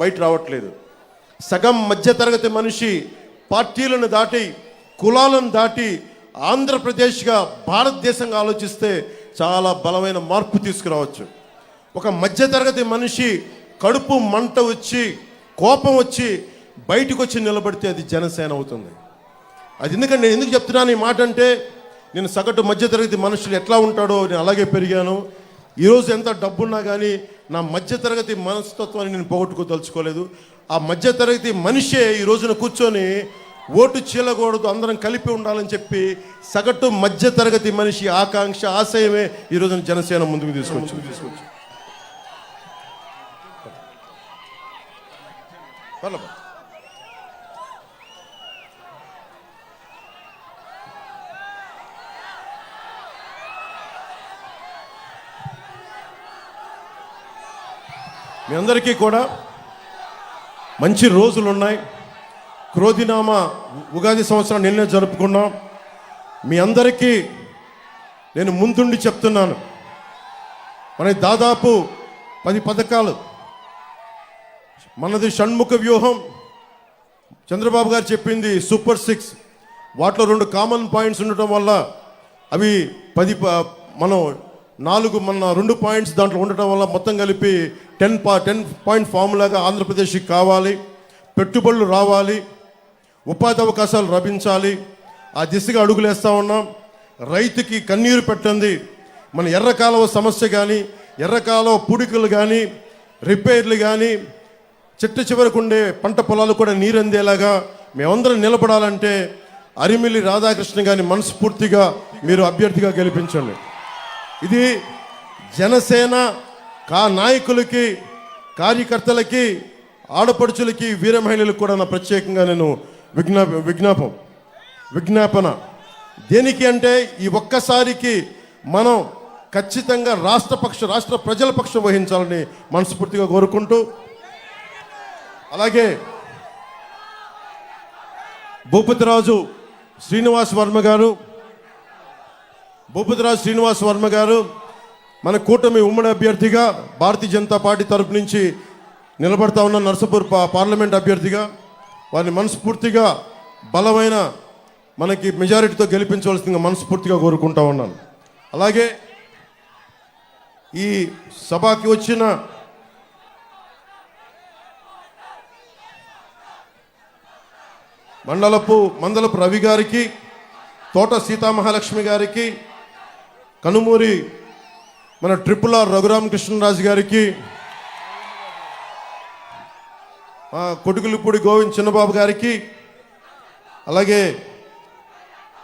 బయట రావట్లేదు. సగం మధ్యతరగతి మనిషి పార్టీలను దాటి కులాలను దాటి ఆంధ్రప్రదేశ్గా భారతదేశంగా ఆలోచిస్తే చాలా బలమైన మార్పు తీసుకురావచ్చు. ఒక మధ్యతరగతి మనిషి కడుపు మంట వచ్చి కోపం వచ్చి బయటకు వచ్చి నిలబడితే అది జనసేన అవుతుంది. అది ఎందుకంటే నేను ఎందుకు చెప్తున్నాను ఈ మాట అంటే, నేను సగటు మధ్యతరగతి మనుషులు ఎట్లా ఉంటాడో నేను అలాగే పెరిగాను. ఈరోజు ఎంత డబ్బున్నా కానీ నా మధ్యతరగతి మనస్తత్వాన్ని నేను పోగొట్టుకోదలుచుకోలేదు. ఆ మధ్యతరగతి మనిషే ఈ రోజున కూర్చొని ఓటు చీలకూడదు, అందరం కలిపి ఉండాలని చెప్పి సగటు మధ్యతరగతి మనిషి ఆకాంక్ష ఆశయమే ఈ రోజున జనసేన ముందుకు తీసుకొచ్చు. మీ అందరికీ కూడా మంచి రోజులు ఉన్నాయి. క్రోధినామ ఉగాది సంవత్సరం నిన్నే జరుపుకున్నాం. మీ అందరికీ నేను ముందుండి చెప్తున్నాను, మన దాదాపు 10 పథకాలు, మనది షణ్ముఖ వ్యూహం. చంద్రబాబు గారు చెప్పింది సూపర్ 6. వాటిలో 2 కామన్ పాయింట్స్ ఉండటం వల్ల అవి 10 మనం 2 పాయింట్స్ దాంట్లో ఉండటం వల్ల మొత్తం కలిపి 10 పాయింట్ ఫార్ములాగా ఆంధ్రప్రదేశ్కి కావాలి. పెట్టుబడులు రావాలి, ఉపాధి అవకాశాలు లభించాలి. ఆ దిశగా అడుగులేస్తూ ఉన్నాం. రైతుకి కన్నీరు పెట్టండి. మన ఎర్రకాలువ సమస్య కానీ, ఎర్రకాలువ పూడికలు కానీ, రిపేర్లు కానీ, చిట్ట చివరకు ఉండే పంట పొలాలు కూడా నీరందేలాగా మేమందరం నిలబడాలంటే అరిమిల్లి రాధాకృష్ణ గారిని మనస్ఫూర్తిగా మీరు అభ్యర్థిగా గెలిపించండి. ఇది జనసేన నాయకులకి, కార్యకర్తలకి, ఆడపడుచులకి, వీర మహిళలకు కూడా నా ప్రత్యేకంగా నేను విజ్ఞాపన. దేనికి అంటే ఈ ఒక్కసారికి మనం ఖచ్చితంగా రాష్ట్ర ప్రజల పక్షం వహించాలని మనస్ఫూర్తిగా కోరుకుంటూ, అలాగే భూపతిరాజు శ్రీనివాస్ వర్మ గారు మన కూటమి ఉమ్మడి అభ్యర్థిగా భారతీయ జనతా పార్టీ తరపు నుంచి నిలబడతా ఉన్న నర్సాపూర్ పార్లమెంట్ అభ్యర్థిగా వారిని మనస్ఫూర్తిగా బలమైన మనకి మెజారిటీతో గెలిపించవలసిందిగా మనస్ఫూర్తిగా కోరుకుంటా ఉన్నాను. అలాగే ఈ సభకి వచ్చిన మందలపు రవి గారికి, తోట సీతామహాలక్ష్మి గారికి, కనుమూరి మన RRR రఘురామకృష్ణరాజు గారికి, కొడుకులపూడి గోవింద్ చిన్నబాబు గారికి, అలాగే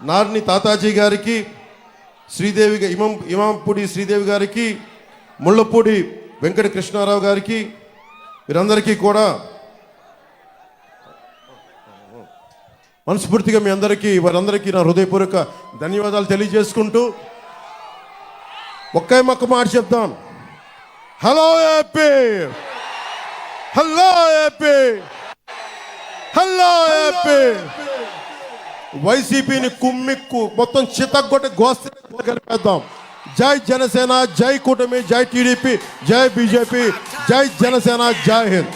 నార్ని తాతాజీ గారికి, శ్రీదేవి ఇమాంపూడి శ్రీదేవి గారికి, ముళ్ళపూడి వెంకట కృష్ణారావు గారికి, వీరందరికీ కూడా మనస్ఫూర్తిగా వారందరికీ నా హృదయపూర్వక ధన్యవాదాలు తెలియజేసుకుంటూ ఒక్క మాట చెప్తాం. Hello AP, hello AP, hello AP. వైసీపీని కుమ్మిక్కు మొత్తం చితగ్గొట్టి గోస్తి కలిపేద్దాం. జై జనసేన, జై కూటమి, జై టీడీపీ, జై బీజేపీ, జై జనసేన, జై హింద్.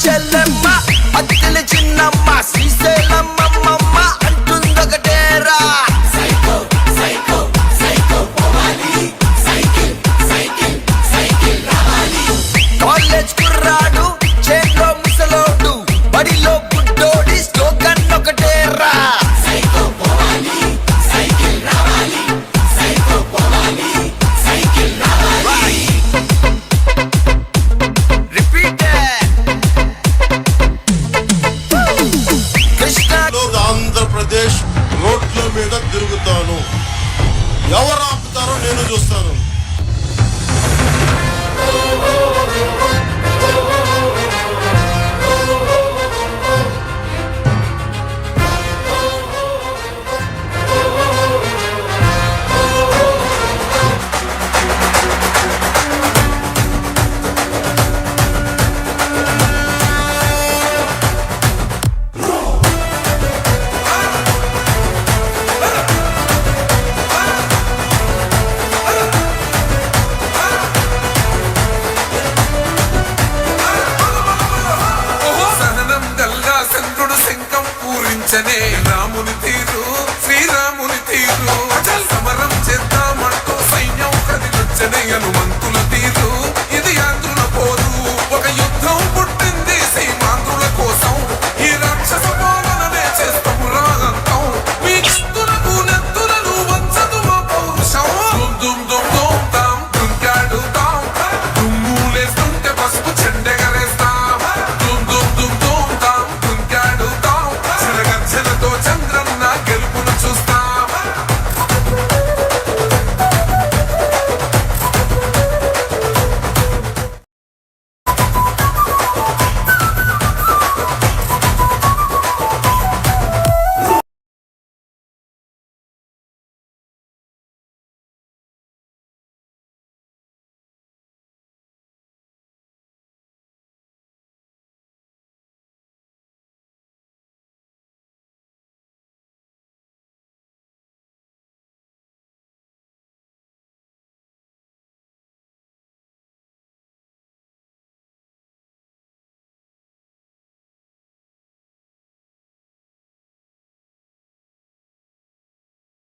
చెల్లెమ్మ అత్తల చిన్నమ్మ శ్రీశైలమ్మ అంటుందొకటేరా. కాలేజ్ కుర్రాడు, చేతిలో ముసలోడు, బడిలో గుడ్డోడి, స్లోగన్ ఒకటేరా. ఆంధ్రప్రదేశ్ రోడ్ల మీద తిరుగుతాను, ఎవరు ఆపుతారో నేను చూస్తాను. రాముని తీరు శ్రీరాముని తీరు అచల్ సమరం చేద్దామంటూ సైన్యం కదిలొచ్చనే హనుమంతు